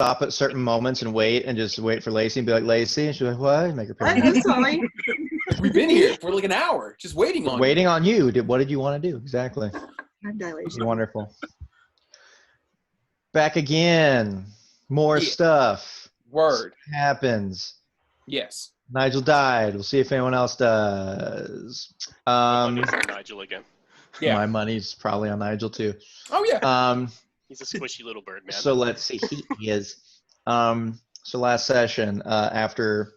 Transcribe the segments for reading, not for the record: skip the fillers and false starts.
stop at certain moments and wait for Lacey and be like, Lacey, and she's like, what? Make her What? I'm sorry. We've been here for like an hour, just waiting on waiting on you. What did you want to do? Exactly. Dilation. Wonderful. Back again. More stuff. Word. Happens. Yes. Nigel died. We'll see if anyone else does. Money's on Nigel again. Yeah. My money's probably on Nigel too. Oh yeah. He's a squishy little bird, man. So let's see. He is. So last session, after,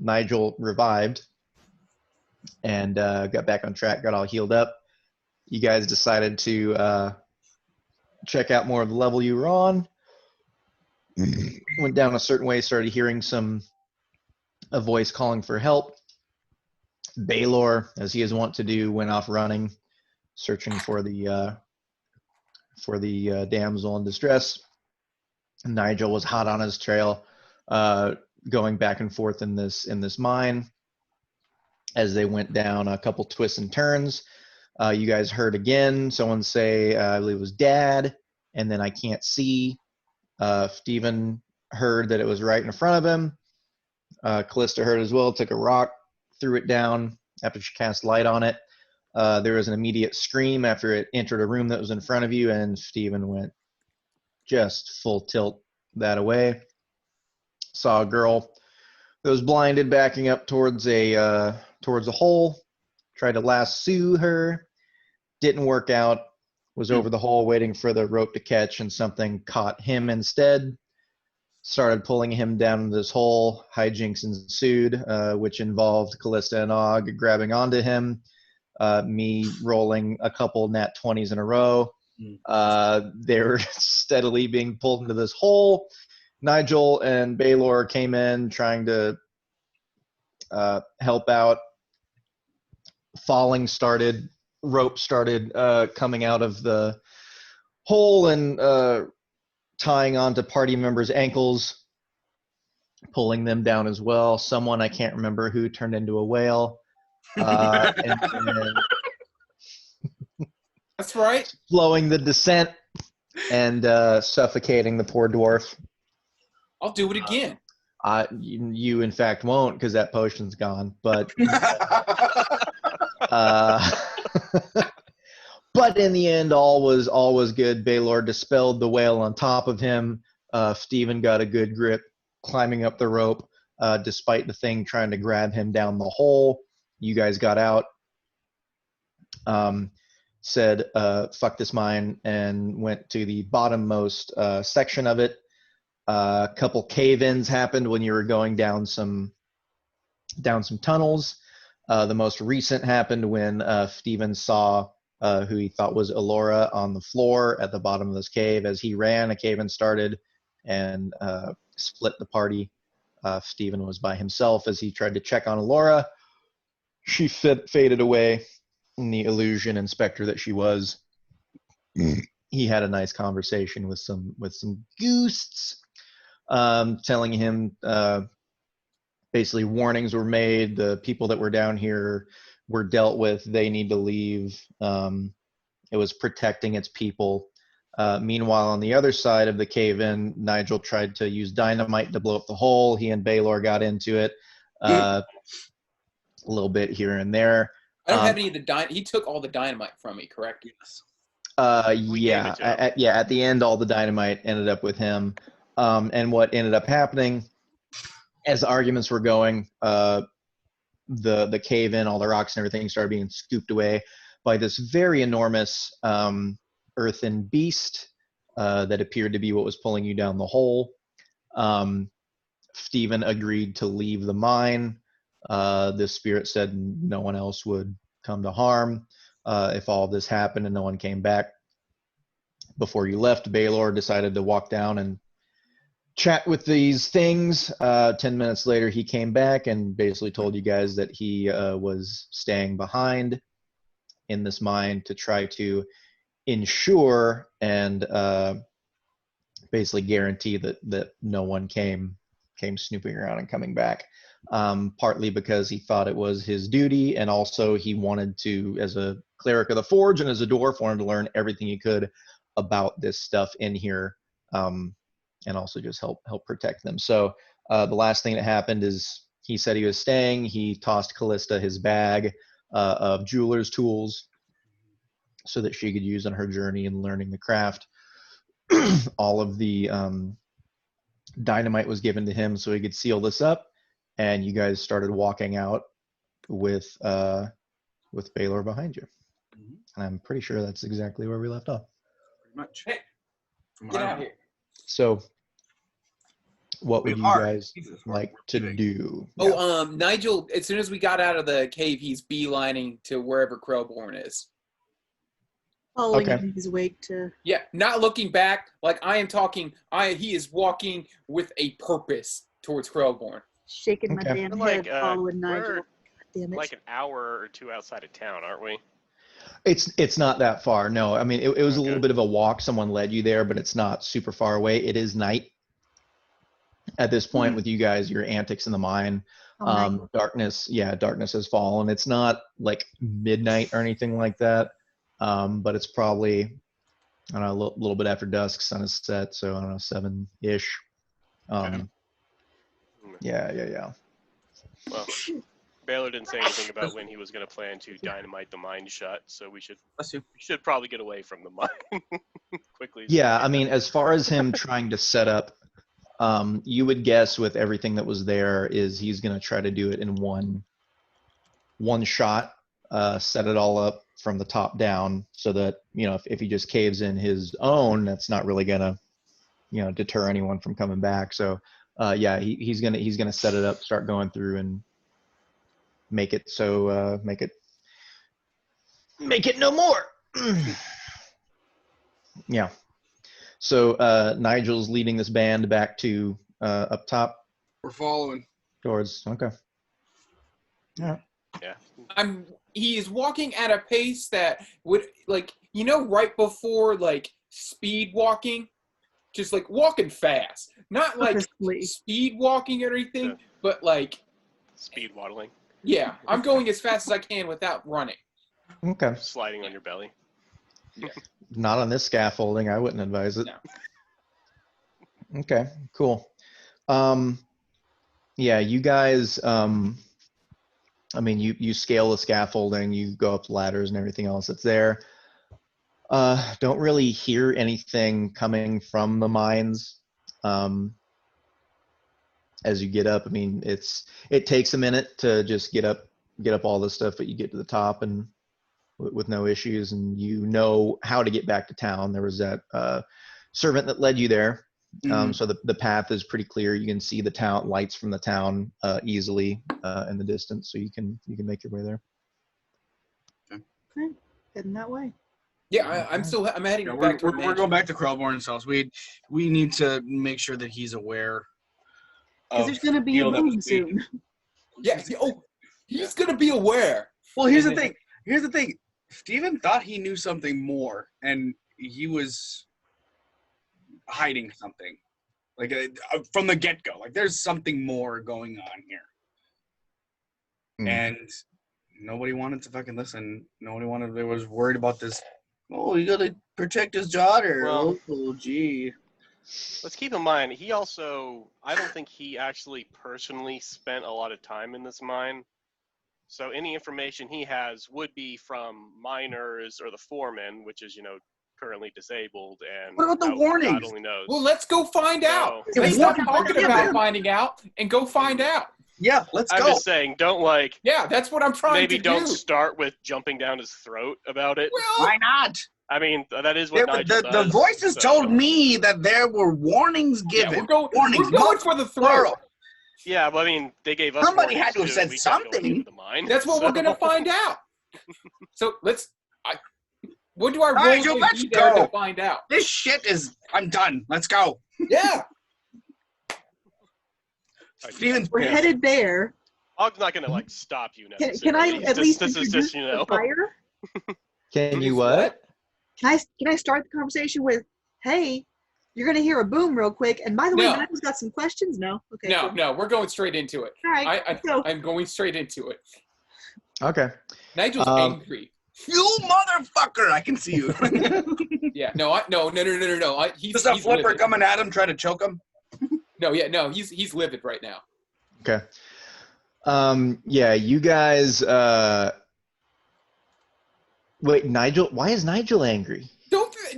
Nigel revived and got back on track, got all healed up. You guys decided to check out more of the level you were on. Went down a certain way, started hearing a voice calling for help. Baylor, as he is wont to do, went off running, searching for the damsel in distress. Nigel was hot on his trail, going back and forth in this mine. As they went down a couple twists and turns, you guys heard again someone say, I believe it was Dad, and then I can't see. Steven heard that it was right in front of him. Callista heard as well, took a rock, threw it down after she cast light on it. There was an immediate scream after it entered a room that was in front of you, and Steven went just full tilt that away. Saw a girl that was blinded backing up towards a hole. Tried to lasso her. Didn't work out. Was over the hole waiting for the rope to catch, and something caught him instead. Started pulling him down into this hole. Hijinks ensued, which involved Callista and Og grabbing onto him. Me rolling a couple nat 20s in a row. They were steadily being pulled into this hole. Nigel and Baylor came in trying to help out. Falling started. Rope started coming out of the hole and tying onto party members' ankles, pulling them down as well. Someone, I can't remember who, turned into a whale. And That's right. Slowing the descent and suffocating the poor dwarf. I'll do it again. You in fact won't, because that potion's gone. But but in the end, all was good. Baylor dispelled the whale on top of him. Steven got a good grip, climbing up the rope, despite the thing trying to grab him down the hole. You guys got out. Said, fuck this mine, and went to the bottommost section of it. A couple cave-ins happened when you were going down some tunnels. The most recent happened when Steven saw who he thought was Elora on the floor at the bottom of this cave. As he ran, a cave-in started and split the party. Steven was by himself as he tried to check on Elora. She faded away in the illusion inspector that she was. He had a nice conversation with some ghosts, telling him basically warnings were made. The people that were down here were dealt with. They need to leave. It was protecting its people. Meanwhile, on the other side of the cave-in, Nigel tried to use dynamite to blow up the hole. He and Baylor got into it a little bit here and there. I don't have any of the dynamite. He took all the dynamite from me, correct? Yes. Yeah. At the end, all the dynamite ended up with him. And what ended up happening, as arguments were going, the cave-in, all the rocks and everything started being scooped away by this very enormous earthen beast that appeared to be what was pulling you down the hole. Steven agreed to leave the mine. The spirit said no one else would come to harm if all of this happened and no one came back. Before you left, Baylor decided to walk down and chat with these things. 10 minutes later, he came back and basically told you guys that he was staying behind in this mine to try to ensure and basically guarantee that no one came snooping around and coming back. Partly because he thought it was his duty, and also he wanted to, as a cleric of the forge and as a dwarf, wanted to learn everything he could about this stuff in here, also just help protect them. So the last thing that happened is he said he was staying. He tossed Callista his bag of jeweler's tools so that she could use on her journey in learning the craft. All of the dynamite was given to him so he could seal this up, and you guys started walking out with Baylor behind you. And I'm pretty sure that's exactly where we left off. Pretty much. Hey, From get what I out here. So what would We you are. guys Jesus, like we're to leaving. do? Yeah. Oh, Nigel, as soon as we got out of the cave, he's beelining to wherever Krellborn is. Following Okay. him, he's awake to. Yeah, not looking back. Like I am talking, he is walking with a purpose towards Krellborn. Shaking my Okay. damn We're head, following we're Nigel. God damn it. like an hour or two outside of town, aren't we? It's not that far. No, I mean, it was a Okay. little bit of a walk. Someone led you there, but it's not super far away. It is night at this point with you guys, your antics in the mine. Oh, nice. Darkness has fallen. It's not like midnight or anything like that. But it's probably, I don't know, a little bit after dusk. Sun is set, so I don't know, 7-ish. Yeah. Well, Baylor didn't say anything about when he was going to plan to dynamite the mine shut, so we should probably get away from the mine quickly. Yeah, I mean, as far as him trying to set up, you would guess with everything that was there is he's going to try to do it in one shot, set it all up from the top down so that, if he just caves in his own, that's not really going to, deter anyone from coming back. So, he's going to set it up, start going through and make it so, make it no more. Yeah. So Nigel's leading this band back to up top We're following. towards. Okay. Yeah. Yeah. He is walking at a pace that would, right before, speed walking, just, walking fast. Not, Purposely. speed walking or anything, Yeah. but, Speed waddling, yeah, I'm going as fast as I can without running. Okay. sliding on your belly. Not on this scaffolding. I wouldn't advise it. No. Okay. Cool. Yeah, you guys. I mean, you scale the scaffolding. You go up the ladders and everything else that's there. Don't really hear anything coming from the mines. As you get up, I mean, it takes a minute to just get up all the stuff, but you get to the top and with no issues, and you know how to get back to town. There was that servant that led you there. So the path is pretty clear. You can see the town lights from the town easily in the distance, so you can make your way there. Okay, heading that way. Yeah, I'm heading Yeah, back to we're going back to Krellborn's house. We need to make sure that he's aware. Because there's going to be a boom soon. Yeah. Oh, he's gonna be aware. Well, here's the thing. Steven thought he knew something more, and he was hiding something, from the get-go. There's something more going on here, and nobody wanted to fucking listen. They was worried about this. Oh, you gotta protect his daughter. Well, oh, gee. Let's keep in mind, I don't think he actually personally spent a lot of time in this mine. So any information he has would be from miners or the foreman, which is, currently disabled. And What about the God warnings? only knows. Well, let's go find out. Yeah, Let's what- stop talking yeah, about but- finding out and go find out. Yeah, let's I'm go. just saying, don't Yeah, that's what I'm trying maybe to don't do. start with jumping down his throat about it. Well, Why not? I mean, that is what Nigel The does. voices so- told me that there were warnings yeah, given. we're going warnings, for the plural. throat. Yeah, but I mean, they gave us Somebody warnings, had to have too. said We kept going something. into the mine, That's what we're gonna find out. So what do I roll Nigel, to let's be there go. to find out? This shit is. I'm done. Let's go. Yeah. Steven's We're pissed. headed there. Og's not gonna stop you Can necessarily. I He's at least this is introduce just the fire? Can you what? Can I start the conversation with, hey, you're going to hear a boom real quick. And by the way, No. Nigel's got some questions. No? Okay. No, cool. no, we're going straight into it. All right. so, I'm going straight into it. Okay. Nigel's Um, angry. You motherfucker! I can see you. Yeah, no. He's Just a flipper livid. coming at him, trying to choke him. No. He's livid right now. Okay. Yeah, you guys. Wait, Nigel. Why is Nigel angry?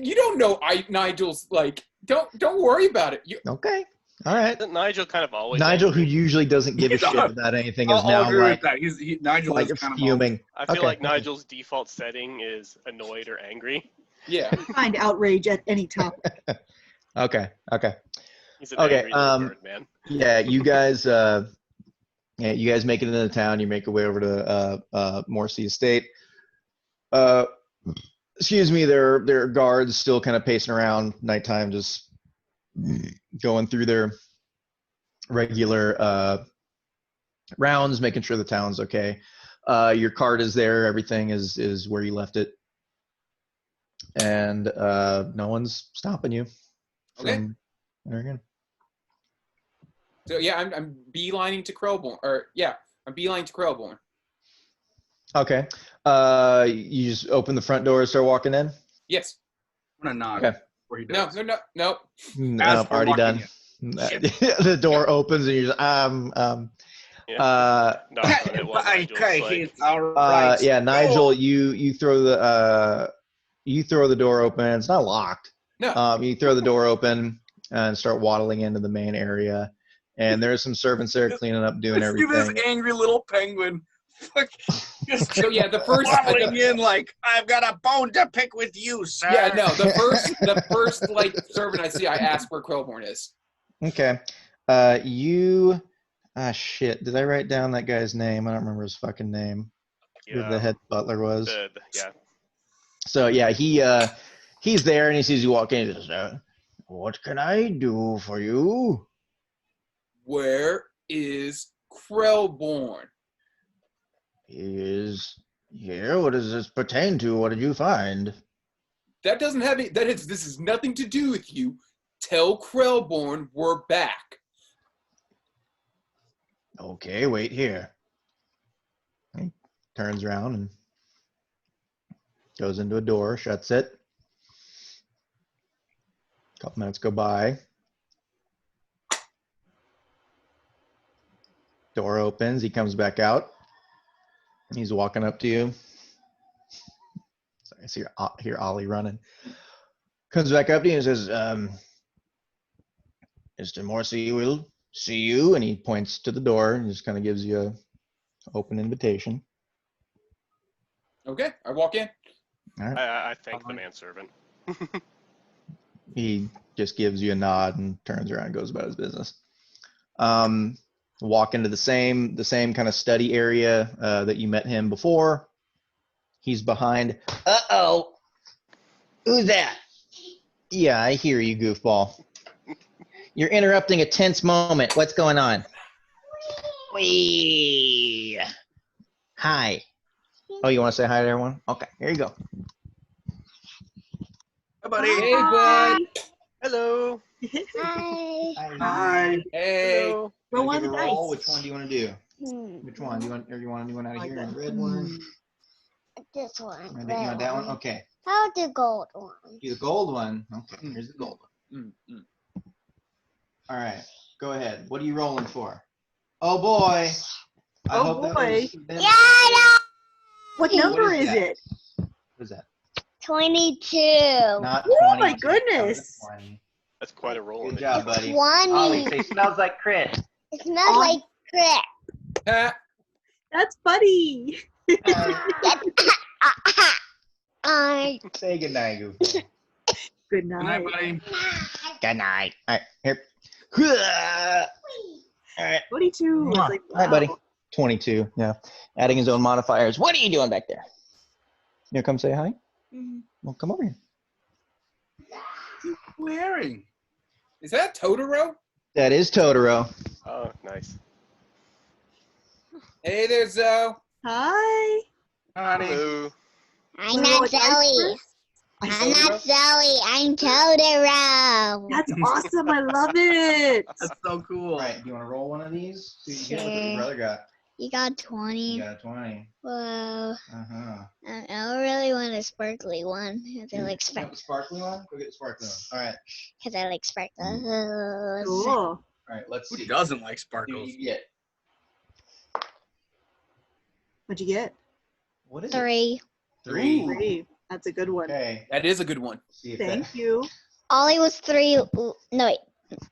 You don't know Nigel's like. Don't worry about it. Okay. All right. Isn't Nigel kind of always Nigel, angry? who usually doesn't give a He's shit not- about anything, I'll is now agree like, with that. Nigel like is kind of fuming. I feel Okay. like Nigel's default setting is annoyed or angry. Yeah. Find outrage at any topic. Okay. He's an Okay, angry little bird, man. Yeah, you guys. You guys make it into the town. You make your way over to Morrissey Estate. Excuse me. There are guards still kind of pacing around nighttime, just going through their regular rounds, making sure the town's okay. Your cart is there. Everything is where you left it, and no one's stopping you. Okay. From there again. So yeah, I'm beelining to Krellborn. I'm beelining to Krellborn. Okay. You just open the front door and start walking in? Yes. I'm gonna nod. Okay. Where he No. does. No. As Nope, we're already walking done. in. The door opens and you're just, Yeah. Knock on it while Nigel's Okay, like, it's all right. yeah, Nigel, you throw the door open. It's not locked. No. You throw the door open and start waddling into the main area. And there's some servants there cleaning up, doing Let's give everything. this angry little penguin. Just So yeah, the first. waddling in like, I've got a bone to pick with you, sir. Yeah, no. The first like servant I see, I ask where Krellborn is. Okay. Shit. Did I write down that guy's name? I don't remember his fucking name. Who the head butler was. yeah. So yeah, he's there and he sees you walk in. He says, "What can I do for you?" Where is Krellborn? He is here. What does this pertain to? What did you find? That doesn't have it. This has nothing to do with you. Tell Krellborn we're back. Okay, wait here. He turns around and goes into a door, shuts it. A couple minutes go by. Door opens. He comes back out. He's walking up to you. Sorry, I hear Ollie running. Comes back up to you and says, Mr. Morrissey will see you. And he points to the door and just kind of gives you an open invitation. Okay, I walk in. All right. I thank the manservant. He just gives you a nod and turns around and goes about his business. Walk into the same kind of study area that you met him before. He's behind. Uh-oh. Who's that? Yeah, I hear you, goofball. You're interrupting a tense moment. What's going on? Wee. Hi. Oh, you want to say hi to everyone? Okay, here you go. Hi, buddy. Hey, bud. Hello. Hi. Hi. Hey. Hello. Roll one Give of a the roll. dice. Which one do you want to do? Which one? Do you want to do one out of here? A red one? This one. You want that one? Okay. How the gold one? Do the gold one. Okay, here's the gold one. All right, go ahead. What are you rolling for? Oh boy. I Oh, hope that boy. was- Yeah, I know. What What number is is that? it? What is that? 22. Not Oh 20. my goodness. 20. That's quite a roll. Good job, buddy. 20. Ollie, say smells like crit. It smells like crit. Ha. That's Buddy. Say goodnight, Goofy. Good Good night, night. buddy. Good night. All right, here. All right. 22. It's like, Hi, buddy. wow. 22. Yeah. Adding his own modifiers. What are you doing back there? You come say hi? Well, come over here. Wearing. Is that Totoro? That is Totoro. Oh, nice. Hey there, Zoe. Hi. Honey. Hello. I'm Wanna roll not a dice Zoe. first? I'm not Zoe. I'm Totoro. That's awesome. I love it. That's so cool. All right. Do you want to roll one of these? So you get what your brother got. You got 20. You got a 20. Whoa. Uh-huh. I really want a sparkly one. Because I like You want the sparkly one? Go get the sparkly one. All right. Because I like sparkles. Cool. All right, let's Who see. doesn't like What do sparkles? you get? What'd you get? What is it? 3. 3. 3. That's a good one. Okay. That is a good one. See if Thank that, you. Ollie was 3. No, wait.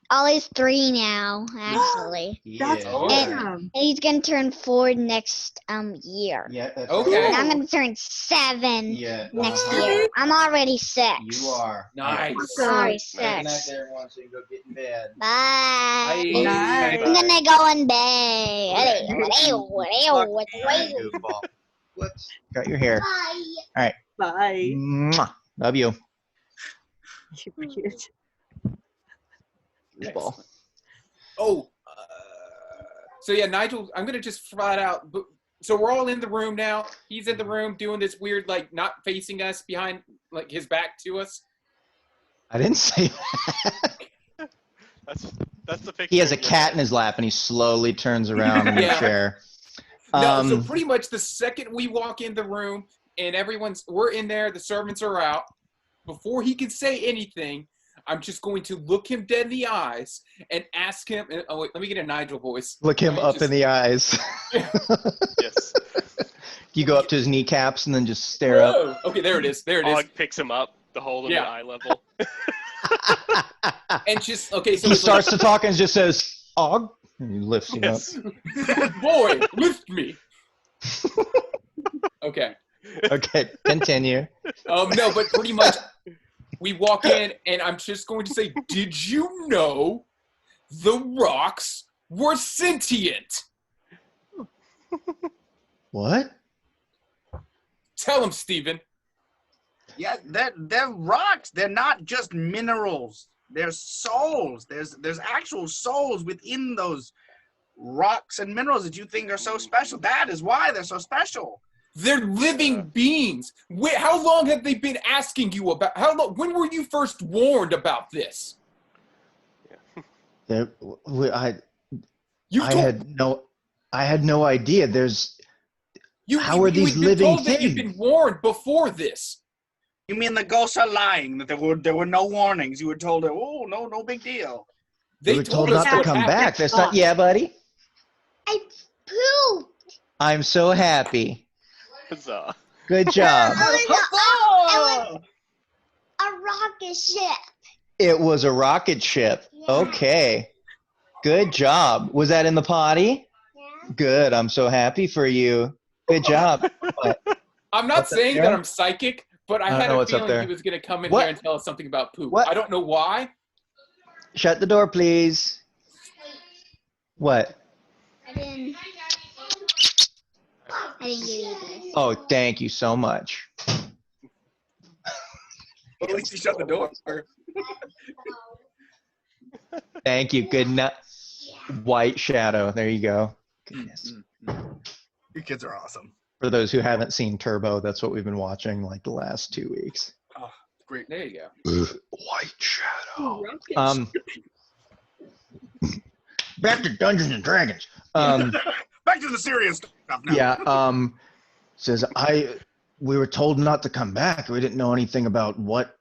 Ollie's 3 now, actually. That's Yeah. awesome. And he's going to turn 4 next year. Yeah, that's Okay. right. And I'm going to turn 7 Yeah. next uh-huh. year. I'm already 6. You are. Nice. Sorry, Good night, 6. everyone, so you can go get in bed. Bye. Night. I'm gonna go in bed. What's Alright, goofball. Whoops. Got your hair. Bye. Bye. Mwah. Love you. Super cute. Goofball. Oh, so yeah, Nigel, I'm gonna just flat out. So we're all in the room now. He's in the room doing this weird, like not facing us, behind, like his back to us. I didn't say that. That's the picture. He has a in your cat head. in his lap and he slowly turns around in the Yeah. chair. No, so pretty much the second we walk in the room and we're in there, the servants are out. Before he can say anything, I'm just going to look him dead in the eyes and ask him. Oh wait, let me get a Nigel voice. Look him Let me up in the eyes. Yes. You go up to his kneecaps and then just stare up. Whoa. Okay, there it is. There it is. Og picks him up, the hole in Yeah. the eye level. And just okay. So He it's starts to talk and just says, Og. And he lifts him up. like, boy, lift me. Okay. Okay, continue. No, but pretty much we walk in and I'm just going to say, did you know the rocks were sentient? What? Tell him, Steven. Yeah, they're rocks. They're not just minerals. They're souls. There's actual souls within those rocks and minerals that you think are so special. That is why they're so special. They're living beings. How long have they been asking you about? How long? When were you first warned about this? There, I You had no idea. How are these you'd been living told that you'd been things? warned before this. You mean the ghosts are lying? That there were no warnings? You were told, oh no big deal. We They were told us not to what come happened. back. That's not. Yeah, buddy. I pooped. I'm so happy. Huzzah. Good job. Oh! A rocket ship. It was a rocket ship. Yeah. Okay. Good job. Was that in the potty? Yeah. Good. I'm so happy for you. Good job. What? I'm not What's up saying there? that I'm psychic, but I I don't had know a what's up feeling there. he was going to come in What? here and tell us something about poop. What? I don't know why. Shut the door, please. What? I didn't give you this. Oh, thank you so much. At least you shut the door. Thank you. Good night. White shadow. There you go. Goodness. Your kids are awesome. For those who haven't seen Turbo, that's what we've been watching like the last 2 weeks. Oh, great. There you go. White shadow. Rocket Back to Dungeons and Dragons. Back to the serious stuff now. Yeah. Says we were told not to come back. We didn't know anything about what.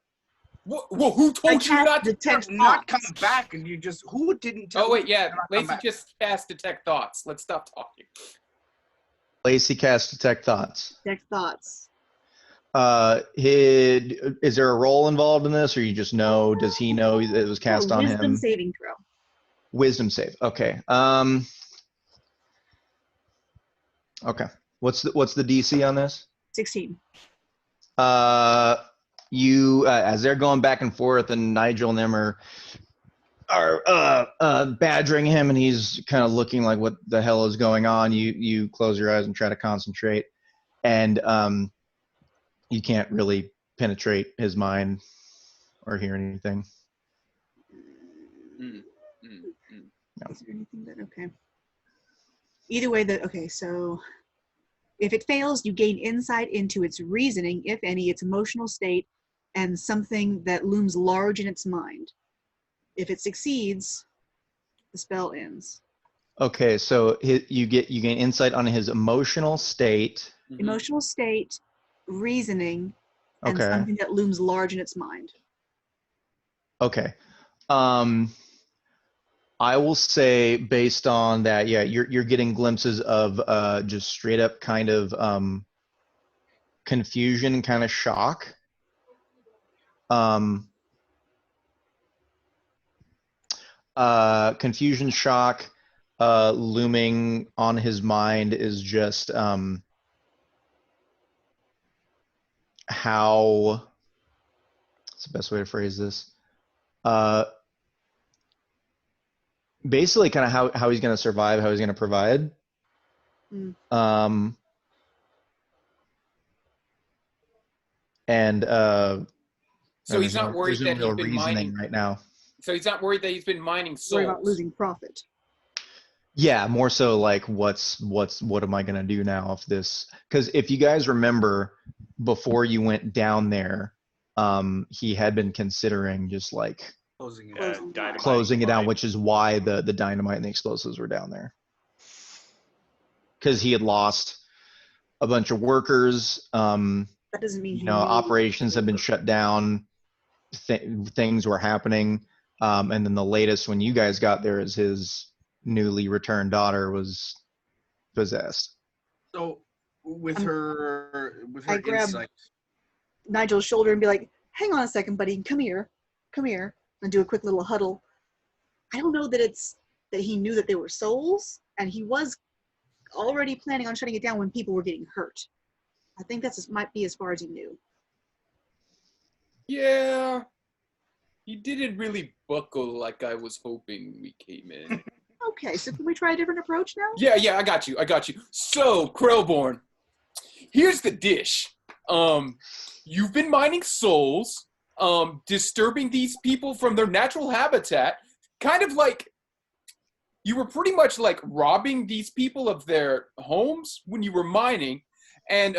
Well, who told you not to? detect Not come thoughts. back, and you just who didn't tell? Oh wait, you yeah. to not come Lacey back? just cast detect thoughts. Let's stop talking. Lacey cast detect thoughts. Detect thoughts. Is there a role involved in this, or you just know? Does he know that it was cast on Wisdom him? saving throw. Wisdom save. Okay. Okay. What's the DC on this? 16. You as they're going back and forth, and Nigel and them are badgering him, and he's kind of looking like, what the hell is going on? You close your eyes and try to concentrate, and you can't really penetrate his mind or hear anything. Is there anything that, okay. Either way, so if it fails, you gain insight into its reasoning, if any, its emotional state, and something that looms large in its mind. If it succeeds, the spell ends. Okay, so you gain insight on his emotional state. Mhm. Emotional state, reasoning, and Okay. something that looms large in its mind. Okay. I will say based on that, yeah, you're getting glimpses of just straight up kind of confusion, kind of shock. Confusion, shock, looming on his mind is just how, what's the best way to phrase this? Basically kind of how he's going to survive, how he's going to provide. And So he's not worried there's no that real he's been reasoning mining. right now. So he's not worried that he's been mining Worry about souls. losing profit. Yeah, more so like what am I gonna do now if this? Because if you guys remember, before you went down there, he had been considering just like Closing it. Closing dynamite closing it down, mine. which is why the dynamite and the explosives were down there. Because he had lost a bunch of workers. That doesn't mean he Operations have been shut down. Things were happening, and then the latest when you guys got there is his newly returned daughter was possessed. So with her I grab insight, Nigel's shoulder and be like, hang on a second, buddy, come here, and do a quick little huddle. I don't know that it's that he knew that they were souls, and he was already planning on shutting it down when people were getting hurt. I think that's might be as far as he knew. Yeah. He didn't really buckle like I was hoping when we came in. Okay, so can we try a different approach now? Yeah, I got you. So, Krellborn, here's the dish. You've been mining souls, disturbing these people from their natural habitat, kind of like you were pretty much like robbing these people of their homes when you were mining, and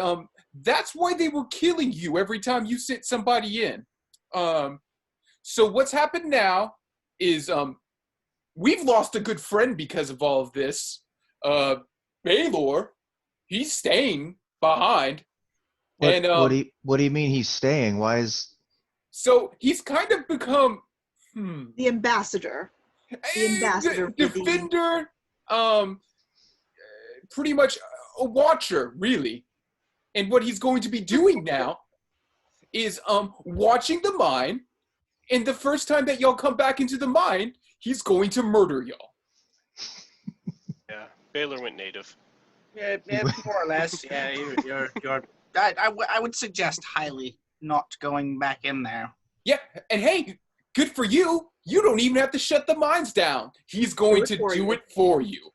that's why they were killing you every time you sent somebody in. So what's happened now is we've lost a good friend because of all of this. Baylor, he's staying behind. What do you mean he's staying? Why is So he's kind of become The ambassador. Defender, pretty much a watcher, really. And what he's going to be doing now is watching the mine, and the first time that y'all come back into the mine, he's going to murder y'all. Yeah, Baylor went native. yeah, more or less. Yeah, you're. I would suggest highly not going back in there. Yeah, and hey, good for you. You don't even have to shut the mines down. He's going to do it for you.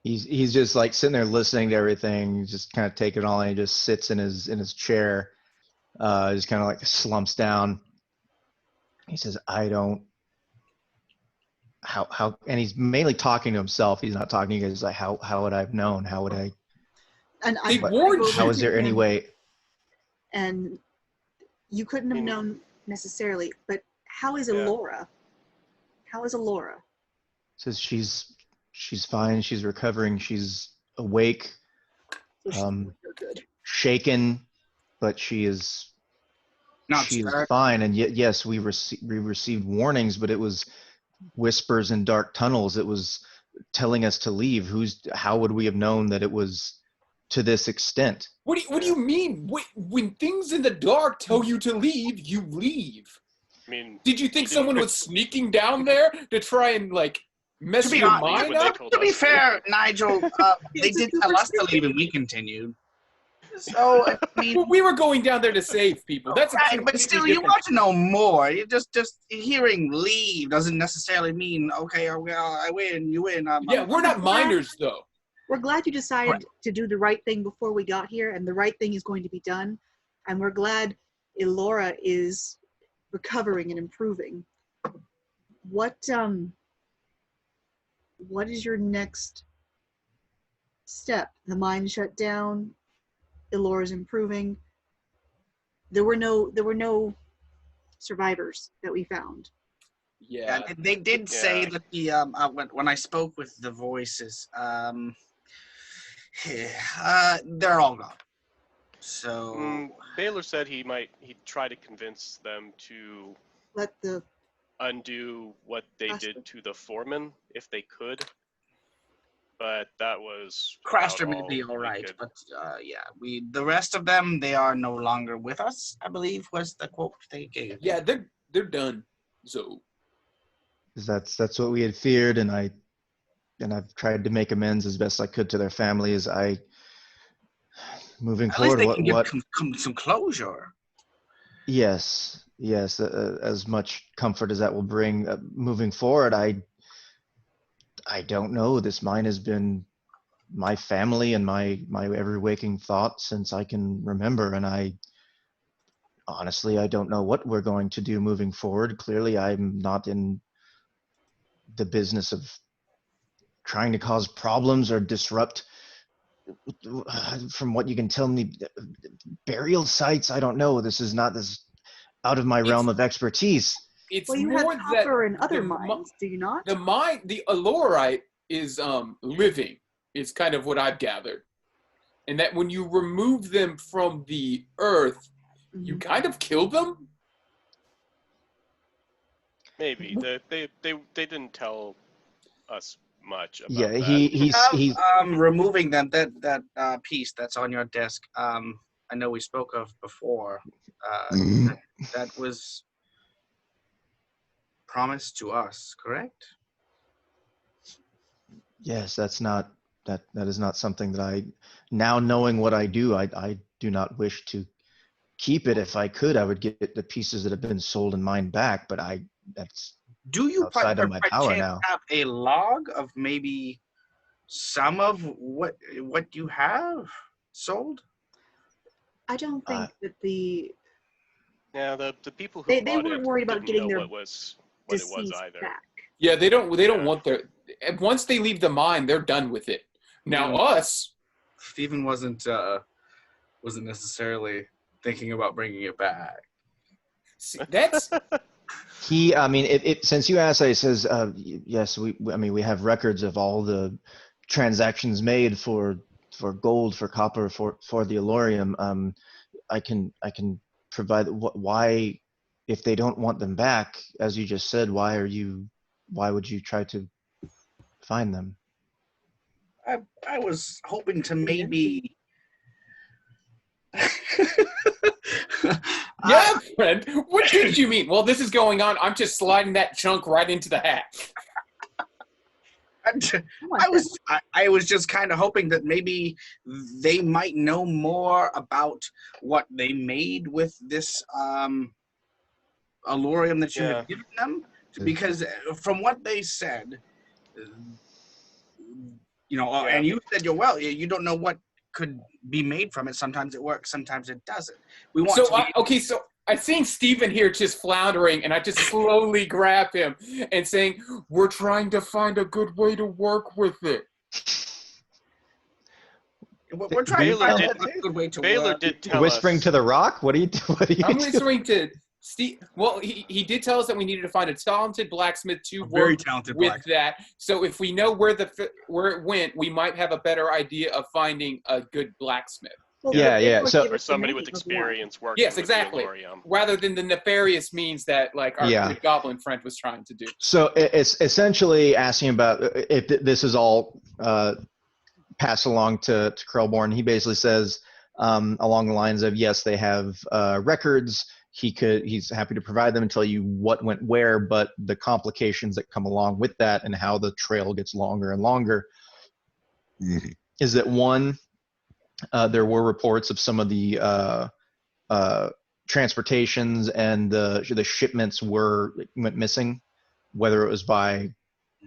he's just like sitting there listening to everything, just kind of taking it all in. He just sits in his chair, just kind of like slumps down. He says, I don't how and he's mainly talking to himself. He's not talking to you guys. He's like, how would I have known? How would I And They I warned go you. how over is to there any him, way? And you couldn't have known necessarily, but how is Yeah. Elora? How is Elora? Says she's fine, she's recovering, she's awake, So she's good. shaken, but she's Not scared. fine. And yet, yes, we received warnings, but it was whispers in dark tunnels. It was telling us to leave. How would we have known that it was to this extent? What do you mean? When things in the dark tell you to leave, you leave. I mean, Did you think someone was sneaking down there to try and like mess To be your honest, mind what they up? told To be us. fair, Nigel, they did tell us to leave and we continued. So I mean, Well, we were going down there to save people. That's a right, but still, you want to know more. You just hearing leave doesn't necessarily mean okay. I win, you win. Yeah, we're not miners though. We're glad you decided to do the right thing before we got here, and the right thing is going to be done. And we're glad Elora is recovering and improving. What is your next step? The mine shut down. Elora's improving. There were no survivors that we found. Yeah. They did say Yeah. that the when I spoke with the voices, they're all gone. So Baylor said he'd try to convince them to Let the undo what they Craster? did to the foreman if they could, but that was Craster about may be all we right, could- but yeah, the rest of them, they are no longer with us, I believe was the quote they gave. Yeah, they're done. So That's what we had feared, and I've tried to make amends as best I could to their families. Moving At least forward, they can what give some closure. yes, as much comfort as that will bring. Moving forward, I don't know. This mine has been my family and my every waking thought since I can remember, and I honestly don't know what we're going to do moving forward. Clearly, I'm not in the business of trying to cause problems or disrupt. From what you can tell me, burial sites, I don't know. This is out of my realm of expertise. it's well, you have more that copper and other the mines, do you not? the alorite is living. Is kind of what I've gathered, and that when you remove them from the earth, you Mhm. kind of kill them. maybe they didn't tell us much about Yeah, that. he's Removing them, that piece that's on your desk, I know we spoke of before, that was promised to us, correct? yes, that's not that is not something that I, now knowing what I do, I do not wish to keep it. If I could, I would get the pieces that have been sold and mine back, but that's Do you outside of my power chance now. have a log of maybe some of what you have sold? I don't think that the Yeah, the people who they bought weren't it worried about didn't getting know their what it was deceased either. back. Yeah, they don't Yeah. want their. Once they leave the mine, they're done with it. Now Yeah. us, Stephen wasn't necessarily thinking about bringing it back. see, that's I mean, it since you asked, he says, yes, we have records of all the transactions made for gold, for copper, for the Elorium. I can provide why, if they don't want them back, as you just said, why would you try to find them? I was hoping to maybe. yeah, friend. What did you mean? Well, this is going on. I'm just sliding that chunk right into the hat. I was just kind of hoping that maybe they might know more about what they made with this Elorium that you Yeah. had given them, because from what they said, Yeah. and you said you don't know what could be made from it. Sometimes it works, sometimes it doesn't. We want So to be so I'm seeing Stephen here just floundering, and I just slowly grab him and saying, "We're trying to find a good way to work with it." we're trying to Baylor find did- a good way to Baylor work. did tell Whispering us. to the rock? What are you I'm doing? whispering to Steve. Well, he did tell us that we needed to find a talented blacksmith to A very work talented with blacksmith. that. So if we know where it went, we might have a better idea of finding a good blacksmith. Well, Yeah, they yeah, would so- give Or us the somebody name with of one. experience working Yes, with exactly. the Elorium. Rather than the nefarious means that like our Yeah. good goblin friend was trying to do. So it's essentially asking about if this is all passed along to Krellborn. He basically says along the lines of, yes, they have records. He's happy to provide them and tell you what went where, but the complications that come along with that and how the trail gets longer and longer is that one, there were reports of some of the transportations and the shipments went missing, whether it was by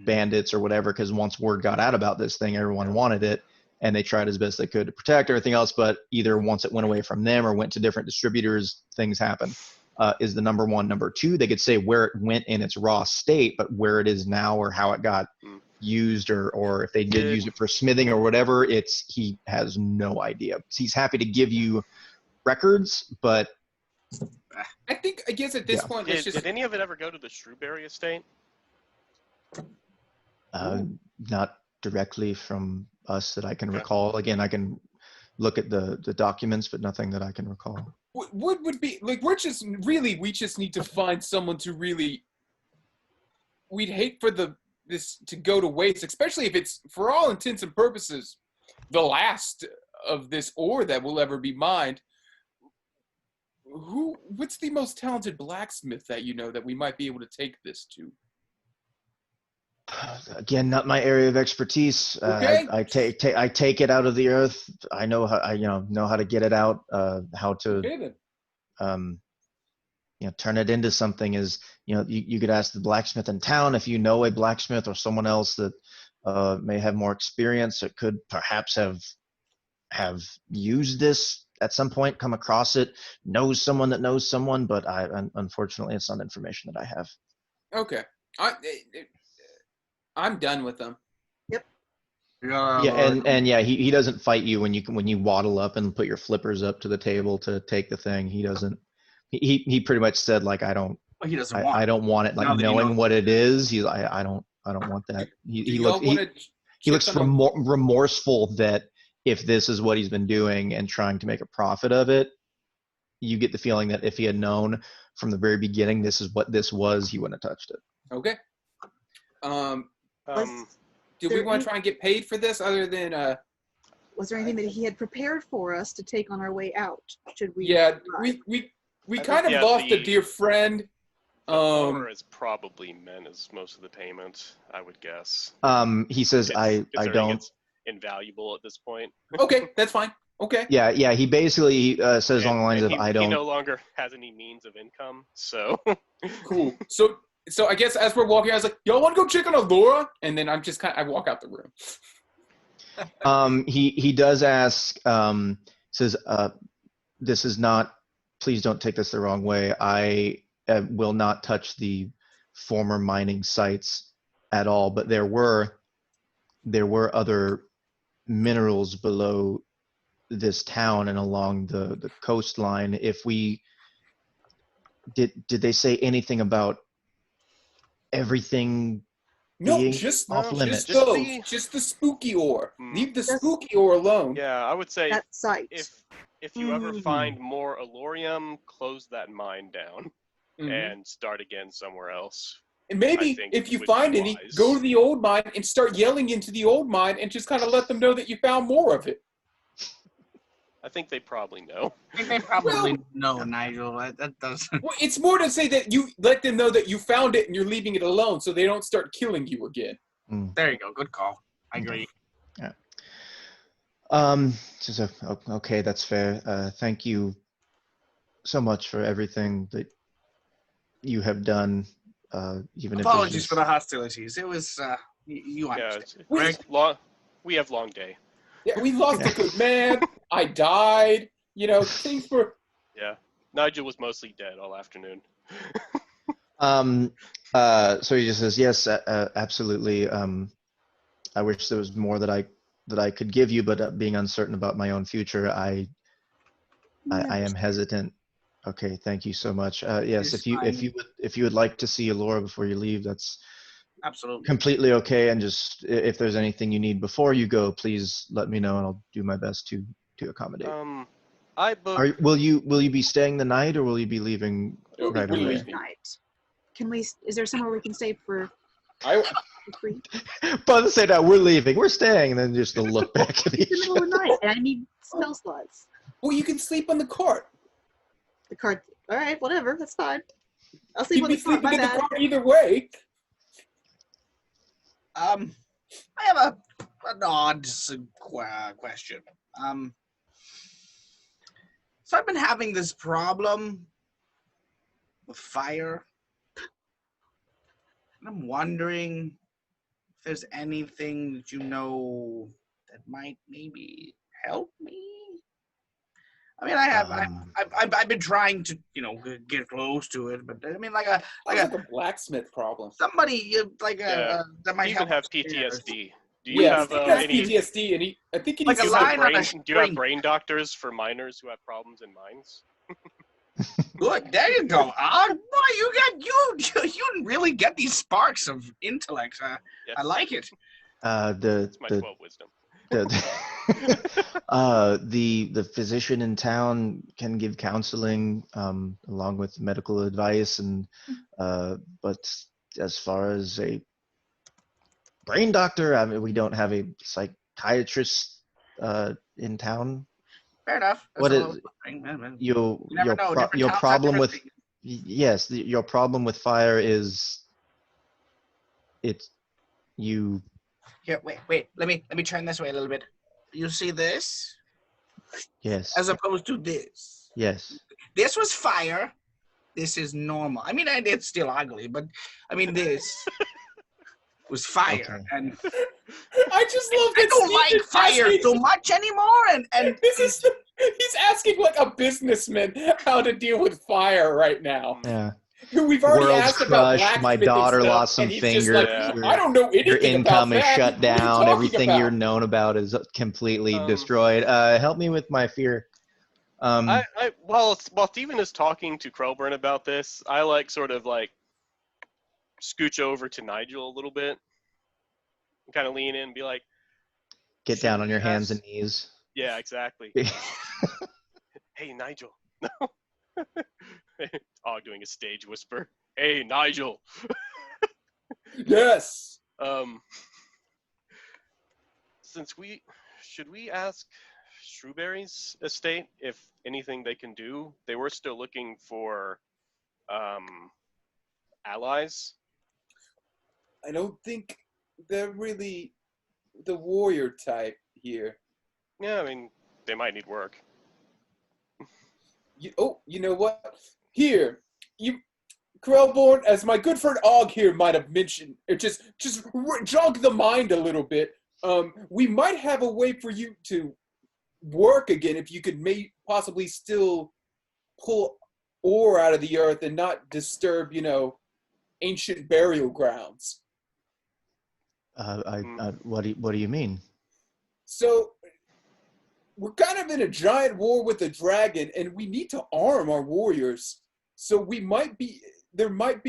bandits or whatever, because once word got out about this thing, everyone wanted it, and they tried as best they could to protect everything else, but either once it went away from them or went to different distributors, things happen. Is the number one. Number two, they could say where it went in its raw state, but where it is now or how it got used, or if they did use it for smithing or whatever, he has no idea. He's happy to give you records, but I guess at this Yeah. point, let's Did just. any of it ever go to the Shrewberry estate? Not directly from us that I can Okay. recall. Again, I can look at the documents, but nothing that I can recall. What would be like? We just need to find someone to really. We'd hate for this to go to waste, especially if it's, for all intents and purposes, the last of this ore that will ever be mined. What's the most talented blacksmith that you know that we might be able to take this to? Again, not my area of expertise. Okay. I take it out of the earth. I know how know how to get it out. How to Okay, then. turn it into something is you could ask the blacksmith in town if you know a blacksmith or someone else that may have more experience that could perhaps have used this at some point, come across it, knows someone that knows someone, but unfortunately it's not information that I have. Okay. I'm done with them. He doesn't fight you when you waddle up and put your flippers up to the table to take the thing. He doesn't. He pretty much said like I don't want it, like knowing what it is. I don't want that. He looks remorseful that if this is what he's been doing and trying to make a profit of it, you get the feeling that if he had known from the very beginning this is what this was, he wouldn't have touched it. Okay. Do we want to try and get paid for this other than was there anything that he had prepared for us to take on our way out? Should we? Yeah, we kind of lost a dear friend. Ore is probably meant as most of the payment, I would guess. He says I don't. It's invaluable at this point. Okay, that's fine. Okay. Yeah. He basically says along the lines of I don't. He no longer has any means of income, so. Cool. So I guess as we're walking, I was like, "Y'all want to go check on Alora?" And then I'm just I walk out the room. He does ask. Says this is not. Please don't take this the wrong way. I will not touch the former mining sites at all. But there were other minerals below this town and along the coastline. If we did they say anything about everything being off limits? Just the spooky ore. Leave the spooky ore alone. Yeah, I would say that site. If you ever find more Alorium, close that mine down and start again somewhere else. And maybe if you find any, go to the old mine and start yelling into the old mine and just kind of let them know that you found more of it. I think they probably know. I think they probably know, Nigel. That doesn't. Well, it's more to say that you let them know that you found it and you're leaving it alone so they don't start killing you again. There you go. Good call. I agree. Yeah. Okay, that's fair. Thank you so much for everything that you have done. Apologies for the hostilities. It was you understand. We have long day. Yeah, we lost a good man. I died. Things were. Yeah, Nigel was mostly dead all afternoon. So he just says, yes, absolutely. I wish there was more that I could give you, but being uncertain about my own future, I am hesitant. Okay, thank you so much. Yes, if you would like to see Alora before you leave, that's absolutely completely okay. And just if there's anything you need before you go, please let me know, and I'll do my best to accommodate. Will you be staying the night, or will you be leaving right away? Night. Is there somewhere we can stay for free? But say that we're leaving, we're staying, and then just to look back at each It's the middle of the night, and I need spell slots. Well, you can sleep on the cart. The cart. All right, whatever. That's fine. I'll sleep on the cart. My bad. The cart either way. I have an odd question. So I've been having this problem with fire, and I'm wondering if there's anything that you know that might maybe help me. I mean, I've been trying to get close to it, but I mean like a blacksmith problem. Somebody that might even have PTSD. Do you have any PTSD? And I think he do you have brain doctors for miners who have problems in mines? Good. There you go. Boy, you really get these sparks of intellect. Yes. I like it. It's my 12 wisdom. The physician in town can give counseling along with medical advice, and but as far as a brain doctor, I mean, we don't have a psychiatrist in town. Fair enough. What That's is all. your You never know. Different your towns have problem different with things. yes your problem with fire is it's you Here, wait. Let me turn this way a little bit. You see this, yes as opposed to this. yes This was fire. This is normal. I mean, it's still ugly, but I mean, this was fire, Okay. I and just love I that don't Steve like is fire asking- so much anymore. And This is he's asking like a businessman how to deal with fire right now. yeah. Who we've already World's asked about crushed. My blacksmithing daughter stuff, lost some and he's just fingers. like, Yeah. I don't know Your anything income about is that. shut What are you down. talking Everything about? you're known about is completely Um, destroyed. Help me with my fear. While Steven is talking to Krellburn about this, I sort of scooch over to Nigel a little bit, and kind of lean in and be like, Get should down on we your hands and ask- knees. yeah, exactly. Hey, Nigel. Og doing a stage whisper. Hey, Nigel. Yes. Should we ask Shrewberry's estate if anything they can do? They were still looking for allies. I don't think they're really the warrior type here. Yeah, I mean, they might need work. You know what? Here, Krellborn, as my good friend Og here might have mentioned, or just jog the mind a little bit. We might have a way for you to work again if you could possibly still pull ore out of the earth and not disturb, ancient burial grounds. What do you mean? So we're kind of in a giant war with a dragon, and we need to arm our warriors. So there might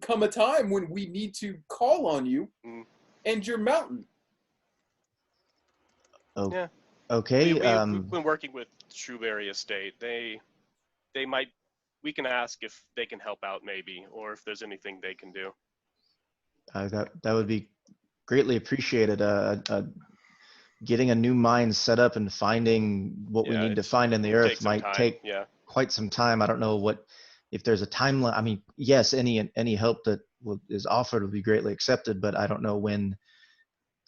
come a time when we need to call on you and your mountain. Oh, Yeah. okay. We've been working with Shrewberry Estate. We can ask if they can help out maybe, or if there's anything they can do. That would be greatly appreciated. Getting a new mine set up and finding what we need to find in the earth might take quite some time. I don't know if there's a timeline. I mean, yes, any help that is offered would be greatly accepted, but I don't know when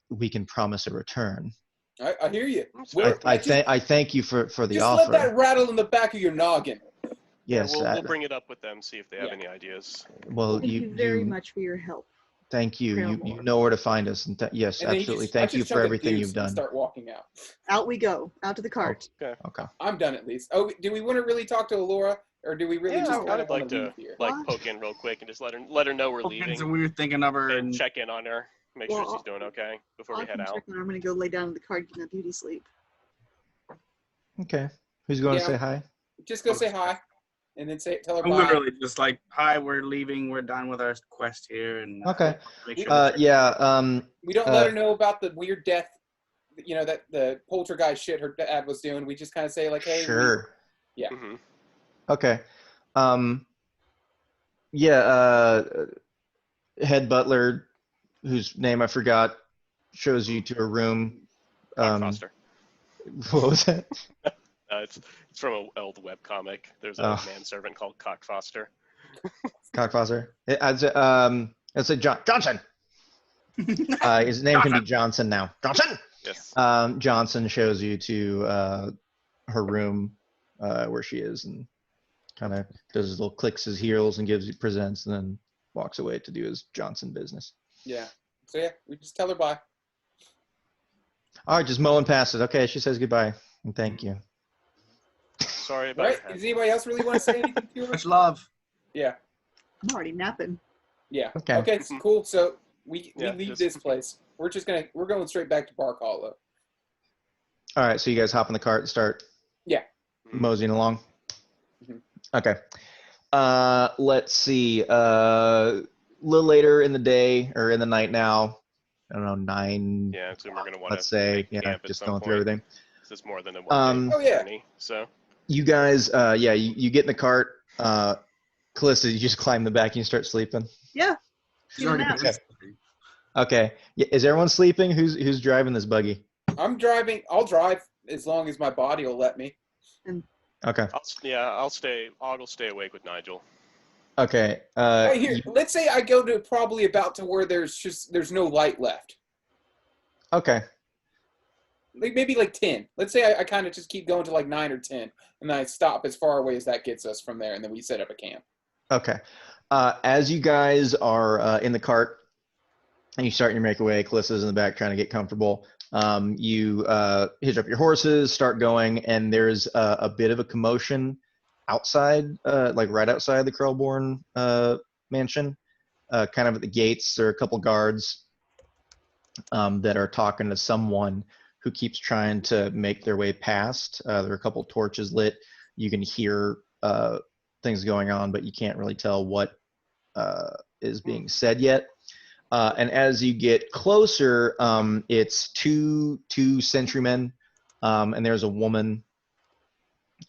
we can promise a return. I hear you. I thank you for the just offer. Let that rattle in the back of your noggin. Yes, we'll bring it up with them, see if they have any ideas. Well, Thank you very much for your help. Thank you. You know where to find us. And yes, and absolutely. Thank you for everything you've done. Start walking out. Out we go. Out to the cart. Okay. I'm done at least. Oh, do we want to really talk to Alora, or do we really just kind of like to poke in real quick and just let her know we're leaving. So we were thinking of her and check in on her, make sure she's doing okay before we head out. I'm gonna go lay down in the cart, get a beauty sleep. Okay. Who's going to say hi? Just go say hi, and then tell her bye. Literally just like, hi, we're leaving. We're done with our quest here. And okay. Make sure we don't let her know about the weird death, that the poltergeist shit her dad was doing. We just kind of say like, hey. Sure. Yeah. Mm-hmm. Okay. Head butler, whose name I forgot, shows you to a room. Foster. What was that? It's from an old webcomic. There's a manservant called Cock Foster. Cock Foster. It's a Johnson. His name can be Johnson now. Johnson. Yes. Johnson shows you to her room where she is, and kind of does his little clicks his heels and presents, and then walks away to do his Johnson business. Yeah. So yeah, we just tell her bye. All right, just mowing past it. Okay, she says goodbye and thank you. Sorry about that. Does anybody else really want to say anything to her? Much love. Yeah. I'm already napping. Yeah. Okay. Cool. So we leave this place. We're going straight back to Bark Hollow. All right, so you guys hop in the cart and start moseying along. Okay. Let's see. Little later in the day or in the night now. I don't know, 9. Yeah, I assume we're gonna want Let's to say, make yeah, camp at just some going point. through everything. This is more than a one day Oh, yeah. journey. So You guys, you get in the cart. Calista, you just climb the back and you start sleeping. Yeah. She's already been Okay. sleeping. Okay. Is everyone sleeping? Who's driving this buggy? I'm driving. I'll drive as long as my body will let me. Okay. I'll stay awake with Nigel. Okay. Right here. Let's say I go to probably about to where there's no light left. Okay. Like maybe like 10. Let's say I kind of just keep going to like 9 or 10, and then I stop as far away as that gets us from there, and then we set up a camp. Okay. As you guys are in the cart and you start your make away, Calissa's in the back trying to get comfortable. You hitch up your horses, start going, and there's a bit of a commotion outside, like right outside the Krellborn mansion. Kind of at the gates, there are a couple guards that are talking to someone who keeps trying to make their way past. There are a couple torches lit. You can hear things going on, but you can't really tell what is being said yet. And as you get closer, it's two sentrymen, and there's a woman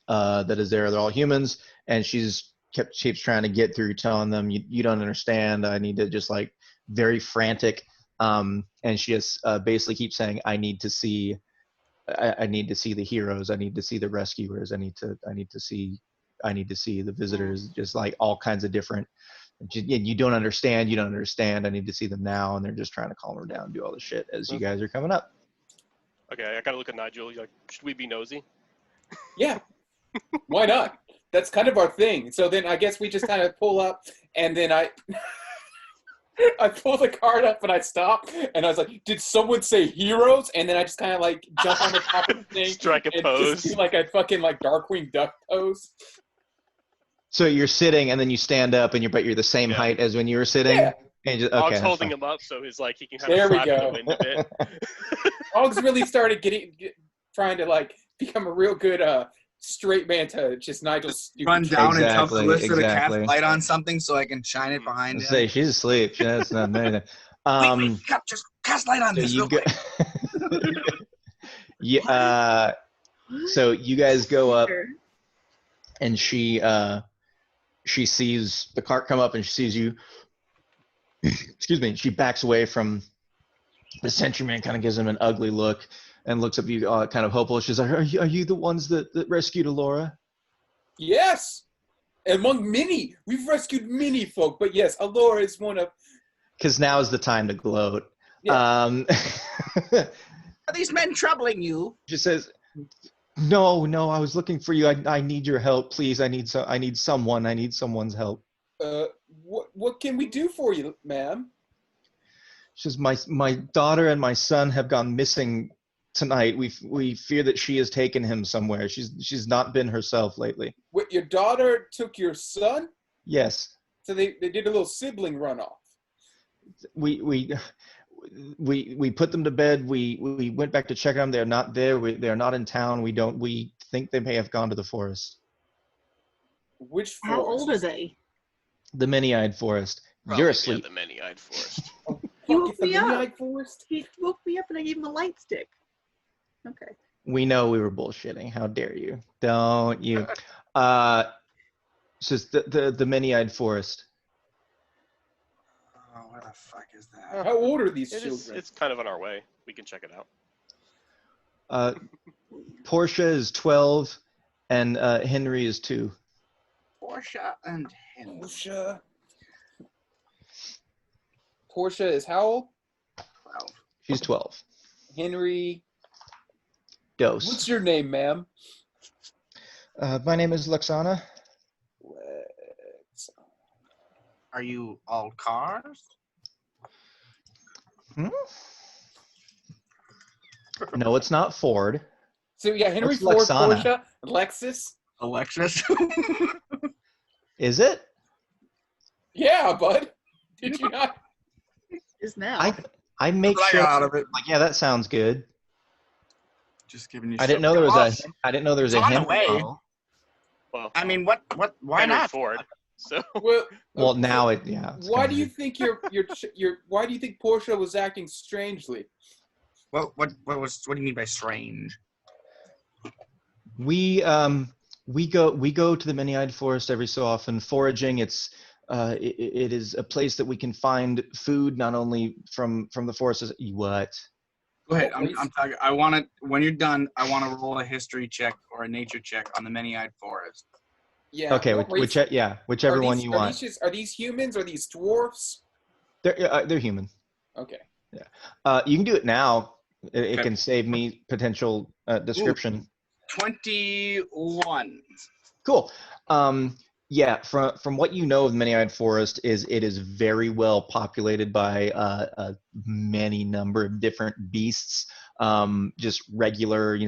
that is there. They're all humans, and she's keeps trying to get through, telling them, you don't understand. I need to just like very frantic. And she just basically keeps saying, I need to see the heroes. I need to see the rescuers. I need to see the visitors. Just like all kinds of different. You don't understand. You don't understand. I need to see them now. And they're just trying to calm her down, do all the shit as you guys are coming up. Okay, I gotta look at Nigel. He's like, should we be nosy? Yeah. Why not? That's kind of our thing. So then I guess we just kind of pull up, and then I pull the cart up and I stop, and I was like, did someone say heroes? And then I just kind of like jump on the top of the thing. Strike a and pose. Just do like a fucking like Darkwing Duck pose. So you're sitting and then you stand up and you're the same height as when you were sitting. Yeah. And you just, Og's okay, that's holding fine. him up so he's like he can kind There of we flap in go. the wind a bit. Og's really started trying to like become a real good straight man to just Nigel's stupid Run down and tell Exactly, Calista to exactly. cast light on something so I can shine it behind him. Say she's asleep. She has not anything. Wait, just cast light on So this you real go. quick. Yeah. So you guys go up, Sure. and she sees the cart come up, and she sees you. Excuse me. She backs away from the sentryman, kind of gives him an ugly look, and looks up at you, kind of hopeless. She's like, "Are you the ones that rescued Alora?" Yes. Among many. We've rescued many folk, but yes, Alora is one of. Because now is the time to gloat. Yeah. Are these men troubling you? She says, No, I was looking for you. I need your help, please. I need someone. I need someone's help. What can we do for you, ma'am? She says, my daughter and my son have gone missing tonight. We fear that she has taken him somewhere. She's not been herself lately. What, your daughter took your son? Yes. So they did a little sibling runoff. We put them to bed. We went back to check on them. They're not there. They're not in town. We think they may have gone to the forest. Which forest? How old are they? The many-eyed forest. Probably, You're yeah, asleep. the many-eyed forest. He Fuck, woke it's the me up. Mini-eyed forest? He woke me up and I gave him a light stick. Okay. We know we were bullshitting. How dare you? Don't you? Says the many-eyed forest. Oh, where the fuck is that? How old are these children? It's kind of on our way. We can check it out. Portia is 12, and Henry is 2. Portia and Henry. Portia is how old? 12. She's 12. Henry. Dose. What's your name, ma'am? My name is Luxana. Are you all cars? Hmm? No, it's not Ford. So yeah, Henry What's Ford, Lexana? Portia, Lexus. Alexis? Is it? Yeah, bud. Did you not? Is now. I make I sure. got out of it. Like, yeah, that sounds good. Just giving you I didn't know there was a. I didn't know there was It's a on the Henry way. model. Well, I mean, why Henry not? Ford. So Well, now it yeah. it's Why kinda do you weird. think why do you think Portia was acting strangely? What do you mean by strange? We go to the many-eyed forest every so often foraging. It is a place that we can find food not only from the forests. What? Go ahead. Well, I'm talking. I want to. When you're done, I want to roll a history check or a nature check on the many-eyed forest. Yeah. Okay, what race- whichever one you want. Are these humans? Are these dwarfs? They're human. Okay. You can do it now. It Okay. can save me potential description. 21. Cool. Yeah, from what you know of the Many-Eyed Forest, it is very well populated by a many number of different beasts. Just regular,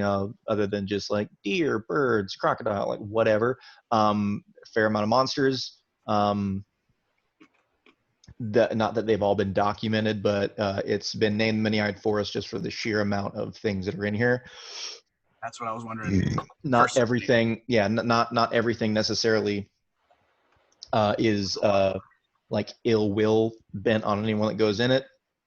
other than just like deer, birds, crocodile, like whatever. Fair amount of monsters. Not that they've all been documented, but it's been named Many-Eyed Forest just for the sheer amount of things that are in here. That's what I was wondering. Not Personally. everything, yeah, not everything necessarily is like ill will bent on anyone that goes in it.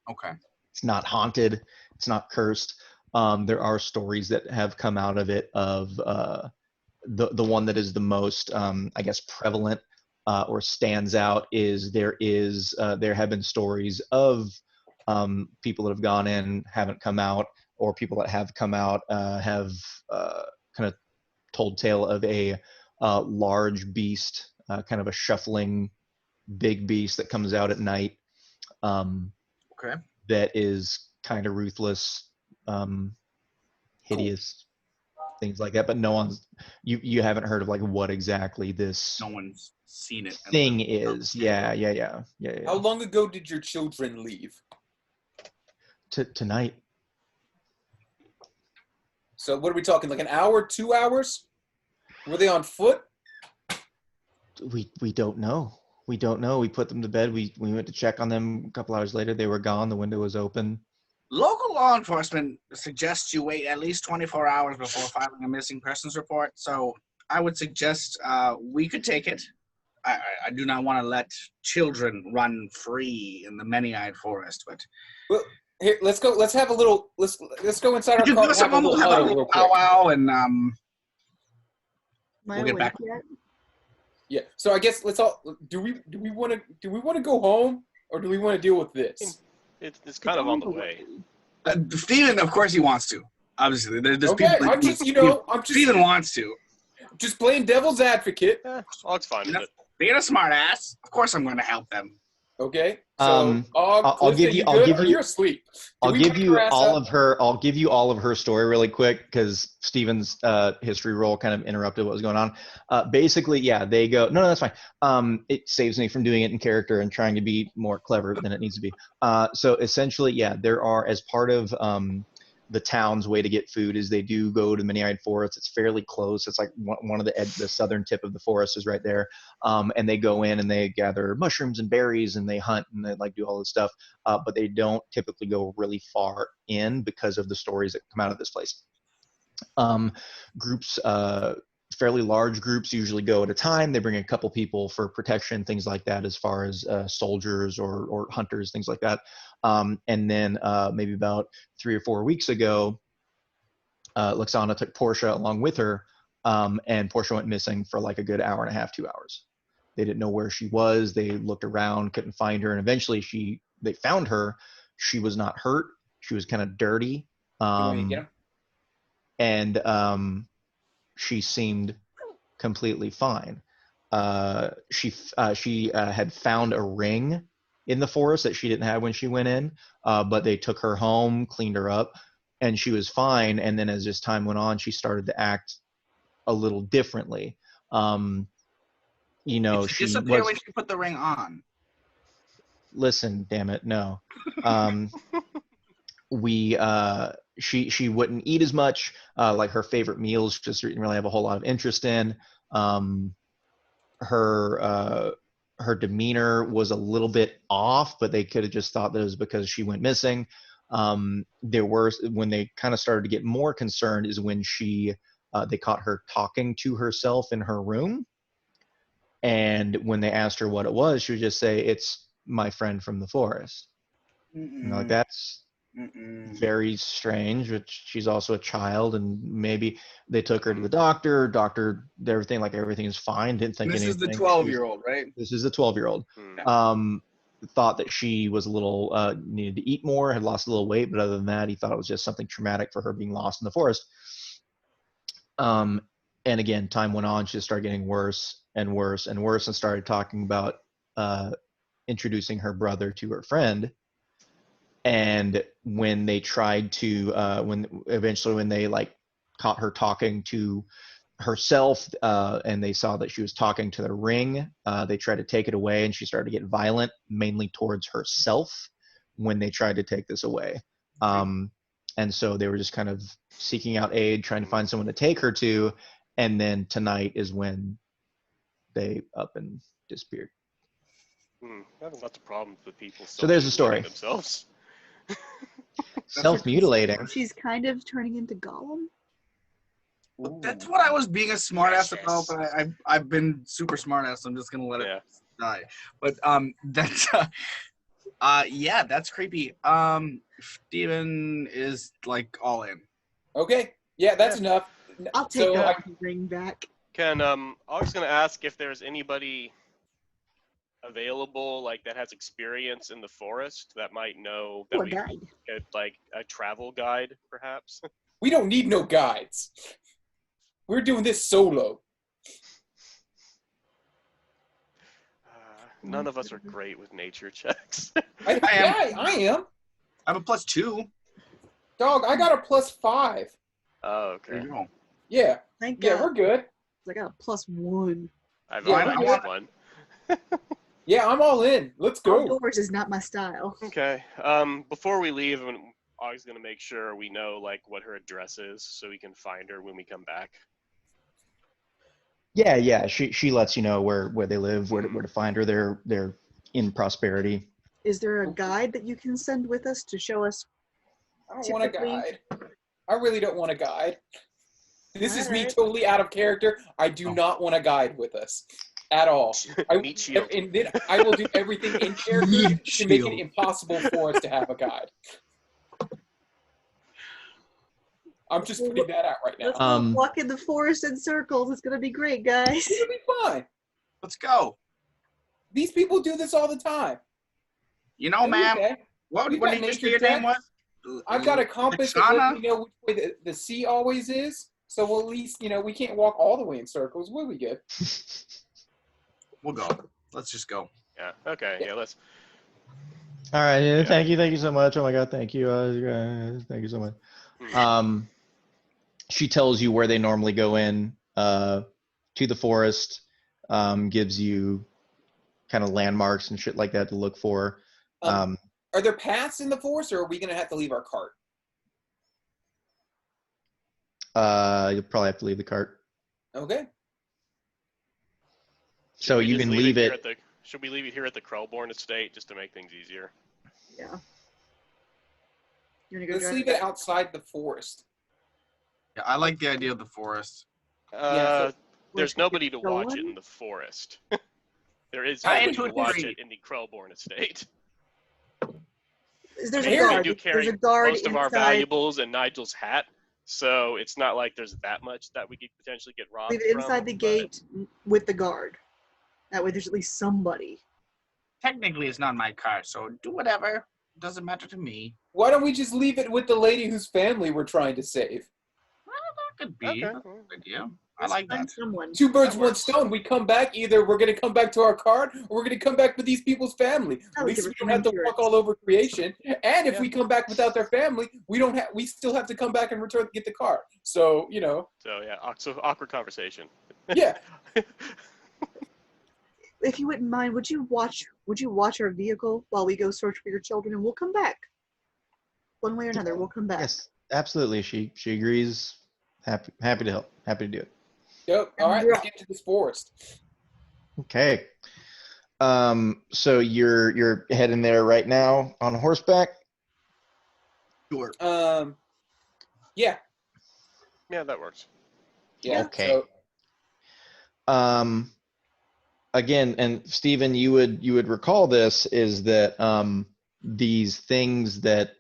Okay. It's not haunted. It's not cursed. There are stories that have come out of it of the one that is the most, I guess, prevalent or stands out is there have been stories of people that have gone in, haven't come out, or people that have come out have kind of told tale of a large beast, kind of a shuffling big beast that comes out at night. Okay. That is kind of ruthless, hideous, things like that. But no one's you haven't heard of like what exactly this No one's seen it. thing is. Yeah. How long ago did your children leave? Tonight. So what are we talking? Like an hour, 2 hours? Were they on foot? We don't know. We don't know. We put them to bed. We went to check on them a couple hours later. They were gone. The window was open. Local law enforcement suggests you wait at least 24 hours before filing a missing persons report. So I would suggest we could take it. I do not want to let children run free in the many-eyed forest, but Well, here, let's go. Let's have a little. Let's go inside our car and have a little huddle real quick. powwow and Am I We'll get awake back. yet? Yeah. So I guess let's all. Do we want to go home or do we want to deal with this? it's kind of on the way. Steven, of course, he wants to. Obviously, there's Okay. people. I'm just Steven wants to. just playing devil's advocate. It's fine with it. Being a smartass, of course, I'm going to help them. Okay. So I'll give you. You're asleep. I'll give you all of her story really quick because Steven's history roll kind of interrupted what was going on. Basically, yeah, they go. No, that's fine. It saves me from doing it in character and trying to be more clever than it needs to be. So essentially, yeah, there are as part of the town's way to get food is they do go to the Many-Eyed Forest. It's fairly close. It's like one of the southern tip of the forest is right there. And they go in and they gather mushrooms and berries and they hunt and they like do all this stuff. But they don't typically go really far in because of the stories that come out of this place. Groups, fairly large groups usually go at a time. They bring a couple people for protection, things like that, as far as soldiers or hunters, things like that. And then maybe about 3 or 4 weeks ago, Luxana took Portia along with her, and Portia went missing for like a good hour and a half, 2 hours. They didn't know where she was. They looked around, couldn't find her, and eventually they found her. She was not hurt. She was kind of dirty, and she seemed completely fine. She had found a ring in the forest that she didn't have when she went in, but they took her home, cleaned her up, and she was fine. And then as just time went on, she started to act a little differently. Did she disappear when she put the ring on? Listen, damn it, no. She wouldn't eat as much. Like her favorite meals just didn't really have a whole lot of interest in. Her demeanor was a little bit off, but they could have just thought that it was because she went missing. When they kind of started to get more concerned is when she They caught her talking to herself in her room. And when they asked her what it was, she would just say, "It's my friend from the forest." And like, that's very strange, but she's also a child, and maybe they took her to the doctor, everything is fine, didn't think This anything. is the 12-year-old, right? This is the 12-year-old. Thought that she was a little, needed to eat more, had lost a little weight, but other than that, he thought it was just something traumatic for her being lost in the forest. And again, time went on, she just started getting worse and worse and worse, and started talking about introducing her brother to her friend. And when they tried to, when they like caught her talking to herself, and they saw that she was talking to the ring, they tried to take it away, and she started to get violent, mainly towards herself when they tried to take this away. And so they were just kind of seeking out aid, trying to find someone to take her to. And then tonight is when they up and disappeared. Having lots of problems with people. So there's the story. Themselves. Self-mutilating. She's kind of turning into Gollum. That's what I was being a smartass about, but I've been super smartass. I'm just gonna let it die. But that's yeah, that's creepy. Steven is like all in. Okay. Yeah, that's enough. I'll take So the ring back. I was gonna ask if there's anybody available like that has experience in the forest that might know that we guide. get like a travel guide perhaps. We don't need no guides. We're doing this solo. None of us are great with nature checks. I am. I have a +2. Dog, I got a +5. Oh, okay. There you go. Yeah. Thank God. Yeah, we're good. I got a +1. I we're got one. Yeah, I'm all in. Let's go. Outdoors is not my style. Okay. Before we leave, I'm always gonna make sure we know like what her address is, so we can find her when we come back. Yeah. She lets you know where they live, where to find her. They're in Prosperity. Is there a guide that you can send with us to show us? I don't want a guide. I really don't want a guide. This is me totally out of character. I do not want a guide with us at all. Meat shield. And then I will do everything in character to make it impossible for us to have a guide. I'm just putting that out right now. Let's go walk in the forest in circles. It's gonna be great, guys. It'll be fine. Let's go. These people do this all the time. You know, ma'am. Okay. What did you say your name was? I've got a compass that lets me know which way the sea always is. So we'll at least, we can't walk all the way in circles. We'll be good. We'll go. Let's just go. Yeah. Okay. Yeah. Let's. All right. Yeah. Thank you so much. Oh my God. Thank you. Thank you so much. She tells you where they normally go in to the forest. Gives you kind of landmarks and shit like that to look for. Are there paths in the forest, or are we gonna have to leave our cart? You'll probably have to leave the cart. Okay. So you can leave it. Should we leave it here at the Krellborn estate just to make things easier? Yeah. Let's leave it outside the forest. Yeah, I like the idea of the forest. There's nobody to watch it in the forest. There is nobody to watch it in the Krellborn estate. There's a guard. We do carry most of our valuables and Nigel's hat, so it's not like there's that much that we could potentially get robbed. Leave it inside the gate with the guard. That way, there's at least somebody. Technically, it's not my car, so do whatever. Doesn't matter to me. Why don't we just leave it with the lady whose family we're trying to save? Well, that could be a good idea. I like that. Someone. Two birds, one stone. We come back. Either we're going to come back to our cart, or we're going to come back with these people's family. At least we don't have to walk all over creation. And if we come back without their family, we still have to come back and return to get the cart. So, So yeah, so awkward conversation. Yeah. If you wouldn't mind, would you watch our vehicle while we go search for your children, and we'll come back. One way or another, we'll come back. Yes, absolutely. She agrees. Happy to help. Happy to do it. Yep. All right, let's get to this forest. Okay. So you're heading there right now on horseback? Sure. Yeah. Yeah, that works. Yeah. Okay. So, Again, and Stephen, you would recall this is that these things that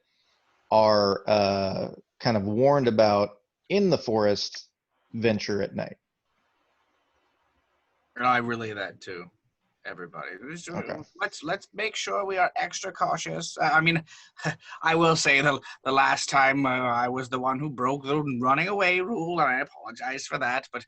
are kind of warned about in the forest venture at night. And I relay that to everybody. Okay. Let's make sure we are extra cautious. I mean, I will say the last time I was the one who broke the running away rule, and I apologize for that. But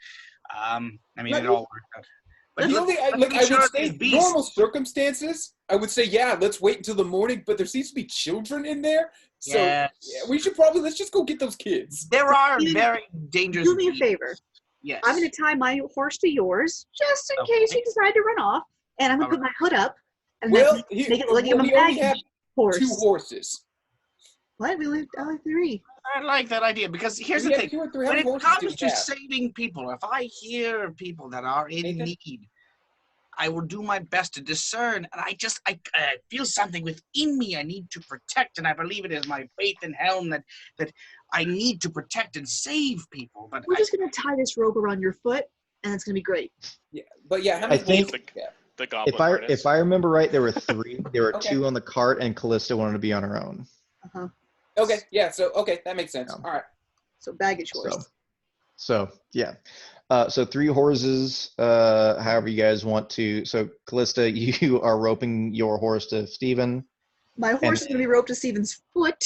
I mean, Let it me- all worked out. But the let's- only, let's like, make I sure would say, these beasts- normal circumstances, I would say, yeah, let's wait until the morning. But there seems to be children in there, so Yes. yeah, we should probably let's just go get those kids. There are Ian, very dangerous. Do me a beasts. favor. Yes. I'm going to tie my horse to yours just in Okay. case you decide to run off. And I'm going to put my hood up and Well, then make it look like I'm a we only baggage have horse. 2 horses. What? We only have 3. I like that idea because here's We the have thing. 2 or 3. How When many it horses do comes we to have? saving people, if I hear people that are in Nathan? need, I will do my best to discern. And I feel something within me I need to protect, and I believe it is my faith in Helm that I need to protect and save people. But We're just going to tie this rope around your foot, and it's going to be great. Yeah, but yeah, how I many think- horses? Yeah. The goblin If I harness. remember right, there were 3. There were Okay. 2 on the cart, and Callista wanted to be on her own. Uh-huh. Okay, yeah. So that makes sense. Yeah. All right. So baggage horse. So yeah. So 3 horses. However you guys want to. So Callista, you are roping your horse to Stephen. My horse is going to be roped to Steven's foot.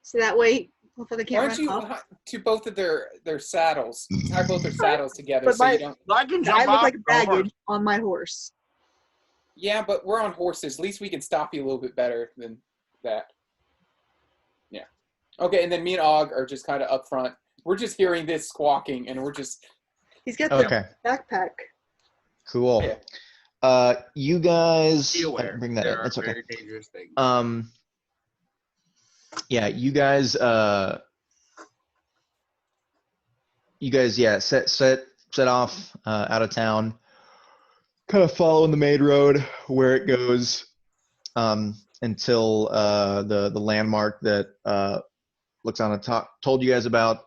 So that way, hopefully they Why can't don't run you off. to both of their saddles? Tie both their saddles together But so my- you don't. I can jump I look off like and go baggage first. on my horse. Yeah, but we're on horses. At least we can stop you a little bit better than that. Yeah. Okay, and then me and Og are just kind of up front. We're just hearing this squawking, and we're just. He's got the Okay. backpack. Cool. Yeah. You guys Be aware. bring that there in. are That's okay. very dangerous things. Yeah, you guys set off out of town, kind of following the main road where it goes until the landmark that looks on the top told you guys about,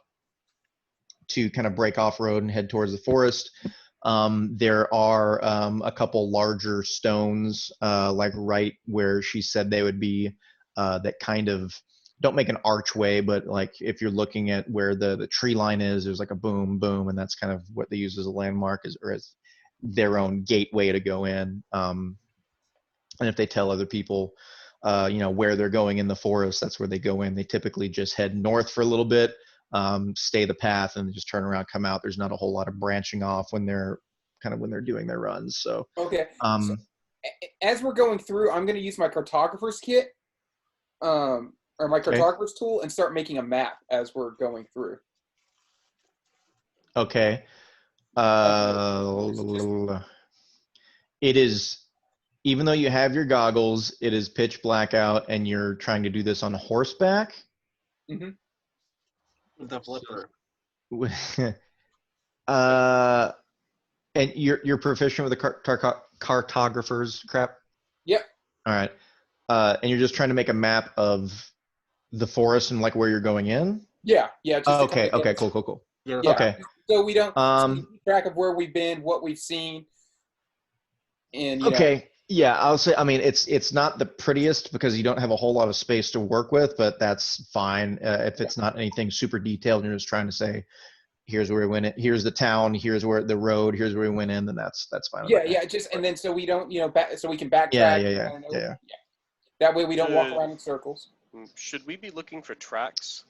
to kind of break off road and head towards the forest. There are a couple larger stones like right where she said they would be, that kind of don't make an archway, but like if you're looking at where the tree line is, there's like a boom, boom, and that's kind of what they use as a landmark, or as their own gateway to go in. And if they tell other people, where they're going in the forest, that's where they go in. They typically just head north for a little bit, stay the path, and just turn around, come out. There's not a whole lot of branching off when they're doing their runs. So Okay. So, as we're going through, I'm going to use my cartographer's kit, or my cartographer's tool, and start making a map as we're going through. okay. It is, even though you have your goggles, it is pitch black out, and you're trying to do this on horseback. Mm-hmm. The flipper. And you're proficient with the cartographer's crap. Yep. All right. And you're just trying to make a map of the forest and like where you're going in. Yeah. Just to Okay. kinda Okay. get- Cool. Yeah. Yeah. Okay. So we don't Um, keep track of where we've been, what we've seen, and you know. Okay. Yeah, I'll say. I mean, it's not the prettiest because you don't have a whole lot of space to work with, but that's fine if it's not anything super detailed. And you're just trying to say, here's where we went in, here's the town, here's where the road, here's where we went in. Then that's fine. with me. Yeah. Just and then so we don't, so we can backtrack. Yeah. That way we don't walk around in circles. Should we be looking for tracks?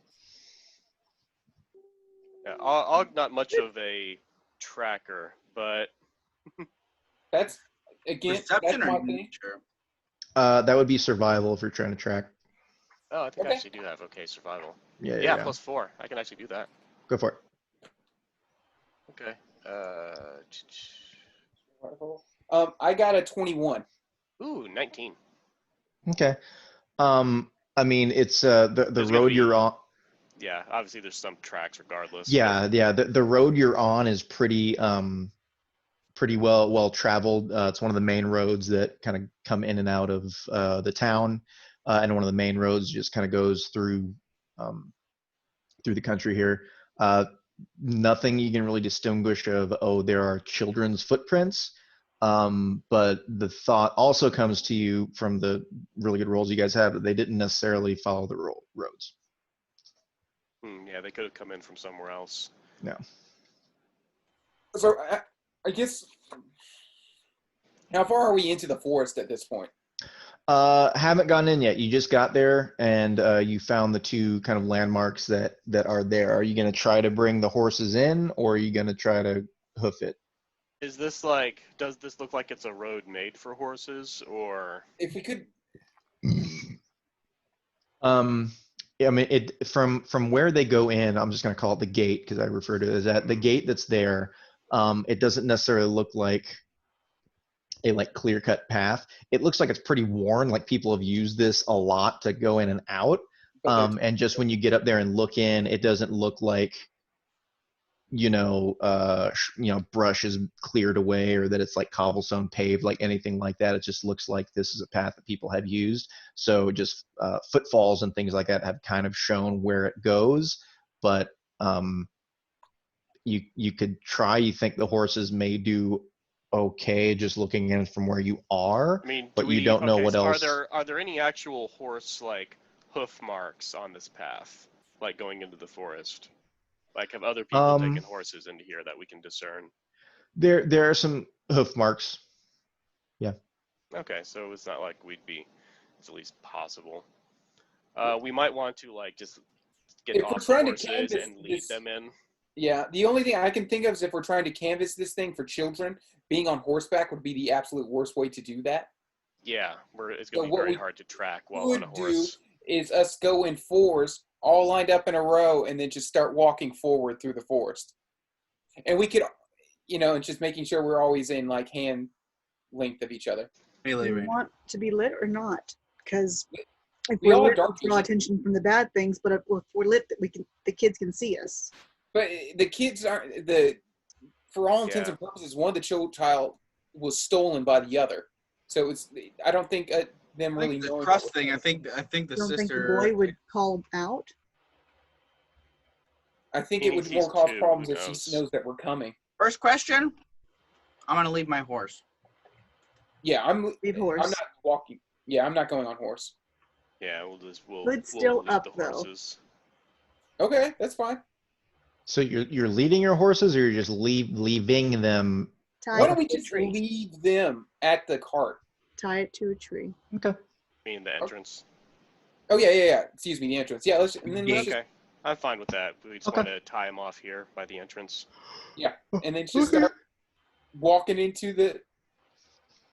Yeah, I'm not much of a tracker, but That's again. Perception That's my or thing. nature? That would be survival if you're trying to track. oh, I think I Okay. actually do have survival. Yeah. Yeah, +4. I can actually do that. Go for it. Okay. I got a 21. Ooh, 19. Okay. I mean, it's the There's gonna road you're be- on. Yeah, obviously there's some tracks regardless. Yeah. The road you're on is pretty well traveled. It's one of the main roads that kind of come in and out of the town, and one of the main roads just kind of goes through the country here. nothing you can really distinguish of, oh, there are children's footprints. But the thought also comes to you from the really good rolls you guys have that they didn't necessarily follow the roads. Yeah, they could have come in from somewhere else. No. So I guess, how far are we into the forest at this point? Haven't gotten in yet. You just got there, and you found the two kind of landmarks that are there. Are you going to try to bring the horses in, or are you going to try to hoof it? Is this like, does this look like it's a road made for horses, or? If we could, Yeah, I mean, it from where they go in, I'm just going to call it the gate because I refer to it as that. The gate that's there, it doesn't necessarily look like a clear-cut path. It looks like it's pretty worn, like people have used this a lot to go in and out. And just when you get up there and look in, it doesn't look like, brush is cleared away or that it's like cobblestone paved, like anything like that. It just looks like this is a path that people have used. So just footfalls and things like that have kind of shown where it goes. But you could try. You think the horses may do okay just looking in from where you are, I mean, but you don't know what else. Are there any actual horse hoof marks on this path, going into the forest? Have other people taken horses into here that we can discern? There are some hoof marks. Yeah. Okay, so it's not like it's at least possible. We might want to just get If off we're the trying to horses canvas and lead this- them in. yeah, the only thing I can think of is if we're trying to canvas this thing for children, being on horseback would be the absolute worst way to do that. Yeah, it's So going to be what very we hard to track while on a do horse. is us go in fours, all lined up in a row, and then just start walking forward through the forest. And we could, and just making sure we're always in hand length of each other. Do you want to be lit or not? Because if We we're all have lit, dark we draw vision. attention from the bad things. But if we're lit, the kids can see us. But the kids aren't for all intents and purposes, one of the child was stolen by the other. So I don't think them really The knowing trust thing. I think the You don't sister. think the boy would call out? I think He it would needs more these cause two, problems who if knows? she knows that we're coming. First question. I'm gonna leave my horse. Yeah, Leave horse. I'm not walking. Yeah, I'm not going on horse. Yeah, we'll Hood's still lead up, the though. horses. Okay, that's fine. So you're leading your horses, or you're just leaving them? Tie Why it don't we to a just tree. leave them at the cart? Tie it to a tree. Okay. In the entrance. Oh yeah. Excuse me, the entrance. Yeah, let's just Okay, I'm fine with that. We just Okay. want to tie them off here by the entrance. and then just start walking into the.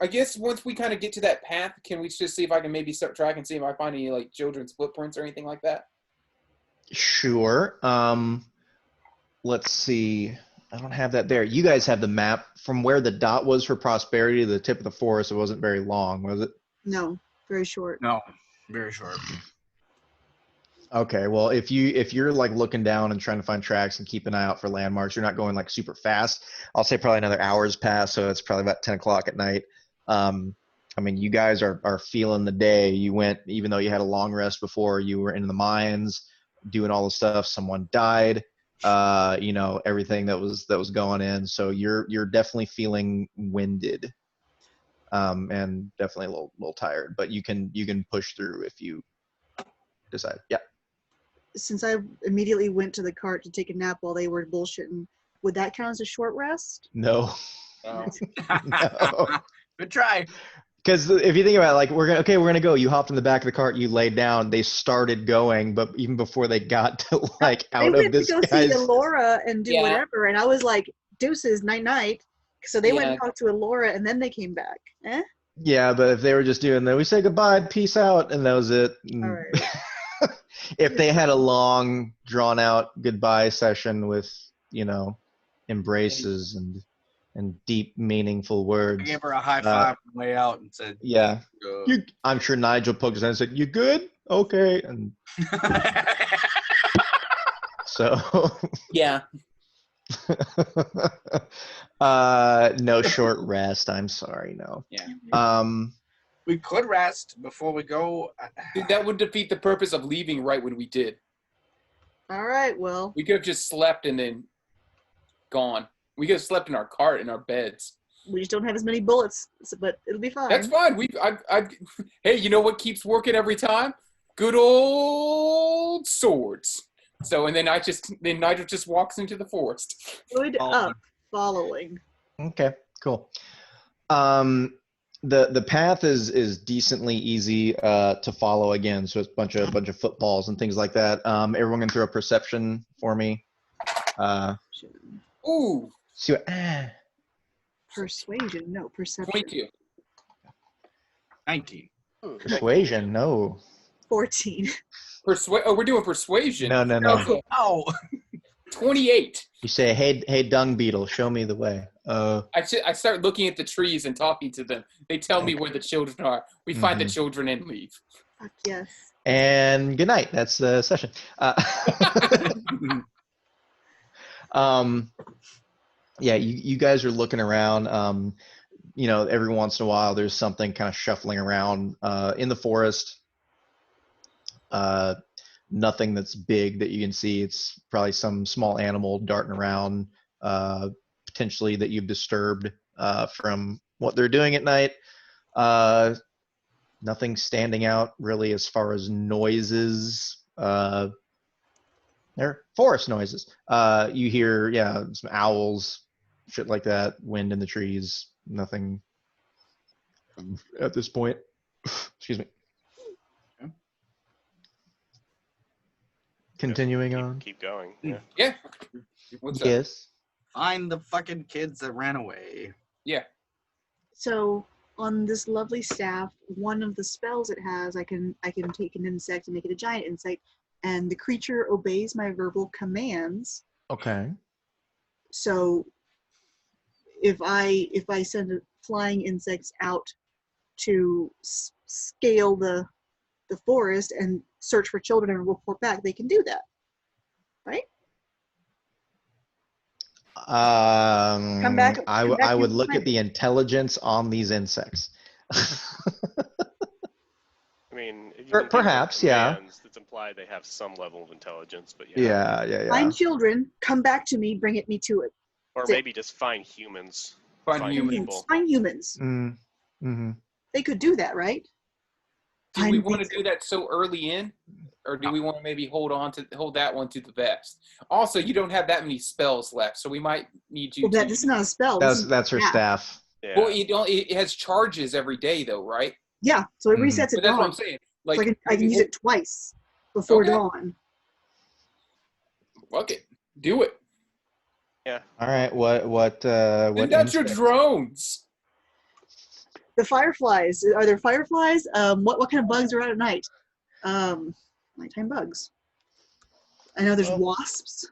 I guess once we kind of get to that path, can we just see if I can maybe start tracking, see if I find any children's footprints or anything like that? Sure. Let's see. I don't have that there. You guys have the map from where the dot was for Prosperity to the tip of the forest. It wasn't very long, was it? No, very short. No, very short. Okay. Well, if you're looking down and trying to find tracks and keep an eye out for landmarks, you're not going super fast. I'll say probably another hour's passed, so it's probably about 10 o'clock at night. I mean, you guys are feeling the day. You went, even though you had a long rest before, you were in the mines doing all the stuff. Someone died. Everything that was going in. So you're definitely feeling winded, and definitely a little tired. But you can push through if you decide. Yeah. Since I immediately went to the cart to take a nap while they were bullshitting, would that count as a short rest? No. Oh. No. Good try. Because if you think about it, we're gonna go. You hopped in the back of the cart, you laid down. They started going, but even before they got to out They of went this to go guy's, see Elora and do Yeah. whatever, and I was like, "Deuces, night night." So they went Yeah. and talked to Elora, and then they came back. yeah. But if they were just doing that, we say goodbye, peace out, and that was it. All right. If they had a long, drawn out goodbye session with embraces and deep, meaningful I words, gave her a high five on the way out and said, yeah. "Go." I'm sure Nigel poked his head and said, "You good? Okay." And so, Yeah. no short rest. I'm sorry. No. Yeah. We could rest before we go. Dude, that would defeat the purpose of leaving right when we did. All right. Well, We could have just slept and then gone. We could have slept in our cart in our beds. We just don't have as many bullets, but it'll be fine. That's fine. Hey, you know what keeps working every time? Good old swords. So, and then Nigel just walks into the forest. Good up, following. Okay, cool. The path is decently easy to follow again, so it's a bunch of footballs and things like that. Everyone can throw a perception for me. Ooh, See what, Persuasion, no, perception. 22. 19. persuasion? No. 14. We're doing persuasion. No. Oh. 28. You say, hey, dung beetle, show me the way. I start looking at the trees and talking to them. They tell me where the children are. We find the children and leave. Fuck yes. And good night. That's the session. Yeah, you guys are looking around. Every once in a while there's something kind of shuffling around in the forest. Nothing that's big that you can see. It's probably some small animal darting around, potentially that you've disturbed from what they're doing at night. Nothing standing out really as far as noises. They're forest noises. You hear, some owls, shit like that, wind in the trees. Nothing at this point. Excuse me. Continuing on. Keep going. Yeah. Yeah. What's up? Yes. Find the fucking kids that ran away. Yeah. So on this lovely staff, one of the spells it has, I can take an insect and make it a giant insect, and the creature obeys my verbal commands. Okay. So if I send flying insects out to scale the forest and search for children and report back, they can do that, right? Come back. I would look at the intelligence on these insects. I mean, if you Per- can take perhaps, their yeah. commands, it's implied they have some level of intelligence, but yeah. Yeah. Find children, come back to me, bring it me to it. Or maybe just find humans. Find humans. people. Find humans. Mm-hmm. They could do that, right? Do we want to do that so early in? Or do we want to maybe hold that one to the vest? Also, you don't have that many spells left, so we might need you Well, this is not a spell. That's her staff. Yeah. Well, it has charges every day, though, right? Yeah, so it Mhm. resets But at that's dawn. what I'm saying. So I can use it twice before dawn. Fuck it. Do it. Yeah. All right. What Send out your insect? drones. The fireflies. Are there fireflies? What kind of bugs are out at night? Nighttime bugs. I know there's wasps.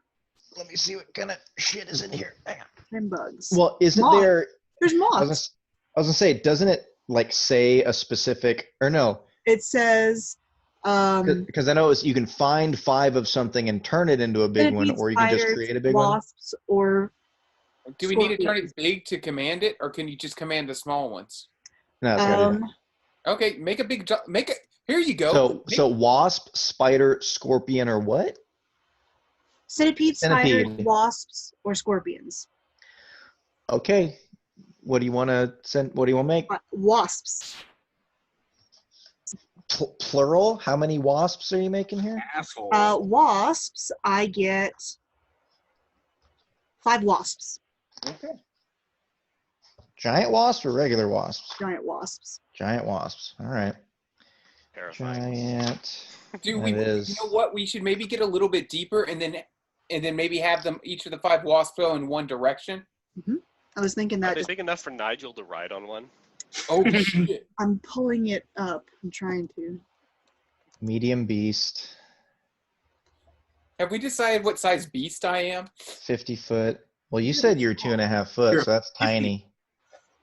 Let me see what kind of shit is in here. Hang on. Nighttime bugs. Well, isn't Moths. there? There's I moths. was gonna say, doesn't it say a specific or no? It says. Because I know you can find 5 of something and turn it into a big one, centipedes, or you can just spiders, create a big one. wasps, or Do we need to turn scorpions. it big to command it, or can you just command the small ones? No, that's a good idea. Okay, make a big make it. Here you go. So wasp, spider, scorpion, or what? Centipedes, spiders, Centipede. wasps, or scorpions. Okay. What do you want to send? What do you want to make? Wasps. Plural? How many wasps are you making here? Asshole. Wasps, I get 5 wasps. Okay. Giant wasps or regular wasps? Giant wasps. Giant wasps. All right. Terrifying. Giant. Do That we? is- You know what? We should maybe get a little bit deeper, and then maybe have them each of the 5 wasps go in one direction. I was thinking Are that. they big enough for Nigel to ride on one? Oh shit! I'm pulling it up. I'm trying to. Medium beast. Have we decided what size beast I am? 50 foot. Well, you said you're 2.5 foot, so that's tiny.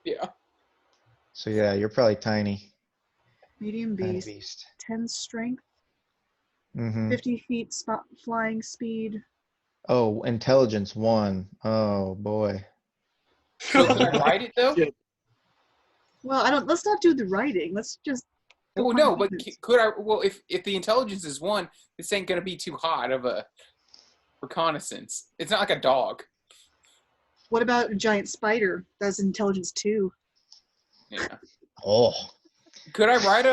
Yeah. So yeah, you're probably tiny. Medium Tiny beast. beast. 10 strength. Mm-hmm. 50 feet flying speed. Oh, intelligence 1. Oh boy. Can you ride it though? Yeah. Well, let's not do the writing. Let's just. go Well, find no, but humans. could I? Well, if the intelligence is 1, this ain't gonna be too hot of a reconnaissance. It's not like a dog. What about a giant spider? That's intelligence 2. Yeah. Oh. Could I ride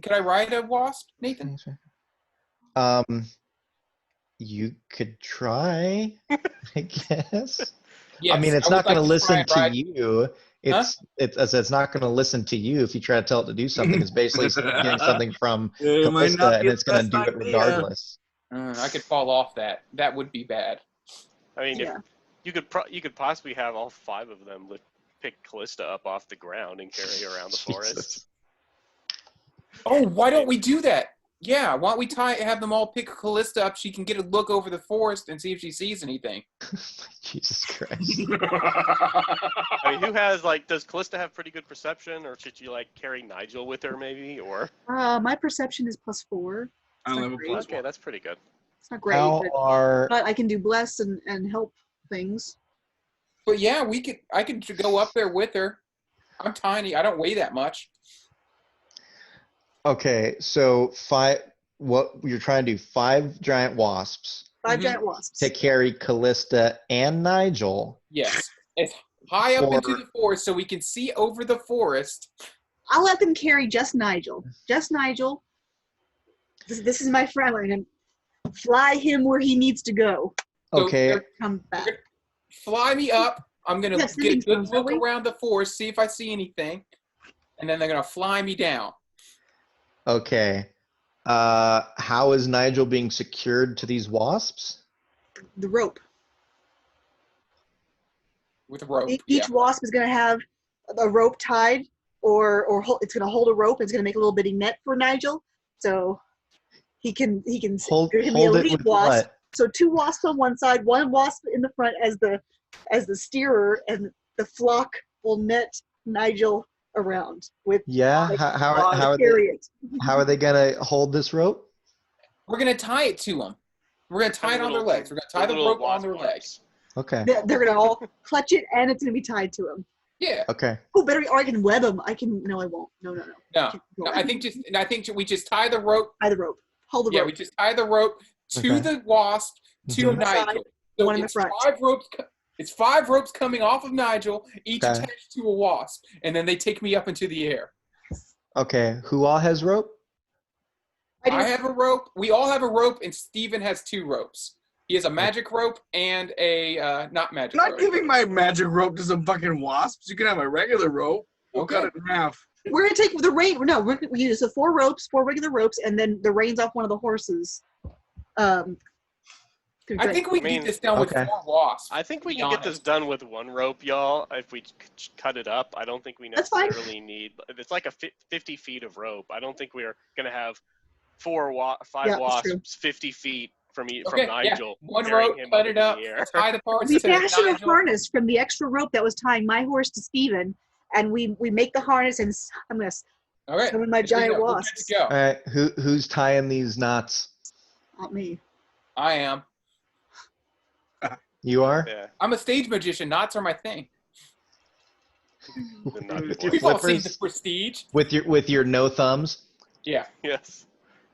Could I ride a wasp, Nathan? You could try, I guess. Yes. I mean, it's would not going to like listen try and to ride- you. Huh? It's not going to listen to you if you try to tell it to do something. It's basically getting something from It might not Callista, be and the it's going to best do it idea. regardless. I could fall off that. That would be bad. I mean, Yeah. if you could possibly have all 5 of them pick Callista up off the ground and carry her around the forest. Jesus. Oh, why don't we do that? Yeah, why don't we have them all pick Callista up? She can get a look over the forest and see if she sees anything. Jesus Christ. I mean, does Callista have pretty good perception, or should you carry Nigel with her maybe, or? My perception is +4. I only have a great. Okay, that's pretty good. It's not great, How are but I can do bless and help things. But yeah, I could go up there with her. I'm tiny. I don't weigh that much. okay? So what you're trying to do? 5 giant wasps 5 Mhm. giant wasps. to carry Callista and Nigel. Yes. It's high up into Or- the forest so we can see over the forest. I'll let them carry just Nigel. Just Nigel. This is my friend. We're gonna fly him where he needs to go. So Okay. they're- Come back. Fly me up. I'm going to Yes, get a living good stones, look will we? around the forest, see if I see anything. And then they're going to fly me down. Okay. How is Nigel being secured to these wasps? The rope. With a rope. Each wasp is going to have a rope tied, or it's going to hold a rope. It's going to make a little bitty net for Nigel, so he can Hold there can be a it lead with wasp. what? So 2 wasps on one side, 1 wasp in the front as the steerer, and the flock will net Nigel around with Yeah. like, How are they? chariot. How are they gonna hold this rope? We're going to tie it to them. We're going to tie it on their legs. We're going to tie the little rope on their wasp legs. Okay. They're going to all clutch it, and it's going to be tied to him. Yeah. Okay. Oh, better, or I can web them. No, I won't. No. No. I think we just tie the rope. Tie the rope. Hold the Yeah, rope. we just tie the rope to Okay. the wasp, to Mhm. On the side, Nigel. So one in the it's front. 5 ropes. It's 5 ropes coming off of Nigel, each Okay. attached to a wasp, and then they take me up into the air. Okay. Who all has rope? I have a rope. We all have a rope, and Steven has 2 ropes. He has a magic rope and a not magic I'm not rope. giving my magic rope to some fucking wasps. You can have a regular rope. We'll Okay. cut it in half. We're gonna take the rein. No, we use the 4 ropes, 4 regular ropes, and then the reins off one of the horses. I think we mean, get this done with okay. 4 wasps. I think we be can get this honest. done with 1 rope, y'all. If we cut it up, I don't think we That's fine. necessarily need. It's like 50 feet of rope. I don't think we're gonna have 5 Yeah, that's true. wasps 50 feet from Okay, Nigel. yeah. 1 carrying rope, him cut it into up, the air. tie the parts we to fashion a Nigel. harness from the extra rope that was tying my horse to Steven, and we make the harness, and I'm gonna All right. summon my Here we giant go. We're good wasps. to go. All right. Who's tying these knots? Not me. I am. You are. Yeah. I'm a stage magician. Knots are my thing. The knot With boy. your We've all seen the flippers? Prestige. With your no thumbs. Yeah. Yes.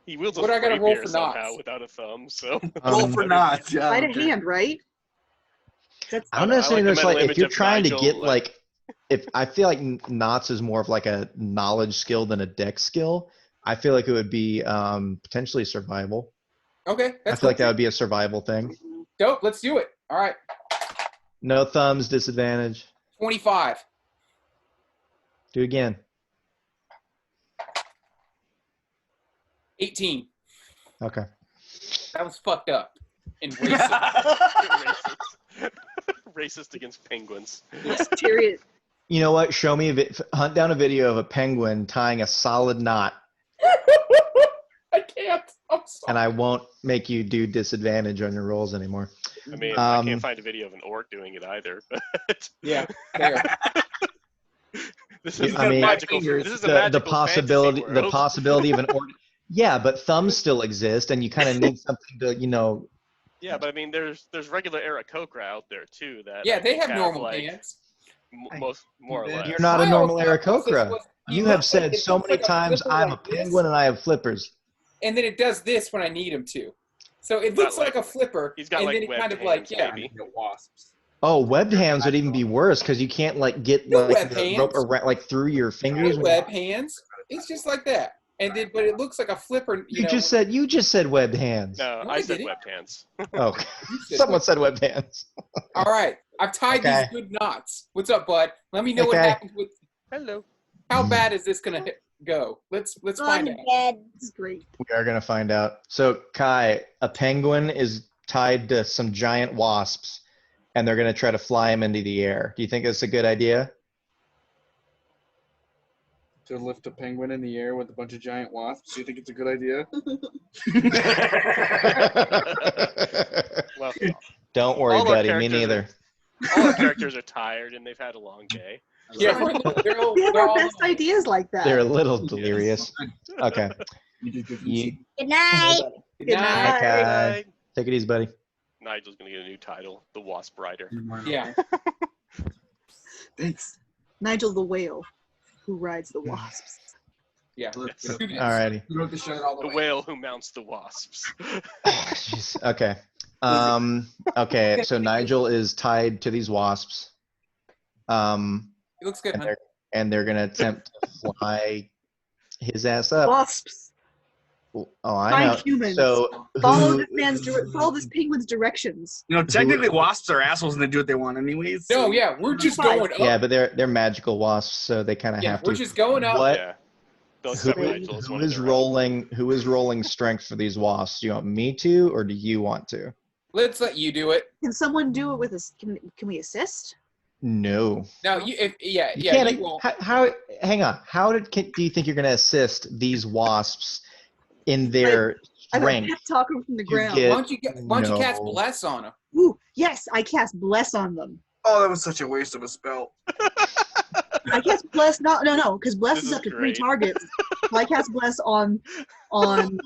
He wields a What do I gotta roll rapier for somehow knots? without a thumb, so. Roll for knots. Yeah. Sleight of okay. hand, right? That's I don't I necessarily like know. the Like, mental if image you're of trying to Nigel, get if I feel like knots is more of like a knowledge skill than a deck skill. I feel like it would be potentially survival. Okay. I That's feel like cool. that would be a survival thing. Dope. Let's do it. All right. No thumbs, disadvantage. 25. Do again. 18. Okay. That was fucked up. And racist. Racist. Racist against penguins. Yes, chariot. You know what? Show me hunt down a video of a penguin tying a solid knot, I can't. I'm sorry. and I won't make you do disadvantage on your rolls anymore. I mean, I Um, can't find a video of an orc doing it either. But Yeah. There. this Yeah, is I a mean, magical. fingers. This is a the magical possibility fantasy world. of an orc. Yeah, but thumbs still exist, and you kind of need something to Yeah, but I mean, there's regular Aarakocra out there too. That Yeah, I they think have normal like, hands. more or less. You're not a My normal whole thought process Aarakocra. was, he You have looks like- said it so looks many like a times flipper I'm like a this, penguin and I have flippers. And then it does this when I need him to. So it Not looks like like- a flipper. He's got and like then it webbed kind of hands, like, yeah. maybe. The wasps. Oh, webbed hands would even be worse because you can't like get No like web the rope hands. around like through your fingers. No web hands. It's just like that. And then, but it looks like a flipper. You just said webbed hands. No, No, I I said didn't. webbed hands. Oh, You said someone web- said webbed hands. All right, I've tied Okay. these good knots. What's up, bud? Let me know what Okay. happens with. Hello. How bad is this gonna go? Let's find out. This is great. We are gonna find out. So Kai, a penguin is tied to some giant wasps, and they're gonna try to fly him into the air. Do you think that's a good idea? To lift a penguin in the air with a bunch of giant wasps. Do you think it's a good idea? Well, Don't worry, all our buddy. Me characters neither. all our characters are tired and they've had a long day. Yeah, they're all, We have they're our all best ideas like that. They're a little delirious. Okay. You did good. You, Good night. Good Good night. night. Kai. Take it easy, buddy. Nigel's gonna get a new title, the Wasp Rider. Yeah. Thanks. Nigel the whale, who rides the wasps. Yeah. Yes. Alrighty. You wrote the shirt all The whale who mounts the wasps. Jeez. Okay. Okay. So Nigel is tied to these wasps. It looks good, And huh? they're gonna attempt to fly his ass up. Wasps. Oh, I Find know. humans. So Follow who- follow this penguin's directions. You know, technically wasps are assholes and they do what they want anyways. No, yeah, we're just Fine. going up. Yeah, but they're magical wasps, so they kind of Yeah, have we're to. just going up. What? Yeah. They'll Who, accept Nigel as who one of is their rolling? Who is rolling strength for these wasps? Do you want me to, or do you want to? Let's let you do it. Can someone do it with us? Can we assist? No. No, you. If, yeah, You yeah. can't. You won't. How? Hang on. How do you think you're going to assist these wasps in their I'm gonna strength? pep talk them from the ground. get- Why don't you cast No. bless on them? Ooh, yes, I cast bless on them. Oh, that was such a waste of a spell. I cast bless. No, because bless This is is up to 3 great. targets. So I cast bless on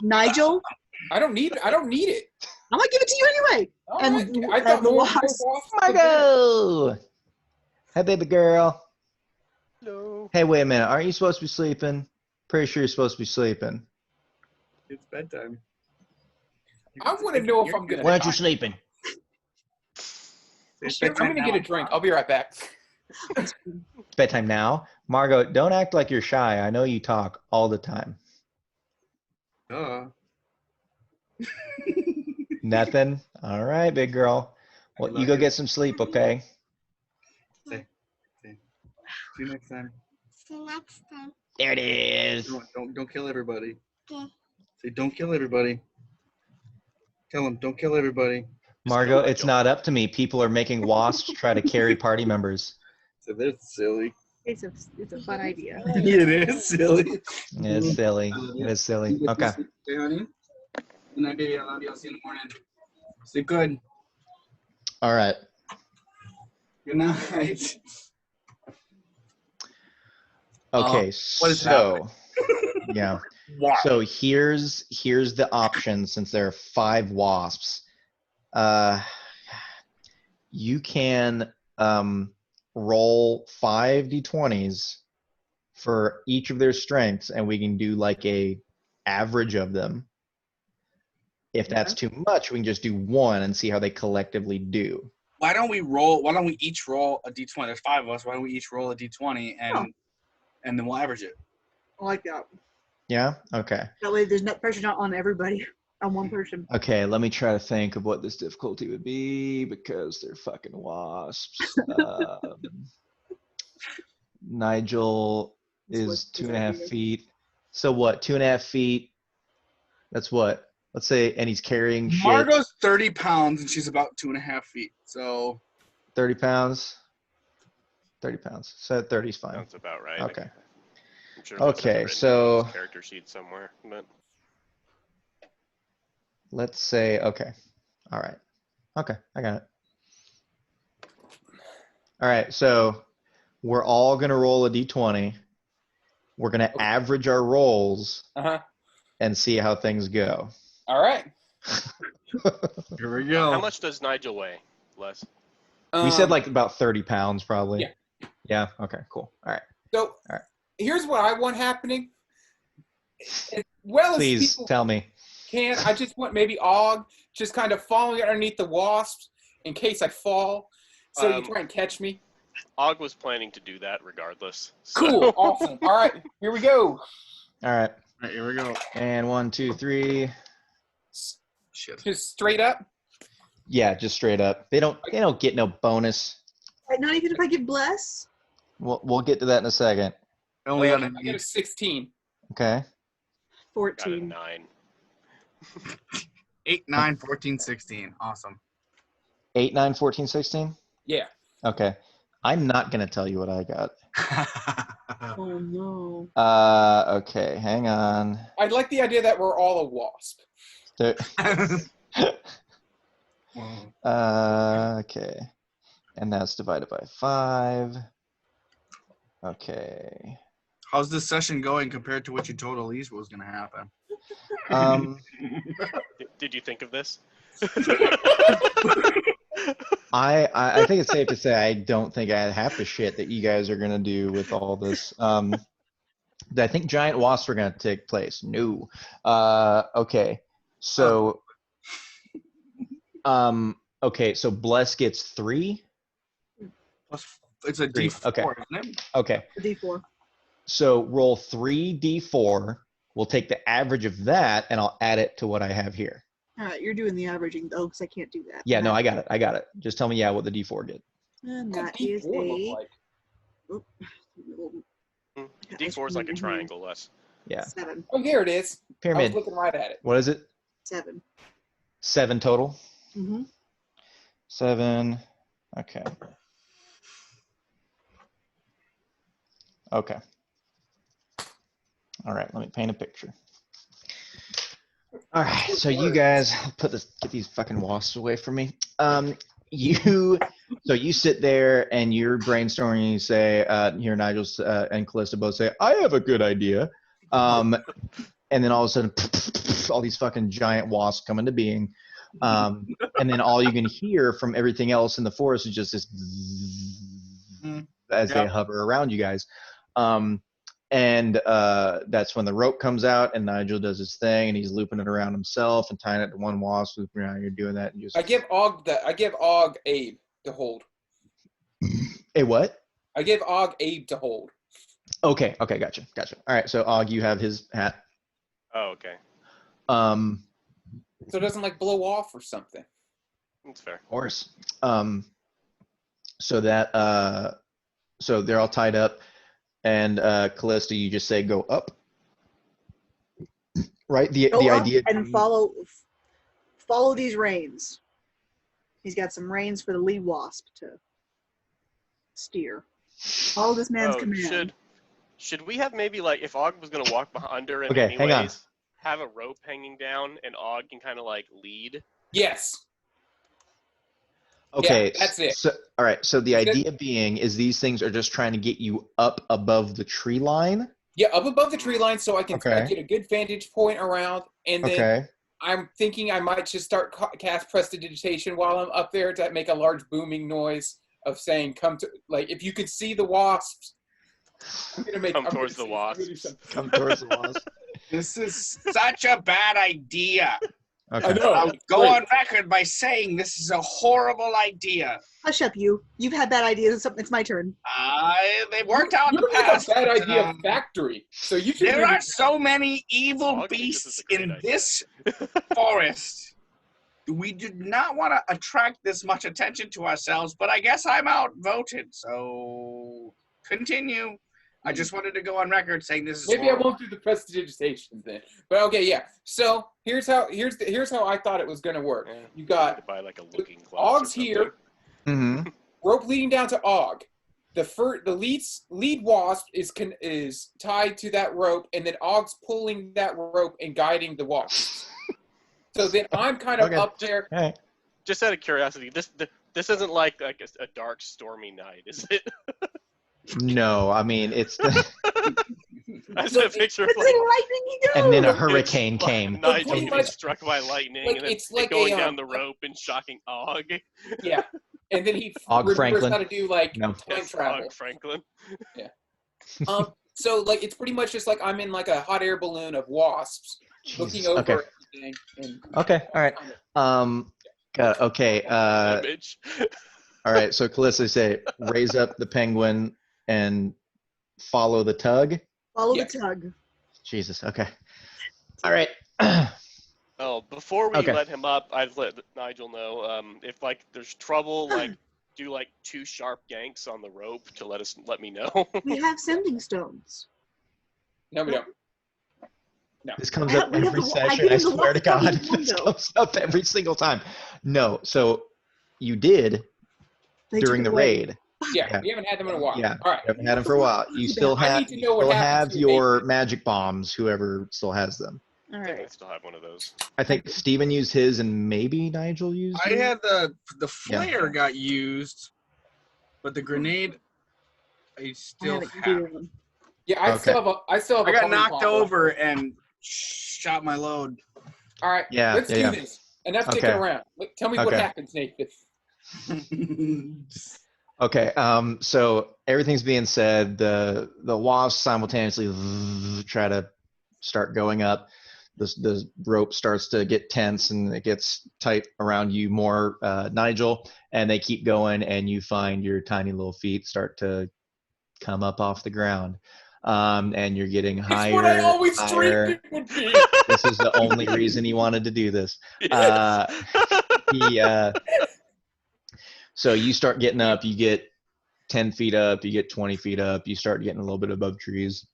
Nigel. I don't need it. I'm gonna give it to you anyway. All And right. I thought the more wasps- wasps were better. Margo. Hey, baby girl. Hello. Hey, wait a minute. Aren't you supposed to be sleeping? Pretty sure you're supposed to be sleeping. It's bedtime. I want to know if I'm gonna. Why aren't you sleeping? It's I'm bedtime gonna get a now. drink. I'll be right back. It's bedtime now. Margo, don't act like you're shy. I know you talk all the time. Duh. Nothing? All right, big girl. Well, you go get some sleep, okay? See you next time. See you next time. There it is. Don't kill everybody. Okay. Say don't kill everybody. Tell them don't kill everybody. Margo, kill it's Nigel. not up to me. People are making wasps try to carry party members. So they're silly. It's a fun idea. Yeah, it is silly. It's silly. It is silly. Okay. Hey, honey. Good night, baby. I love you. I'll see you in the morning. Sleep good. All right. Good night. Okay. what is So, yeah. Wow. So here's the option since there are 5 wasps. You can roll 5 d20s for each of their strengths, and we can do like a average of them. If that's too much, we can just do 1 and see how they collectively do. Why don't we each roll a d20? There's 5 of us. Why don't we each roll a d20 and then we'll average it? I like that. Yeah? Okay. That way, there's no pressure not on everybody, on one person. Okay, let me try to think of what this difficulty would be because they're fucking wasps. Nigel is 2.5 feet. So what? 2.5 feet. That's what? Let's say, and he's carrying shit. Margot's 30 pounds and she's about 2.5 feet. So 30 pounds. 30 pounds. So 30 is fine. Sounds about right. Okay. I'm sure that's Okay, written so- in his character sheet somewhere. But Let's say, okay. All right. Okay, I got it. All right, so we're all going to roll a d20. We're going to average our rolls Uh-huh. and see how things go. All right. here we go. how much does Nigel weigh? Less. We said like about 30 pounds probably. Yeah. Yeah, okay, cool. All right. So right. here's what I want happening. As well as Please people tell me. can, I just want maybe Og just kind of following underneath the wasps in case I fall. So you try and catch me? Og was planning to do that regardless. so- Cool. Awesome. All right. Here we go. All right. All right, here we go. And 1, 2, 3. Shit. Just straight up. Yeah, just straight up. They don't get no bonus. Not even if I give bless. We'll get to that in a second. Only on I a got a 16. Okay. Got a 14. 9. 8, 9, 14, 16. Awesome. 8, 9, 14, 16? Yeah. Okay. I'm not going to tell you what I got. Oh no. Okay, hang on. I like the idea that we're all a wasp. There- okay. And that's divided by 5. Okay. How's this session going compared to what you told Elise was going to happen? Did you think of this? I think it's safe to say I don't think I had half the shit that you guys are gonna do with all this. I think giant wasps are gonna take place. No. Okay. So okay, so Bless gets 3. It's a 3. D4, Okay. isn't it? Okay. D4. So roll 3d4. We'll take the average of that and I'll add it to what I have here. All right, you're doing the averaging though, because I can't do that. Yeah, no, I got it. Just tell me what the d4 did. And What's that is D4 look a like? D4 is like a triangle, less. Yeah. 7. Oh, here it is. I was Pyramid. looking right at it. What is it? 7. 7 total? Mm-hmm. 7. Okay. Okay. All right, let me paint a picture. All right, so you guys get these fucking wasps away from me. You sit there and you're brainstorming and you say, here Nigel and Callista both say, I have a good idea. And then all of a sudden, all these fucking giant wasps come into being. And then all you can hear from everything else in the forest is just this as they hover around you guys. And that's when the rope comes out and Nigel does his thing and he's looping it around himself and tying it to one wasp, looping around. You're doing that. And just I give Og Abe to hold. Hey, what? I give Og Abe to hold. Okay, gotcha. All right, so Og, you have his hat. Oh, okay. So it doesn't like blow off or something. That's fair. Of course. So that so they're all tied up, and Callista, you just say go up. Right? The Go up idea and follow these reins. He's got some reins for the lead wasp to steer. Follow this man's command. Should we have maybe like if Og was gonna walk behind her and Okay, hang on. have a rope hanging down and Og can kind of like lead? Yes. Okay, Yeah, that's it. So, all right. So the idea being is these things are just trying to get you up above the tree line. Yeah, up above the tree line so I can Okay. get a good vantage point around. And then Okay. I'm thinking I might just start cast prestidigitation while I'm up there to make a large booming noise of saying, come to, like, if you could see the wasps. I'm going to make Come towards the wasps. Come towards the wasp. This is such a bad idea. Okay. I know. I'll it's go great. on record by saying this is a horrible idea. Hush up, you. You've had bad ideas. It's my turn. They worked out in You're the like past. a bad idea um, factory. So you should There really- are so many evil Og thinks this is beasts a great in idea. this forest. We did not want to attract this much attention to ourselves, but I guess I'm outvoted. So continue. I just wanted to go on record saying this is Maybe I horrible. won't do the prestidigitation then. But okay, yeah. So here's how I thought it was gonna work. Yeah. You Need got to buy like a looking glass. or Og's something. here, Mm-hmm. rope leading down to Og. The lead wasp is tied to that rope, and then Og's pulling that rope and guiding the wasp. So then I'm kind of Okay. up there. All right. Just out of curiosity, this isn't like a dark, stormy night, is it? No, I mean it's the, I just had a picture of It's like like lightning he goes. and then a hurricane came. Nigel pretty getting much- struck by lightning like, and then it's like going a, down the rope and shocking Og. Yeah, and then he Og remembers Franklin. how to do like No. time Yes, travel. Og Franklin. So like it's pretty much just like I'm in like a hot air balloon of wasps looking Jesus. over Okay. everything. And Okay. All right. Okay. Image. All right. So Calista say, raise up the penguin and follow the tug. Follow Yeah. the tug. Jesus. Okay. All right. Oh, before we Okay. let him up, I'd let Nigel know if like there's trouble, like do like 2 sharp yanks on the rope to let me know. We have sending stones. No, we don't. This comes I up have- we have every the wa- I session. give I him the swear to walkie-talkie God, with the this window. comes up every single time. No. So you did They during took the it away. raid. Yeah, Yeah. we haven't had them in a while. Yeah. All right. You haven't had them for a while. You still I have. need to You know what still happens have to your Aiden. magic bombs. Whoever still has them. All I think I right. still have one of those. I think Steven used his, and maybe Nigel used. I his? had the flare got used, but the grenade I I still haven't have. completed one. Yeah, I still have a I got party knocked popper. over and shot my load. All right. Yeah, Let's yeah, do yeah. this. Enough Okay. dicking around. Tell me what Okay. happens, Nathan. Okay. So everything's being said. The wasps simultaneously try to start going up. The rope starts to get tense and it gets tight around you more, Nigel. And they keep going, and you find your tiny little feet start to come up off the ground. And you're getting higher. It's what I always higher. dreamed it would be. This is the only reason he wanted to do this. So you start getting up, you get 10 feet up, you get 20 feet up, you start getting a little bit above trees.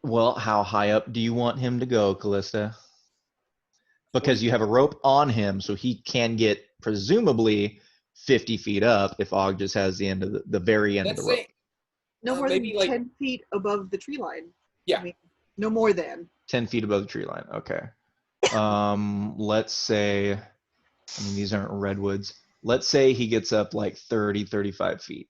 Well, how high up do you want him to go, Callista? Because you have a rope on him, so he can get presumably 50 feet up if Og just has the end of the very end Let's of the rope. say No more maybe than like 10 feet above the tree line. Yeah. I mean, no more than. 10 feet above the tree line. Okay. Let's say, I mean, these aren't redwoods. Let's say he gets up like 30, 35 feet.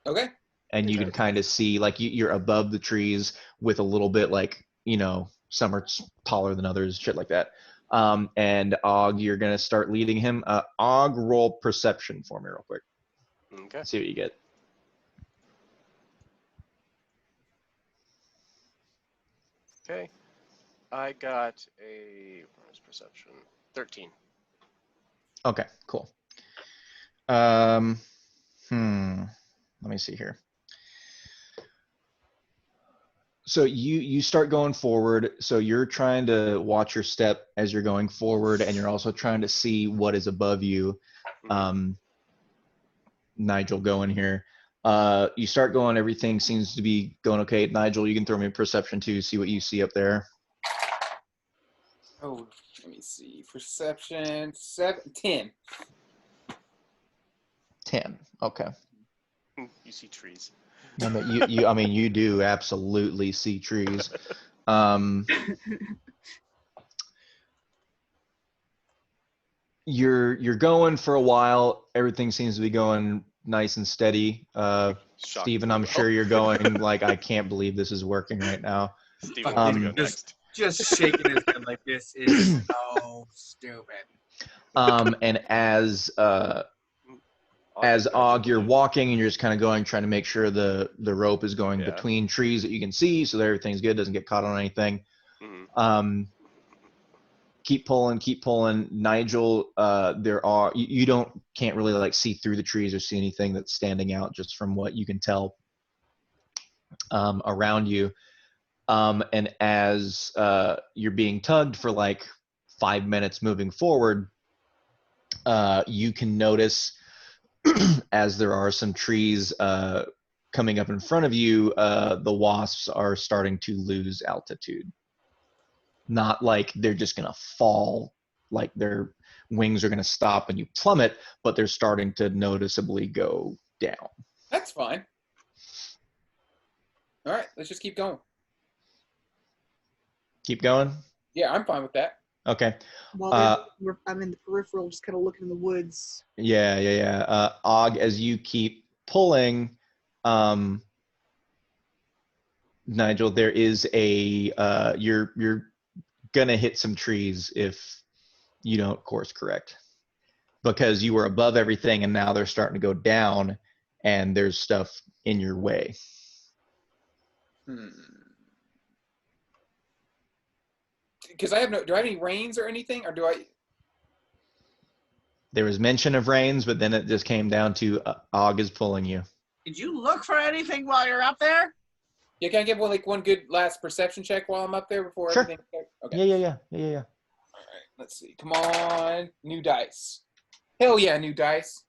okay. And you can kind of see, like, you're above the trees with a little bit, like, you know, some are taller than others, shit like that. And Og, you're going to start leading him. Og, roll perception for me real quick. Okay. See what you get. Okay. I got where's perception? 13. Okay, cool. Let me see here. So you start going forward. So you're trying to watch your step as you're going forward, and you're also trying to see what is above you. Nigel, going here. You start going. Everything seems to be going okay. Nigel, you can throw me a perception too. See what you see up there. Oh, let me see. Perception 10. 10. Okay. You see trees. I mean, I mean, you do absolutely see trees. You're going for a while. Everything seems to be going nice and steady. Steven, I'm sure you're going like, I can't believe this is working right now. Steven wants to go next. Just shaking his head like this is so stupid. And as Og, you're walking and you're just kind of going, trying to make sure the rope is going between trees that you can see, so that everything's good, doesn't get caught on anything. Keep pulling. Nigel, you can't really like see through the trees or see anything that's standing out just from what you can tell around you. And as you're being tugged for like 5 minutes moving forward, you can notice as there are some trees coming up in front of you, the wasps are starting to lose altitude. Not like they're just going to fall, like their wings are going to stop and you plummet, but they're starting to noticeably go down. That's fine. All right, let's just keep going. Keep going? Yeah, I'm fine with that. Okay. While I'm in the peripheral, just kind of looking in the woods. Yeah. Og, as you keep pulling, Nigel, there is a you're gonna hit some trees if you don't course correct, because you were above everything and now they're starting to go down and there's stuff in your way. Because do I have any reins or anything, or do I? There was mention of rains, but then it just came down to Og is pulling you. Did you look for anything while you're up there? Yeah, can I give one good last perception check while I'm up there before Sure. everything? Okay. Yeah. All right, let's see. Come on, new dice. Hell yeah, new dice.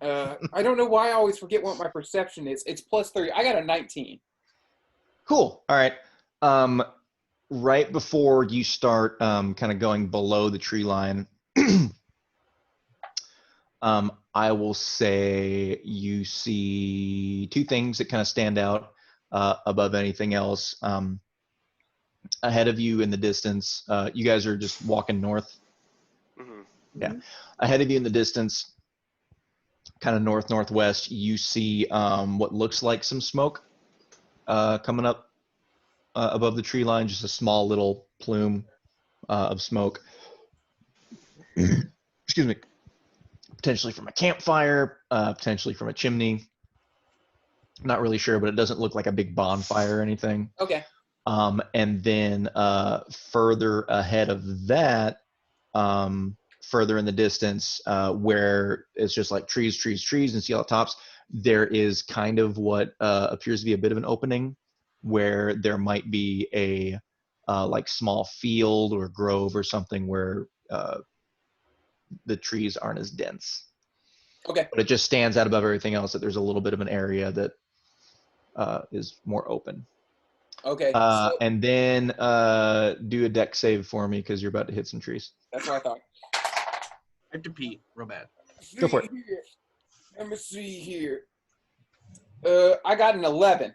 I don't know why I always forget what my perception is. It's +3. I got a 19. Cool. All right. Right before you start kind of going below the tree line, I will say you see two things that kind of stand out above anything else. Ahead of you in the distance, you guys are just walking north. Mhm. Yeah. Ahead of you in the distance, kind of northwest, you see what looks like some smoke coming up above the tree line, just a small little plume of smoke. Excuse me. Potentially from a campfire, potentially from a chimney. Not really sure, but it doesn't look like a big bonfire or anything. Okay. And then further ahead of that, further in the distance, where it's just like trees and see all the tops, there is kind of what appears to be a bit of an opening where there might be a like small field or grove or something where the trees aren't as dense. Okay. But it just stands out above everything else that there's a little bit of an area that is more open. Okay. And then do a deck save for me because you're about to hit some trees. That's what I thought. I have to pee real bad. Go for it. Let me see here. I got an 11.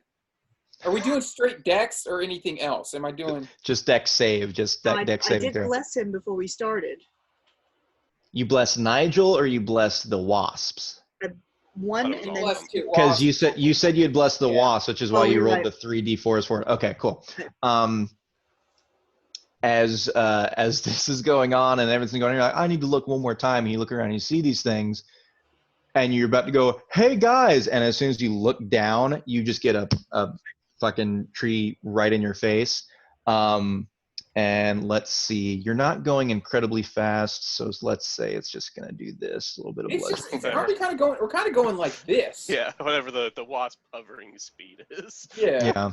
Are we doing straight decks or anything else? Am I doing? Just deck save. Just deck I saving did throw. bless him before we started. You bless Nigel or you bless the wasps? One That was and all then Bless two Because wasps. you said you'd bless the Yeah. wasps, which is why you you're rolled right. the 3d4s for it. Okay, cool. As this is going on and everything's going on, you're like, I need to look one more time. And you look around and you see these things, and you're about to go, hey guys! And as soon as you look down, you just get a fucking tree right in your face. And let's see, you're not going incredibly fast, so let's say it's just gonna do this, a little bit of blood. It's probably kind of going. We're kind of going like this. Yeah, whatever the wasp hovering speed is. Yeah. Yeah.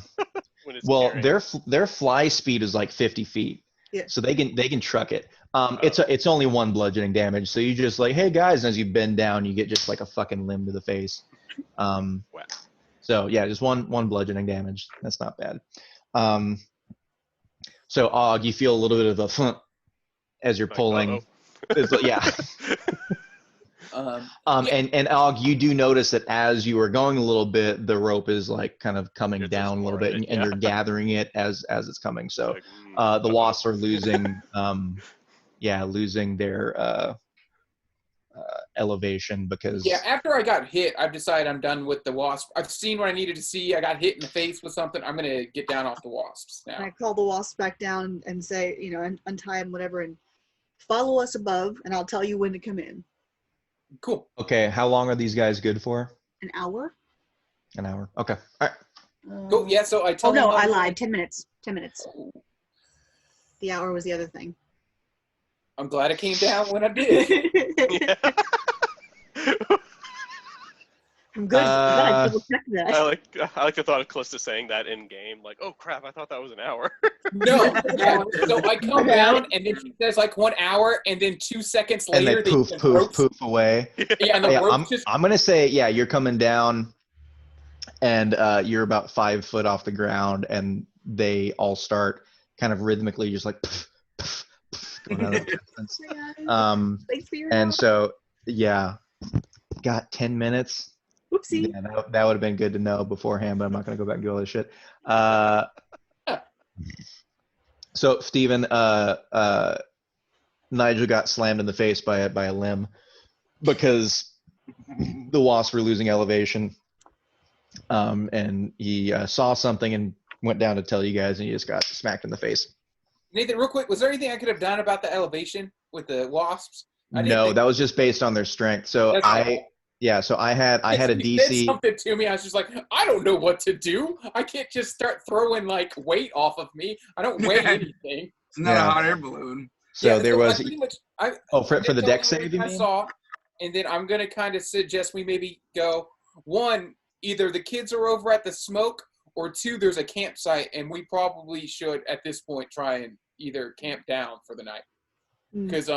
When it's Well, carrying. their fly speed is like 50 feet. Yeah. So they can truck it. It's only one bludgeoning damage. So you just like, hey guys, and as you bend down, you get just like a fucking limb to the face. Wow. So yeah, just one bludgeoning damage. That's not bad. So Og, you feel a little bit of a thump as you're Like, pulling. uh-oh. It's like, yeah. And Og, you do notice that as you are going a little bit, the rope is like kind of coming You're just down a little bit, pouring it, and yeah. you're gathering it as it's coming. So Like, the uh-oh. wasps are losing, losing their elevation because Yeah, after I got hit, I've decided I'm done with the wasp. I've seen what I needed to see. I got hit in the face with something. I'm going to get down off the wasps And now. I call the wasp back down and say, untie him, whatever, and follow us above, and I'll tell you when to come in. Cool. Okay, how long are these guys good for? An hour? An hour. Okay. All right. Cool. Yeah, so I Oh, told no, him I lied. 10 minutes. 10 minutes. The hour was the other thing. I'm glad it came down when I did. Yeah. I'm good. I'm glad I double-checked that. I like the thought of Calista saying that in game, like, "Oh crap, I thought that was an hour." No. Yeah, so I come down, and then she says like 1 hour, and then 2 seconds And later, they poof, the poof, ropes- poof away. Yeah, and the Yeah, ropes just I'm gonna say, yeah, you're coming down, and you're about 5 foot off the ground, and they all start kind of rhythmically, just like, poof, poof, poof, going out of the distance. Thanks for your And help. so, yeah, got 10 minutes. Whoopsie. Yeah, that would have been good to know beforehand, but I'm not gonna go back and do all this shit. So, Steven, Nigel got slammed in the face by a limb because the wasps were losing elevation, and he saw something and went down to tell you guys, and he just got smacked in the face. Nathan, real quick, was there anything I could have done about the elevation with the wasps? I didn't No, think- that was just based on their strength. So That's all. I had a You said DC. something to me. I was just like, I don't know what to do. I can't just start throwing like weight off of me. I don't weigh anything. It's not Yeah. a hot air balloon. So there I was. pretty much, For the tell deck you save, you I mean? saw, and then I'm gonna kind of suggest we maybe go one. Either the kids are over at the smoke, or two, there's a campsite, and we probably should at this point try and either camp down for the night. Because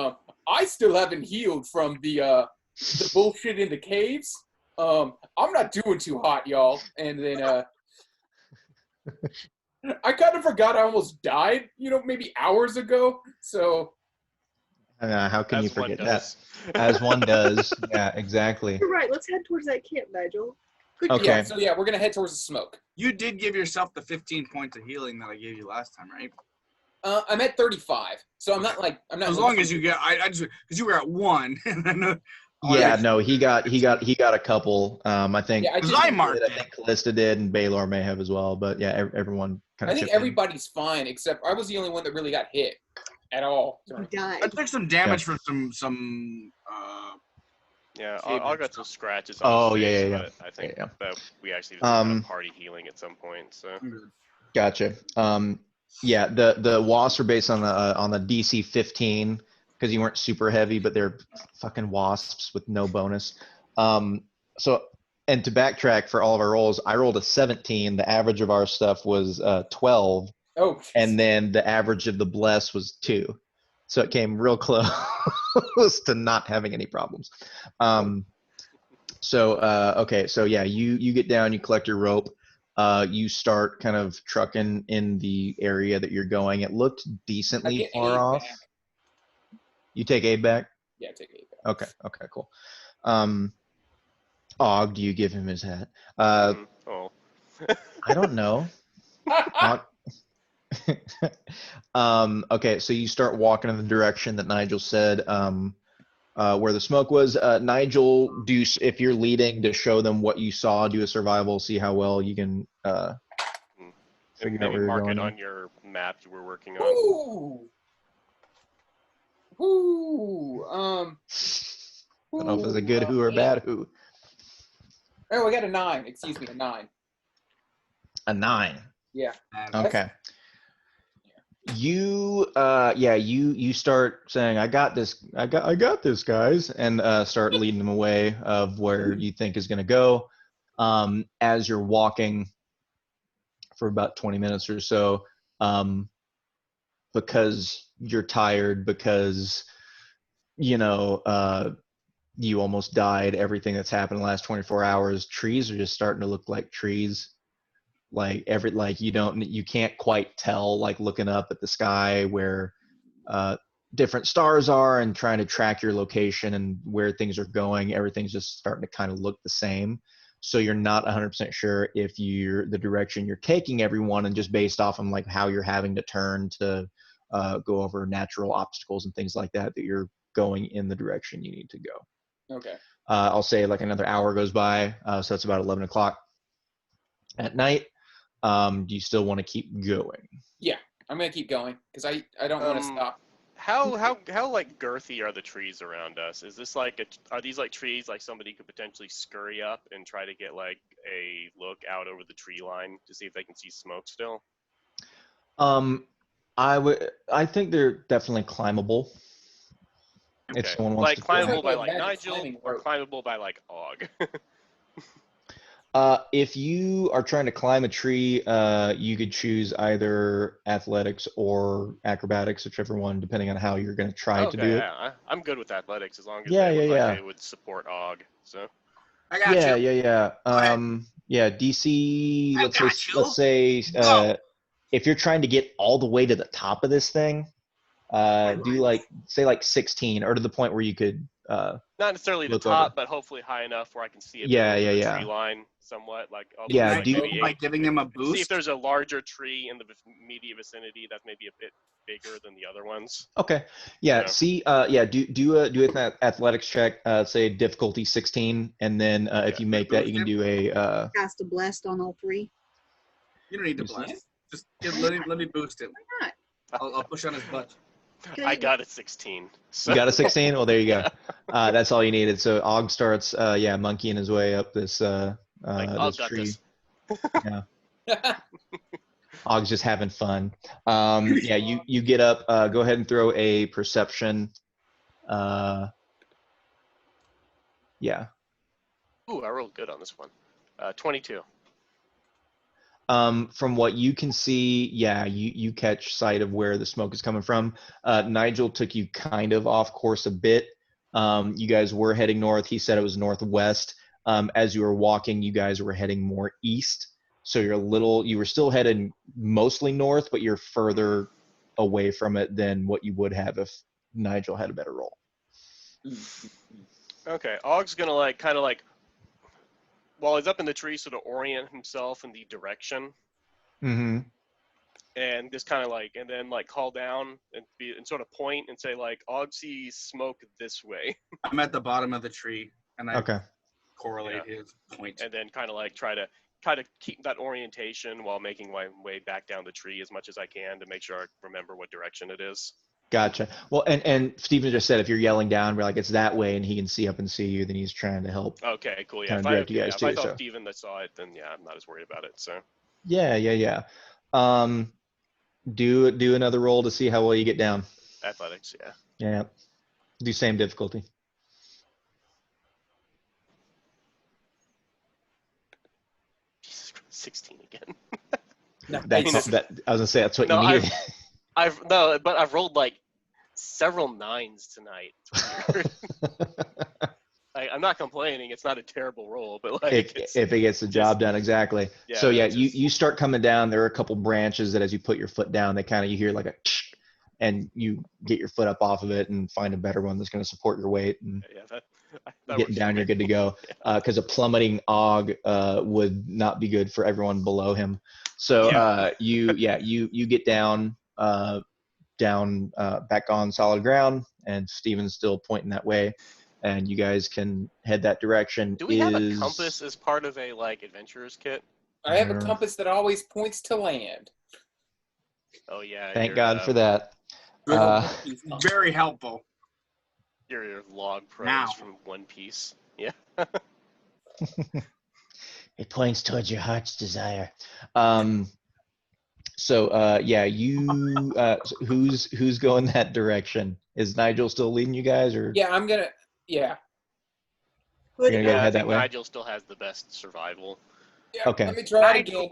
I still haven't healed from the bullshit in the caves. I'm not doing too hot, y'all. And then I kind of forgot I almost died, maybe hours ago. So How can you As one forget that? does. As one does. Yeah, exactly. You're right. Let's head towards that camp, Nigel. Good Okay. yeah, we're gonna head towards the smoke. You did give yourself the 15 points of healing that I gave you last time, right? I'm at 35, so I'm not. As long as you get, I just because you were at 1, and I know. Yeah, no, he got a couple. I think. Yeah, Because I marked I think Callista did, and Baylor may have as well. But yeah, everyone kind I of. think everybody's fine except I was the only one that really got hit at all. You died. I took some damage from some. Yeah, Cave I and got stuff. some scratches Oh, on his yeah, face, yeah, but I think yeah. that we actually did some party healing at some point. So Gotcha. Yeah, the wasps are based on the DC 15 because you weren't super heavy, but they're fucking wasps with no bonus. So, and to backtrack for all of our rolls, I rolled a 17. The average of our stuff was 12, Oh, and then the average of the bless was 2. So it came real close to not having any problems. Okay, so yeah, you get down, you collect your rope. You start kind of trucking in the area that you're going. It looked I decently get far Abe off. back. You take Abe back? Yeah, take Abe back. Okay, cool. Og, do you give him his hat? oh, I don't know. Okay, so you start walking in the direction that Nigel said, where the smoke was. Nigel, if you're leading to show them what you saw, do a survival, see how well you can figure out maybe where you're mark going. it on your map you were working on. Ooh. Ooh. I don't know if it's a good who or bad who. Oh, I got a 9. Excuse me, a 9. A 9. Yeah. Okay. You start saying, I got this, guys, and start leading them away of where you think is going to go. As you're walking for about 20 minutes or so, because you're tired, because you almost died, everything that's happened in the last 24 hours, trees are just starting to look like trees. You can't quite tell, like looking up at the sky where different stars are and trying to track your location and where things are going. Everything's just starting to kind of look the same. So you're not 100% sure if the direction you're taking everyone, and just based off of like how you're having to turn to go over natural obstacles and things like that you're going in the direction you need to go. Okay. I'll say like another hour goes by, so that's about 11 o'clock at night. Do you still want to keep going? Yeah, I'm gonna keep going because I don't want to stop. How like girthy are the trees around us? Is this are these like trees like somebody could potentially scurry up and try to get like a look out over the tree line to see if they can see smoke still? I think they're definitely climbable. Okay. If someone wants like to climbable by Like a like magic Nigel climbing or rope. climbable by like Og? If you are trying to climb a tree, you could choose either athletics or acrobatics, whichever one, depending on how you're going to try to do it. Yeah, I'm good with athletics as long as Yeah, they look yeah. like they would support Og. So I got you. Yeah. DC. I got you. Let's say Go. if you're trying to get all the way to the top of this thing, do say 16, or to the point where you could not necessarily the look top, over. but hopefully high enough where I can see it Yeah. tree line somewhat. Like Yeah, By giving them a boost. see if there's a larger tree in the immediate vicinity that's maybe a bit bigger than the other ones. Okay. Yeah. Yeah. See. Do an athletics check. Say difficulty 16, and then if you make that, you can do a. Cast a blessed on all 3. You don't need to You bless. Just let me boost him. Why not? I'll push on his butt. I got a 16. So. You got a 16? Well, there you go. That's all you needed. So Og starts, monkeying his way up this Like, this got tree. this. Yeah. Og's just having fun. Yeah, you get up. Go ahead and throw a perception. Yeah. Ooh, I rolled good on this one. 22. From what you can see, yeah, you catch sight of where the smoke is coming from. Nigel took you kind of off course a bit. You guys were heading north. He said it was northwest. As you were walking, you guys were heading more east. So you were still heading mostly north, but you're further away from it than what you would have if Nigel had a better roll. Okay, Og's gonna kind of while he's up in the tree, sort of orient himself in the direction, Mm-hmm. and just kind of and then call down and sort of point and say Og sees smoke this way, I'm at the bottom of the tree, and I Okay. correlate his point. and then kind of try to keep that orientation while making my way back down the tree as much as I can to make sure I remember what direction it is. Gotcha. Well, and Steven just said if you're yelling down, we're like it's that way, and he can see up and see you, then he's trying to help. Okay, cool. Yeah, Kinda direct you guys if I too, thought so. Steven that saw it, then yeah, I'm not as worried about it. So Yeah. Do another roll to see how well you get down. athletics, yeah. Yeah. Do same difficulty. Jesus Christ, 16 again. Nice. That I was gonna say that's what No, you needed. But I've rolled several 9s tonight. It's weird. I'm not complaining. It's not a terrible roll, but if it gets the job done, exactly. Yeah, So yeah, it's you start coming down. There are a couple branches that as you put your foot down, they kind of you hear like a tsh, and you get your foot up off of it and find a better one that's going to support your weight. And yeah, that getting works down, for you're me. good to go. Because a plummeting Og would not be good for everyone below him. So you get down back on solid ground, and Steven's still pointing that way, and you guys can head that direction. Do we have a compass as part of a adventurer's kit? I have a compass that always points to land. Oh yeah. Thank God for that. Very helpful. Your log prose Now. from One Piece. Yeah. It points towards your heart's desire. So who's going that direction? Is Nigel still leading you guys, or Yeah, I'm gonna. Yeah. you're gonna go I head think that way? Nigel still has the best survival. Yeah, Okay. Let me try it again.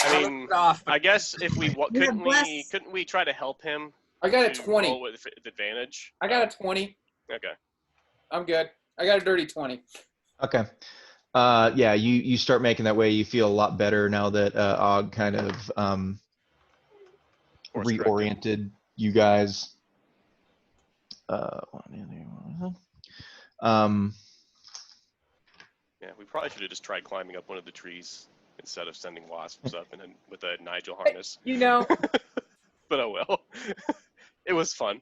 I mean, Off. I guess if we You're blessed. couldn't we try to help him? I got a to 20. roll with advantage. I got a 20. Okay. I'm good. I got a dirty 20. Okay. Yeah, you start making that way. You feel a lot better now that Og kind of Course corrected. reoriented you guys. Yeah, we probably should have just tried climbing up one of the trees instead of sending wasps up and then with a Nigel harness. You know. But oh well. It was fun.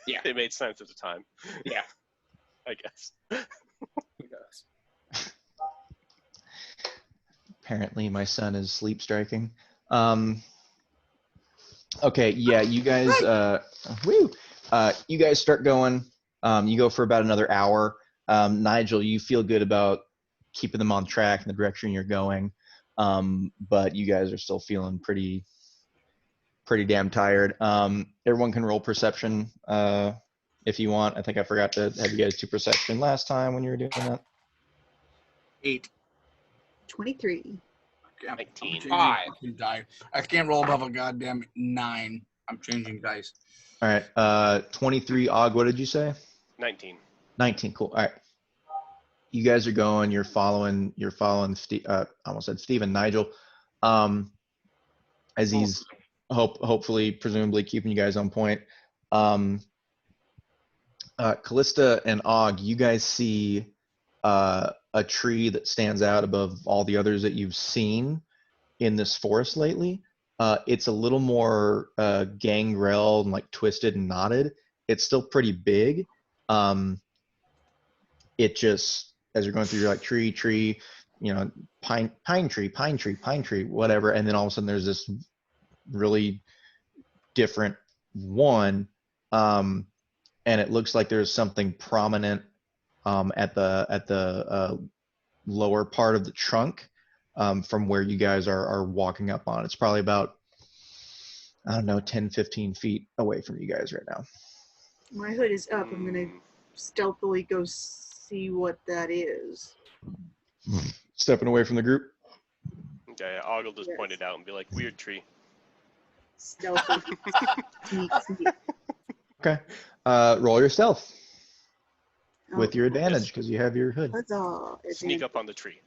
Yeah. It made sense at the time. Yeah. I guess. Who knows? Apparently, my son is sleep striking. Okay, yeah, you guys, you guys start going. You go for about another hour. Nigel, you feel good about keeping them on track in the direction you're going, but you guys are still feeling pretty damn tired. Everyone can roll perception if you want. I think I forgot to have you guys do perception last time when you were doing that. 8. 23. I'm 19. changing 5. fucking dice. I can't roll above a goddamn 9. I'm changing dice. All right, 23. Og, what did you say? 19. 19. Cool. All right. You guys are going. You're following. I almost said Steven, Nigel. As he's hopefully, presumably keeping you guys on point. Callista and Og, you guys see a tree that stands out above all the others that you've seen in this forest lately. It's a little more gangrel and twisted and knotted. It's still pretty big. It just, as you're going through, you're like tree, pine tree, whatever. And then all of a sudden there's this really different one. And it looks like there's something prominent at the lower part of the trunk from where you guys are walking up on. It's probably about I don't know, 10, 15 feet away from you guys right now. My hood is up. I'm gonna stealthily go see what that is. Stepping away from the group. Okay, Ogle just point it out and be like, weird tree. Stealthy. Sneak, sneak. Okay. Roll your stealth with Oh, your advantage because you have your hood. huzzah. Sneak up on the tree.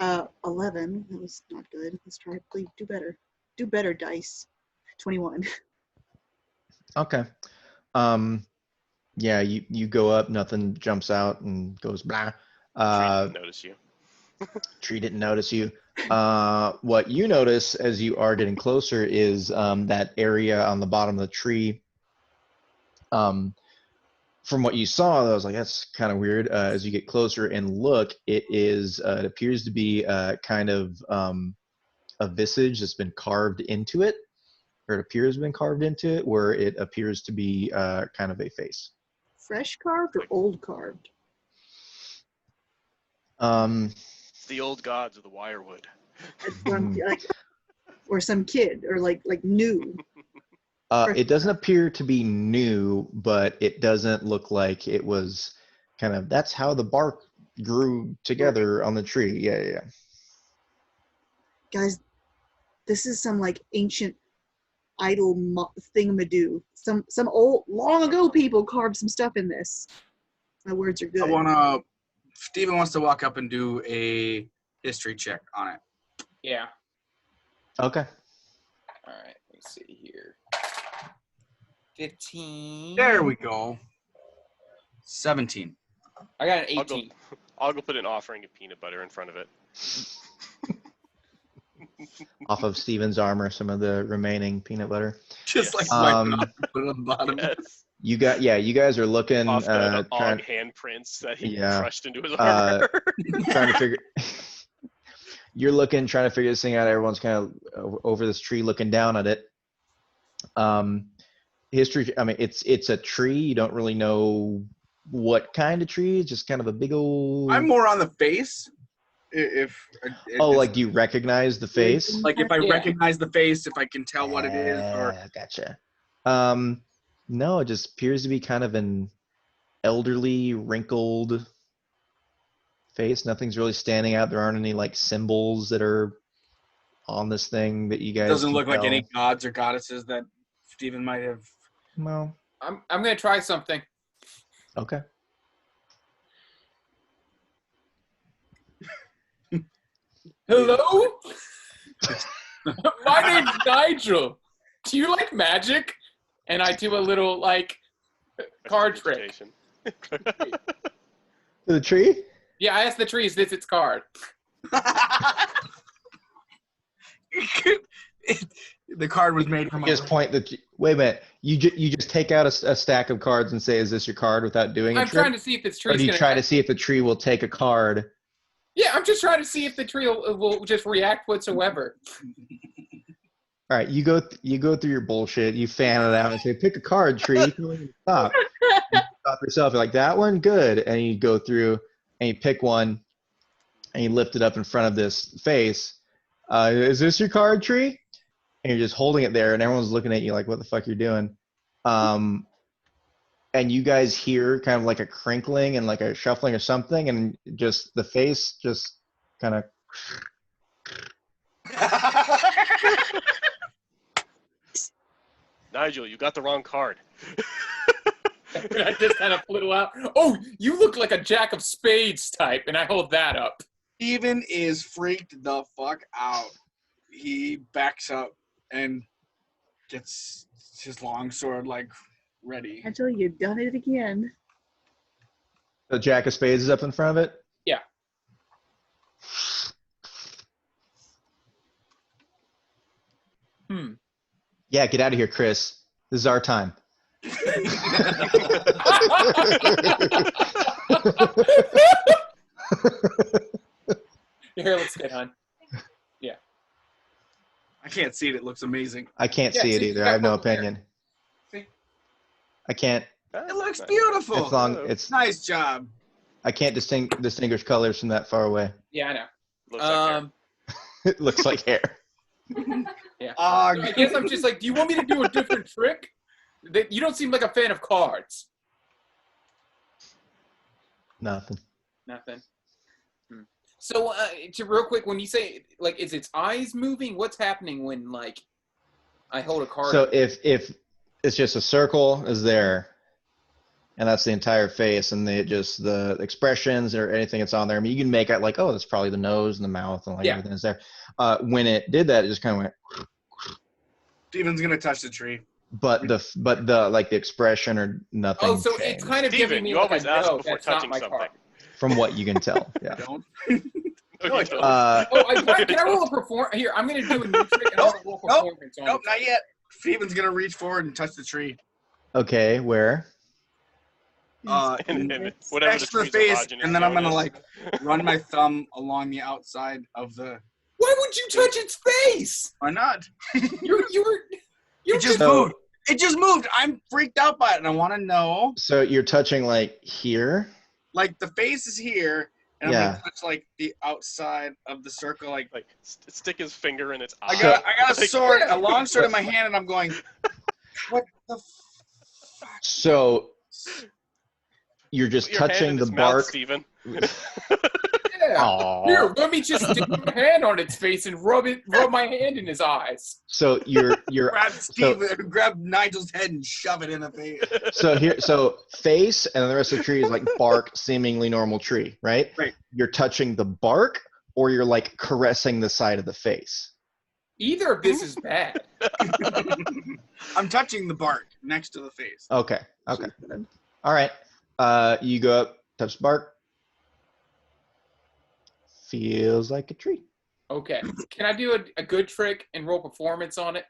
11. That was not good. Let's try. Please do better. Do better, dice. 21. Okay. Yeah, you go up, nothing jumps out and goes blah. Tree didn't notice you. Tree didn't notice you. What you notice as you are getting closer is that area on the bottom of the tree. From what you saw, I was like, that's kind of weird. As you get closer and look, it appears to be kind of a visage that's been carved into it, or it appears to have been carved into it, where it appears to be kind of a face. Fresh carved or old carved? It's the old gods of the wirewood. Or some kid, or like new. It doesn't appear to be new, but it doesn't look like it was kind of, that's how the bark grew together on the tree. Yeah. Guys, this is some like ancient idol thingamadoo. Some old, long ago people carved some stuff in this. My words are good. Steven wants to walk up and do a history check on it. Yeah. Okay. All right. Let me see here. 15. There we go. 17. I got an 18. I'll go put an offering of peanut butter in front of it. Off of Steven's armor, some of the remaining peanut butter. Just like wiping off and put it on the bottom. Yes. You guys are looking Off the trying, handprints that he Yeah. crushed into his armor. trying to figure you're looking, trying to figure this thing out. Everyone's kind of over this tree looking down at it. History, I mean, it's a tree. You don't really know what kind of tree. It's just kind of a big old. I'm more on the face. Like you recognize the face? Like if I recognize the face, if I can tell what it is, or Gotcha. No, it just appears to be kind of an elderly, wrinkled face. Nothing's really standing out. There aren't any like symbols that are on this thing that you guys doesn't can look like tell. any gods or goddesses that Steven might have. No. I'm gonna try something. Okay. Hello? My name's Nigel. Do you like magic? And I do a little like card trick. The tree? Yeah, I asked the tree, is this its card? The card was made from. Just point the. Wait a minute. You just take out a stack of cards and say, "Is this your card?" Without doing I'm a trick? trying to see if this Or tree. do you try to see if the tree will take a card? Yeah, I'm just trying to see if the tree will just react whatsoever. All right, you go through your bullshit. You fan it out and say, "Pick a card, tree." Stop. You stop yourself. You're like, that one, good. And you go through and you pick one, and you lift it up in front of this face. Is this your card, tree? And you're just holding it there, and everyone's looking at you like, "What the fuck you're doing?" And you guys hear kind of like a crinkling and like a shuffling or something, and just the face just kind of. Nigel, you got the wrong card. I just kind of flew out. Oh, you look like a jack of spades type, and I hold that up. Steven is freaked the fuck out. He backs up and gets his longsword like ready. Until you've done it again. The jack of spades is up in front of it? Yeah. Yeah, get out of here, Chris. This is our time. Here, let's get on. Yeah. I can't see it. It looks amazing. I can't see it either. I have no opinion. See? I can't. It looks beautiful. It's long. It's. Nice job. I can't distinguish colors from that far away. Yeah, I know. Looks like hair. It looks like hair. Yeah. So I guess I'm just like, do you want me to do a different trick? You don't seem like a fan of cards. Nothing. Nothing. So, real quick, when you say, like, is its eyes moving? What's happening when, like, I hold a card? So if it's just a circle is there, and that's the entire face, and the expressions or anything that's on there. I mean, you can make out like, oh, that's probably the nose and the mouth and like everything is there. When it did that, it just kind of went. Steven's gonna touch the tree. But the like the expression or nothing. Oh, so changed it's kind of Steven, giving me you like always a ask no, before that's not touching my something. card. from what you can tell. Yeah. Don't. No, you don't. Can I roll a performance? Here, I'm going to do a new trick and I'm gonna roll performance on Nope, it. not yet. Steven's gonna reach forward and touch the tree. Okay, where? And whatever Next to the tree's face, erogenous and then I'm zone gonna is. like run my thumb along the outside of the. Why would you touch its face? Why not? You It just moved. It just moved. I'm freaked out by it, and I want to know. So you're touching like here? Like the face is here, and I'm Yeah. gonna touch like the outside of the circle. Like Stick his finger in its eye. I got a Like- sword, a long sword in my hand, and I'm going. What the fuck? So you're just Put your hand touching in the its mouth, bark. Steven. Yeah. Aw. Here, let me just stick my hand on its face and rub my hand in his eyes. So you're Grab Nigel's head and shove it in the face. so face and the rest of the tree is like bark, seemingly normal tree, right? Right. You're touching the bark or you're like caressing the side of the face. Either of this is bad. I'm touching the bark next to the face. Okay. Okay. All right. You go up, touch the bark. Feels like a tree. Okay. Can I do a good trick and roll performance on it?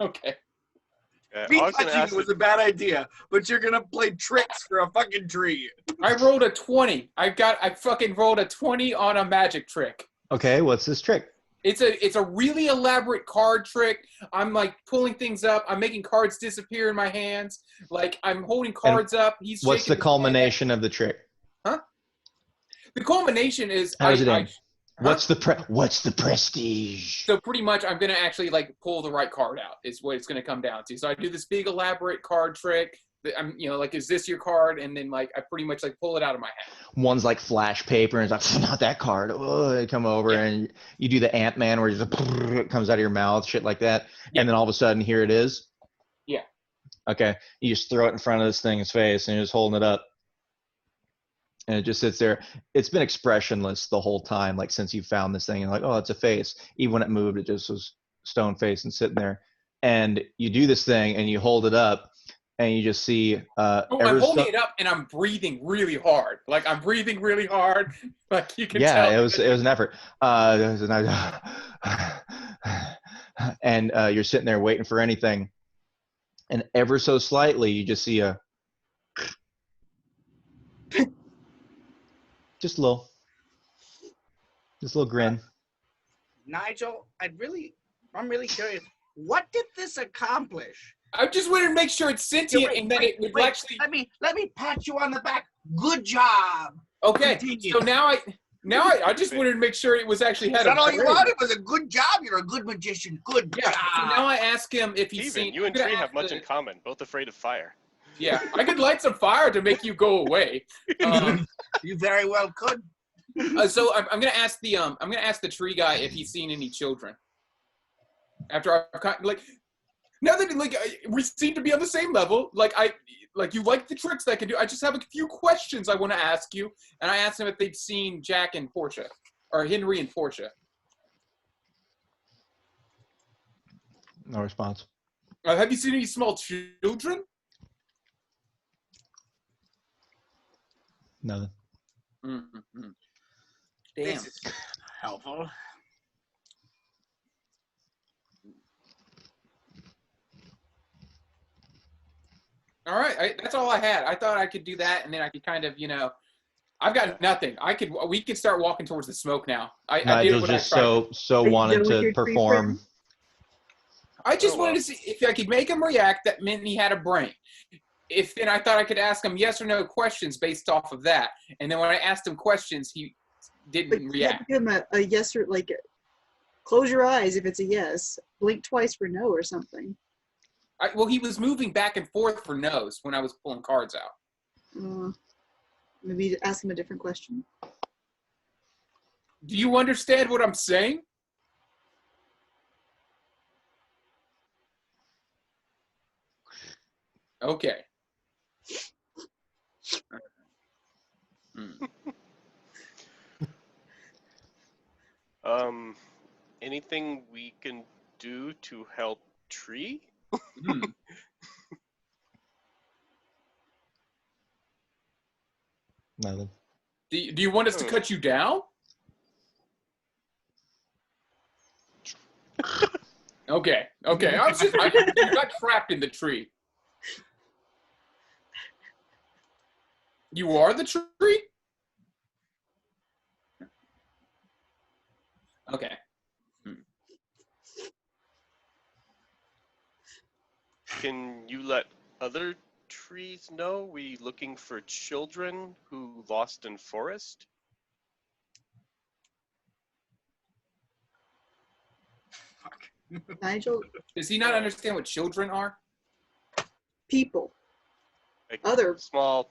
Okay. Me I was gonna touching ask it was a bad idea, but you're gonna play tricks for a fucking tree. I rolled a 20. I fucking rolled a 20 on a magic trick. Okay, what's this trick? It's a really elaborate card trick. I'm like pulling things up. I'm making cards disappear in my hands. Like I'm holding cards up. He's What's shaking the his culmination of the trick? hand. Huh? The culmination is How does it end? Huh? What's the prestige? So pretty much, I'm gonna actually like pull the right card out. Is what it's gonna come down to. So I do this big elaborate card trick. That I'm, like, is this your card? And then like I pretty much like pull it out of my hand. One's like flash paper, and it's like not that card. Oh, they come over, and you do the Ant-Man where it comes out of your mouth, shit like that, and then all of a sudden here it is. Yeah. Okay, you just throw it in front of this thing's face, and you're just holding it up, and it just sits there. It's been expressionless the whole time, like since you found this thing, and like, oh, it's a face. Even when it moved, it just was stone face and sitting there. And you do this thing, and you hold it up. And you just see. I'm holding it up and I'm breathing really hard. Like I'm breathing really hard. Like you can tell. Yeah, it was an effort. And you're sitting there waiting for anything, and ever so slightly, you just see a just a little grin. Nigel, I'm really curious. What did this accomplish? I just wanted to make sure it's sentient and that it would actually. Let me pat you on the back. Good job. Okay, Continue. so now I just wanted to make sure it was actually had Is that a all you brain. wanted? Was a good job. You're a good magician. Good Yeah. job. So now I ask him if he's Steven, seen. you and I'm gonna Tree have ask much the- in common. Both afraid of fire. Yeah, I could light some fire to make you go away. You very well could. So I'm gonna ask the tree guy if he's seen any children. After I've like, now that like we seem to be on the same level, you like the tricks that I can do. I just have a few questions I want to ask you, and I asked him if they've seen Jack and Portia, or Henry and Portia. No response. Have you seen any small children? Nothing. Mm-hmm. Damn. This is helpful. All right, that's all I had. I thought I could do that, and then I could kind of, I've got nothing. We could start walking towards the smoke now. I did Nigel's what just I tried. so Are you wanted done with to your tree perform. friend? I just Oh, well. wanted to see if I could make him react. That meant he had a brain. If then I thought I could ask him yes or no questions based off of that, and then when I asked him questions, he didn't But you have react. to give him a yes or like Close your eyes if it's a yes. Blink twice for no or something. Well, he was moving back and forth for no's when I was pulling cards out. Maybe ask him a different question. Do you understand what I'm saying? Okay. Anything we can do to help Tree? Nothing. Do you want us to cut you down? Okay. You got trapped in the tree. You are the tree? Okay. Can you let other trees know we looking for children who lost in forest? Nigel, Does he not understand what children are? people. Like Other. small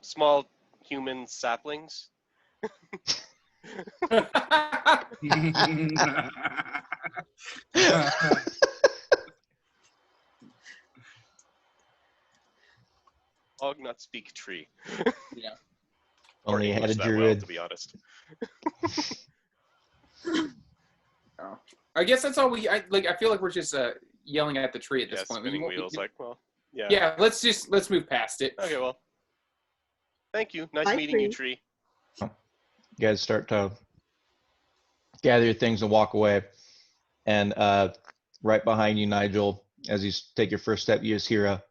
human saplings? Og not speak tree. Yeah. Only had a English that well, druid. to be honest. Oh. I guess that's all I feel like we're just yelling at the tree at this point. Spinning wheels. Like, well, yeah. Yeah. Let's move past it. Okay, well. Thank you. Nice Bye, meeting you, Tree. Tree. You guys start to gather your things and walk away. And right behind you, Nigel, as you take your first step, you just hear a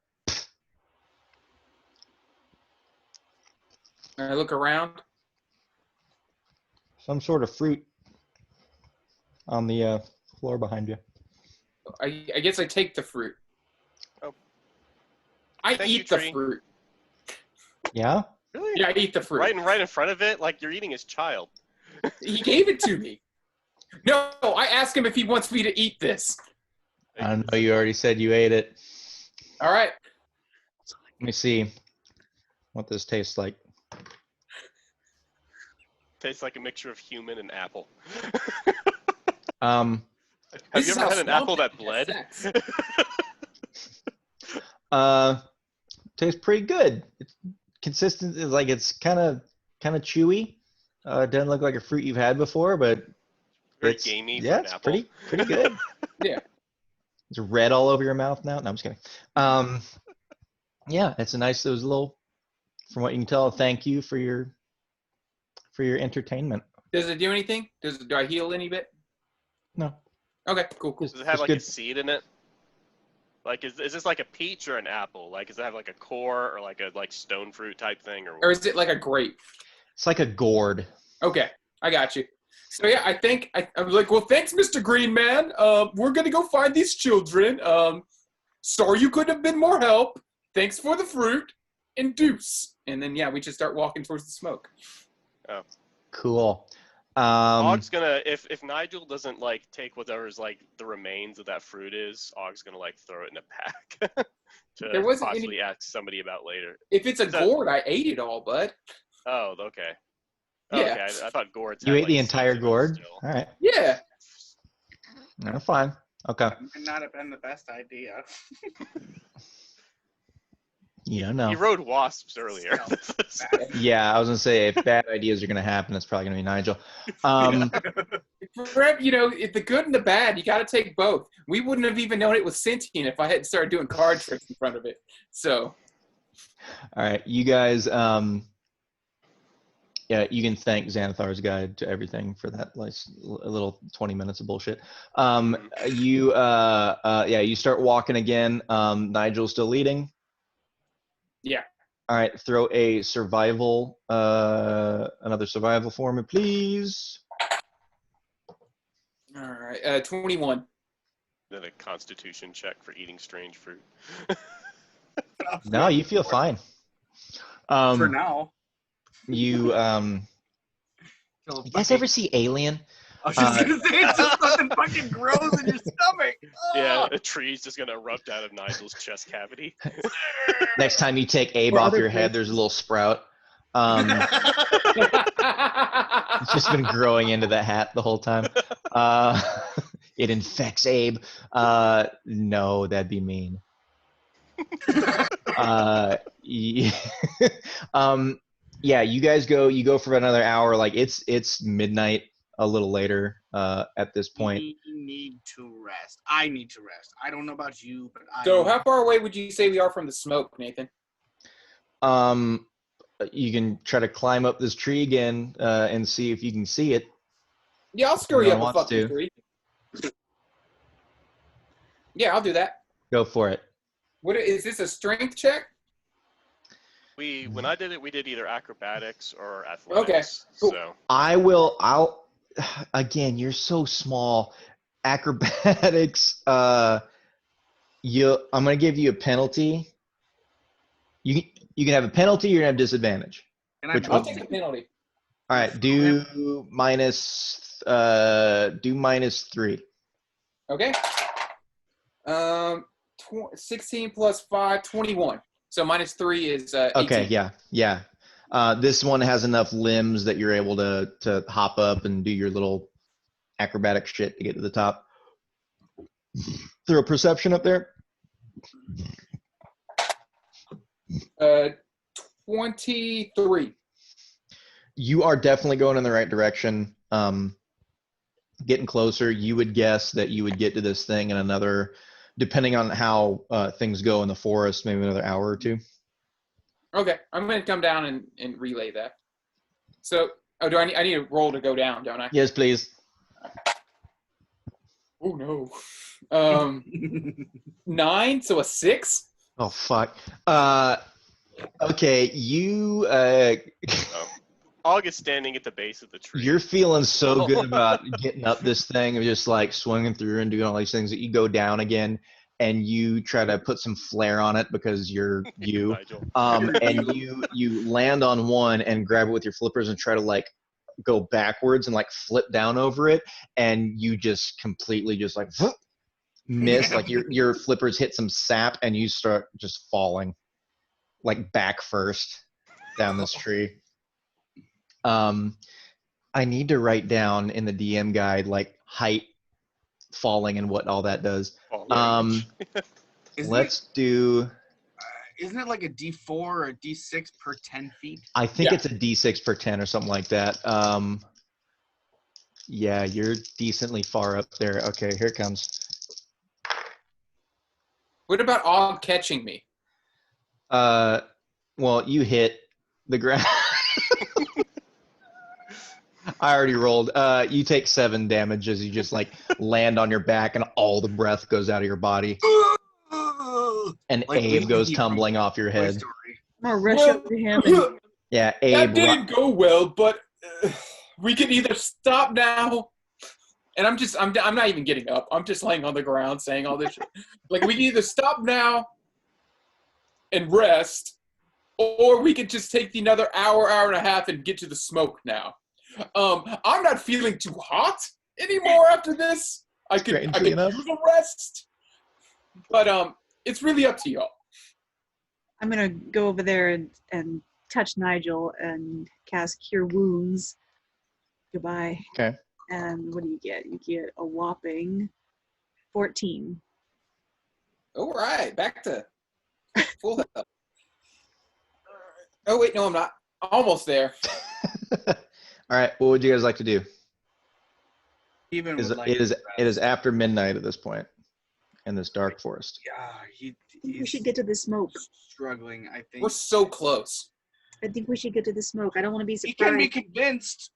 I look around. some sort of fruit on the floor behind you. I guess I take the fruit. Oh. I Thank you, eat the Tree. fruit. Yeah? Really? Yeah, I eat the fruit. Right in front of it, like you're eating his child. He gave it to me. No, I asked him if he wants me to eat this. I don't know. You already said you ate it. All right. Let me see what this tastes like. Tastes like a mixture of human and apple. Um, Have This you is ever how had an apple that Swamp Thing bled? has sex. tastes pretty good. It's consistent. It's like it's kind of chewy. It doesn't look like a fruit you've had before, but Very it's gamey yeah, for an it's apple. pretty good. Yeah. It's red all over your mouth now. No, I'm just kidding. Yeah, it's a nice. It was a little, from what you can tell. Thank you for your entertainment. Does it do anything? Do I heal any bit? No, Okay, cool. Does it have It's like good. a seed in it? Like, is this like a peach or an apple? Like, does it have like a core or like a stone fruit type thing Or is it like a grape? it's like a gourd. Okay, I got you. So yeah, I think I'm like, well, thanks, Mr. Green Man. We're gonna go find these children. Sorry you couldn't have been more help. Thanks for the fruit. And deuce. And then yeah, we just start walking towards the smoke. Oh. Cool. Og's gonna if Nigel doesn't like take whatever's like the remains of that fruit is, Og's gonna like throw it in a pack to There wasn't possibly ask somebody about later. If it's a Is that- gourd, I ate it all, bud. Oh, okay. Oh, Yeah. okay. I thought gourds. You had, ate like, the seeds entire in them gourd. still. All right. Yeah. No, fine. Okay. That might not have been the best idea. You don't know. He rode wasps earlier. Yeah, I was gonna say if bad ideas are gonna happen, it's probably gonna be Nigel. If the good and the bad, you got to take both. We wouldn't have even known it was sentient if I hadn't started doing card tricks in front of it. So. All right, you guys. Yeah, you can thank Xanathar's Guide to Everything for that a little 20 minutes of bullshit. You start walking again. Nigel's still leading. Yeah. All right, throw a survival, another survival for me, please. All right, 21. Then a constitution check for eating strange fruit. No, you feel fine. For now. You guys ever see Alien? I was just gonna say it's just something fucking grows in your stomach. Yeah, a tree's just gonna erupt out of Nigel's chest cavity. Next time you take Abe Or off other your head, there's a little sprout. It's just been growing into the hat the whole time. It infects Abe. No, that'd be mean. Yeah. Yeah, you guys go. You go for another hour. Like it's midnight, a little later. At this point, We need to rest. I need to rest. I don't know about you, but So how far away would you say we are from the smoke, Nathan? you can try to climb up this tree again and see if you can see it. Yeah, I'll scurry Everyone up a wants fucking to. tree. Yeah, I'll do that. Go for it. What is this, a strength check? When I did it, we did either acrobatics or athletics. cool. So I'll again, you're so small. Acrobatics, I'm gonna give you a penalty. You can have a penalty, you're gonna have disadvantage. And Which I'll one? take the penalty. All right, do minus 3. Okay. 16 plus 5, 21. So minus 3 is 18. Okay, yeah. This one has enough limbs that you're able to hop up and do your little acrobatic shit to get to the top. Throw a perception up there. 23. You are definitely going in the right direction. Getting closer, you would guess that you would get to this thing in another, depending on how things go in the forest, maybe another hour or 2. Okay, I'm going to come down and relay that. So, I need a roll to go down, don't I? Yes, please. Oh, no. 9, so a 6? Oh, fuck. Okay, you August standing at the base of the tree. you're feeling so good about getting up this thing and just like swinging through and doing all these things that you go down again and you try to put some flair on it because you're you. Nigel. And you land on one and grab it with your flippers and try to like go backwards and like flip down over it, and you just completely just like miss, like your flippers hit some sap and you start just falling like back first down this tree. I need to write down in the DM guide like height, falling, and what all that does. Let's do. Isn't it like a D4 or a D6 per 10 feet? I think Yeah. it's a D6 per 10 or something like that. Yeah, you're decently far up there. Okay, here it comes. What about Og catching me? Well, you hit the ground. I already rolled. You take 7 damage as you just like land on your back and all the breath goes out of your body. And Like Abe goes Luigi from tumbling off your Toy head. Story. I'm gonna rush over to him and Yeah, That Abe. didn't go well, but we can either stop now, and I'm not even getting up. I'm just laying on the ground saying all this shit. Like, we can either stop now and rest, or we could just take another hour and a half and get to the smoke now. I'm not feeling too hot anymore after this. I could Strangely enough. use a rest, but it's really up to y'all. I'm gonna go over there and touch Nigel and cast Cure Wounds. Goodbye. Okay. And what do you get? You get a whopping 14. All right, back to full health. Oh wait, no, I'm not. Almost there. All right, what would you guys like to do? Even It with, like, is after midnight at this point in this dark forest. Yeah, I think we he's should get to the smoke. struggling, I think. We're so close. I think we should get to the smoke. I don't want to be He can be surprised. convinced.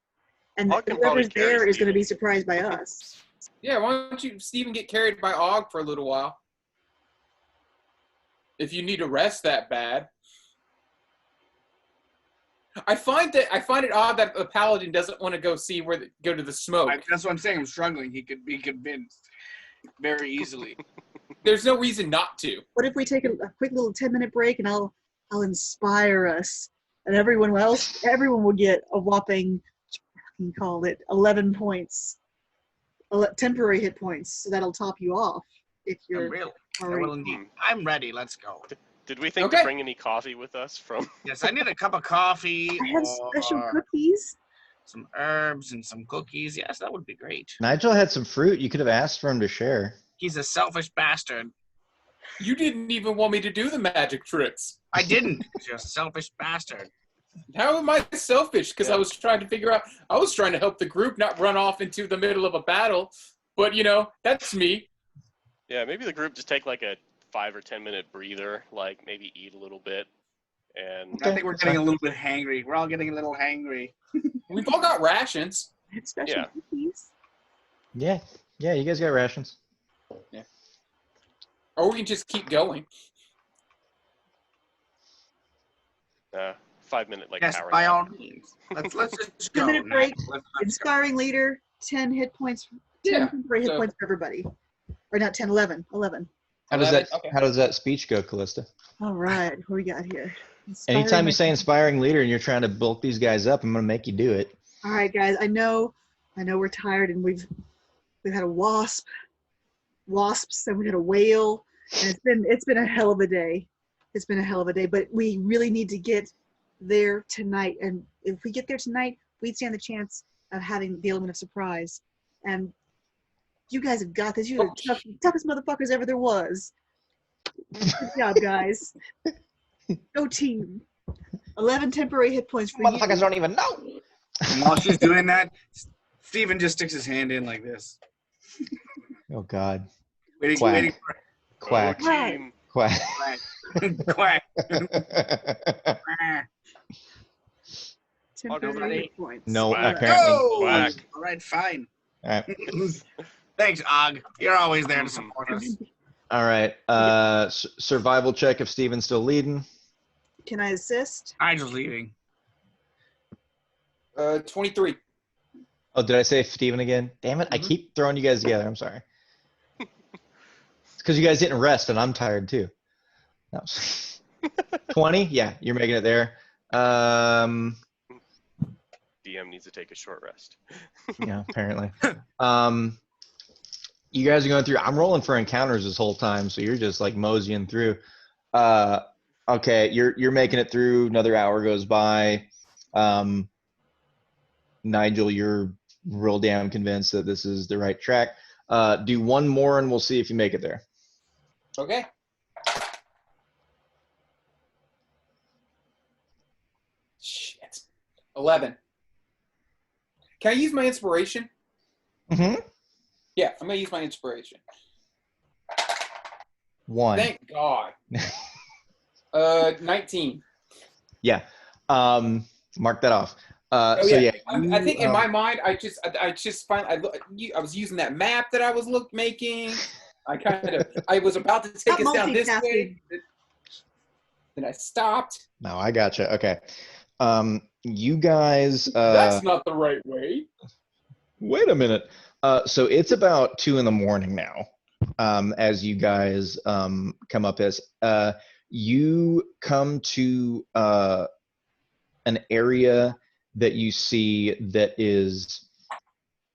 And I can probably whoever's carry there is going to Steven. be surprised by us. Yeah, why don't you, Steven, get carried by Og for a little while? If you need to rest that bad. I find it odd that the paladin doesn't want to go go to the smoke. That's what I'm saying. I'm struggling. He could be convinced very easily. There's no reason not to. What if we take a quick little 10-minute break and I'll inspire us, and everyone will get a whopping, you called it, 11 points temporary hit points, so that'll top you off if you're Really? I already. will indeed. I'm ready. Let's go. Did we think Okay. to bring any coffee with us from? Yes, I need a cup of coffee I have special or cookies. some herbs and some cookies. Yes, that would be great. Nigel had some fruit. You could have asked for him to share. He's a selfish bastard. You didn't even want me to do the magic tricks. I didn't. You're a selfish bastard. How am I selfish? Because I was trying to figure out, I was trying to help the group not run off into the middle of a battle. But, you know, that's me. Yeah, maybe the group just take like a 5 or 10 minute breather, like maybe eat a little bit, and I think we're getting a little bit hangry. We're all getting a little hangry. We've all got rations. I have special Yeah. cookies. Yeah, you guys got rations. Or we can just keep going. 5 minute like Yes, power by nap. all means. Let's just go. 2-minute break. Let's go. Inspiring leader, 10 hit points. 10 Yeah, temporary hit so- points for everybody. Or not 10, 11. 11. How does 11? that Okay. How does that speech go, Callista? All right, what we got here? Anytime you Inspiring- say inspiring leader and you're trying to bulk these guys up, I'm gonna make you do it. All right, guys. I know we're tired, and we've had a wasps, and we had a whale, and it's been a hell of a day. It's been a hell of a day, but we really need to get there tonight. And if we get there tonight, we'd stand the chance of having the element of surprise. And you guys have got this. You're the toughest motherfuckers ever there was. Good job, guys. Go team. 11 temporary hit points for you. Motherfuckers don't even know. And while she's doing that, Steven just sticks his hand in like this. Oh God. Waiting, Quack. waiting for Quack. Oh, team. Quack. quack. Temporary hit points. No, Quack. apparently. Oh! Quack. All right, fine. All right. Thanks, Og. You're always there to support us. All right. Survival check if Steven's still leading. Can I assist? Nigel's leaving. 23. Oh, did I say Steven again? Damn it. I keep throwing you guys together. I'm sorry. It's because you guys didn't rest and I'm tired too. No. 20? Yeah, you're making it there. DM needs to take a short rest. Yeah, apparently. You guys are going through. I'm rolling for encounters this whole time, so you're just like moseying through. Okay, you're making it through. Another hour goes by. Nigel, you're real damn convinced that this is the right track. Do one more, and we'll see if you make it there. Okay. Shit. 11. Can I use my inspiration? Mm-hmm. Yeah, I'm going to use my inspiration. 1. Thank God. 19. Yeah. Mark that off. Oh, So yeah. yeah. I think in my mind, I was using that map that I was making. I was about to take Stop us down this way. multitasking. Then I stopped. No, I gotcha. Okay. You guys. That's not the right way. Wait a minute. So it's about 2 a.m. now. As you guys come up as you come to an area that you see that is,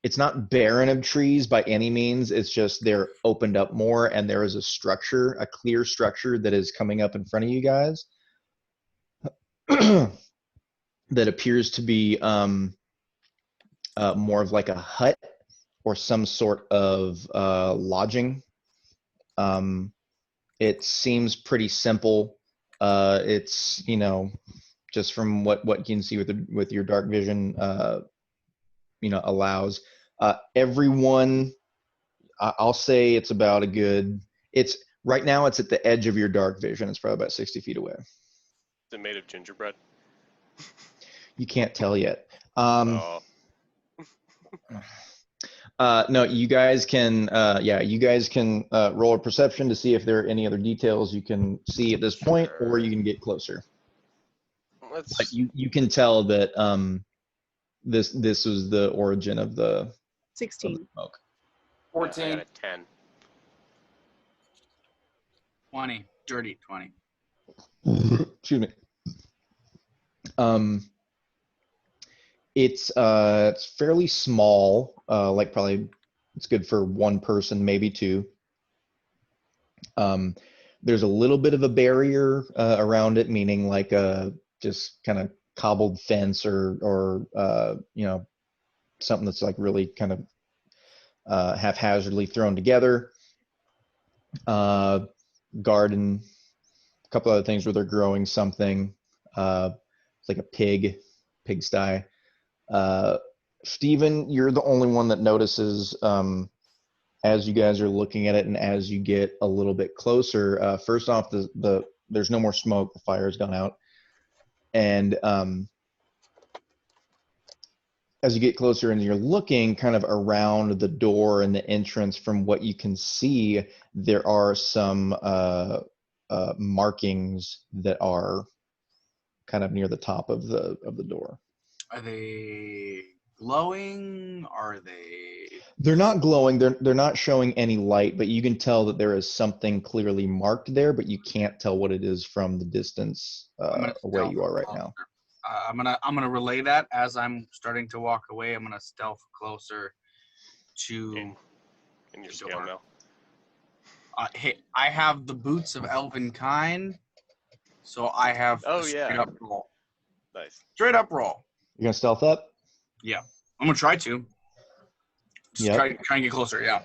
it's not barren of trees by any means. It's just they're opened up more, and there is a structure, a clear structure that is coming up in front of you guys that appears to be more of like a hut or some sort of lodging. It seems pretty simple. It's, you know, just from what you can see with your dark vision, you know, allows everyone. I'll say it's about a good. It's right now. It's at the edge of your dark vision. It's probably about 60 feet away. Is it made of gingerbread? You can't tell yet. Oh. No, you guys can. Yeah, you guys can roll a perception to see if there are any other details you can see at this point, or you can get closer. Let's. But you can tell that this was the origin of the 16. smoke. I 14. got a 10. 20. Dirty 20. Excuse me. It's fairly small, like probably It's good for one person, maybe two. There's a little bit of a barrier around it, meaning like a just kind of cobbled fence or something that's like really kind of haphazardly thrown together. Garden, a couple other things where they're growing something. It's like a pigsty. Stephen, you're the only one that notices as you guys are looking at it and as you get a little bit closer. First off, there's no more smoke. The fire's gone out. And as you get closer and you're looking kind of around the door and the entrance, from what you can see, there are some markings that are kind of near the top of the door. Are they glowing? Are they? They're not glowing. They're not showing any light, but you can tell that there is something clearly marked there, but you can't tell what it is from the distance away you are right now. I'm gonna relay that as I'm starting to walk away. I'm gonna stealth closer to in your skill now. Hey, I have the boots of elven kind, so I have straight up roll. Nice. Straight up roll. You're gonna stealth up? Yeah, I'm gonna try to. Just try and get closer. Yeah.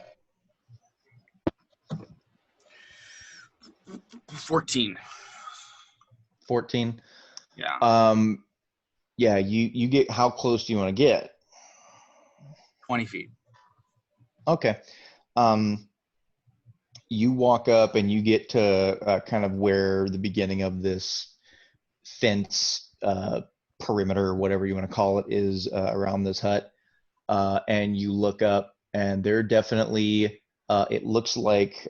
14. 14. Yeah. Yeah. You get. How close do you want to get? 20 feet. Okay. You walk up and you get to kind of where the beginning of this fence perimeter, whatever you want to call it, is around this hut. And you look up and there definitely, it looks like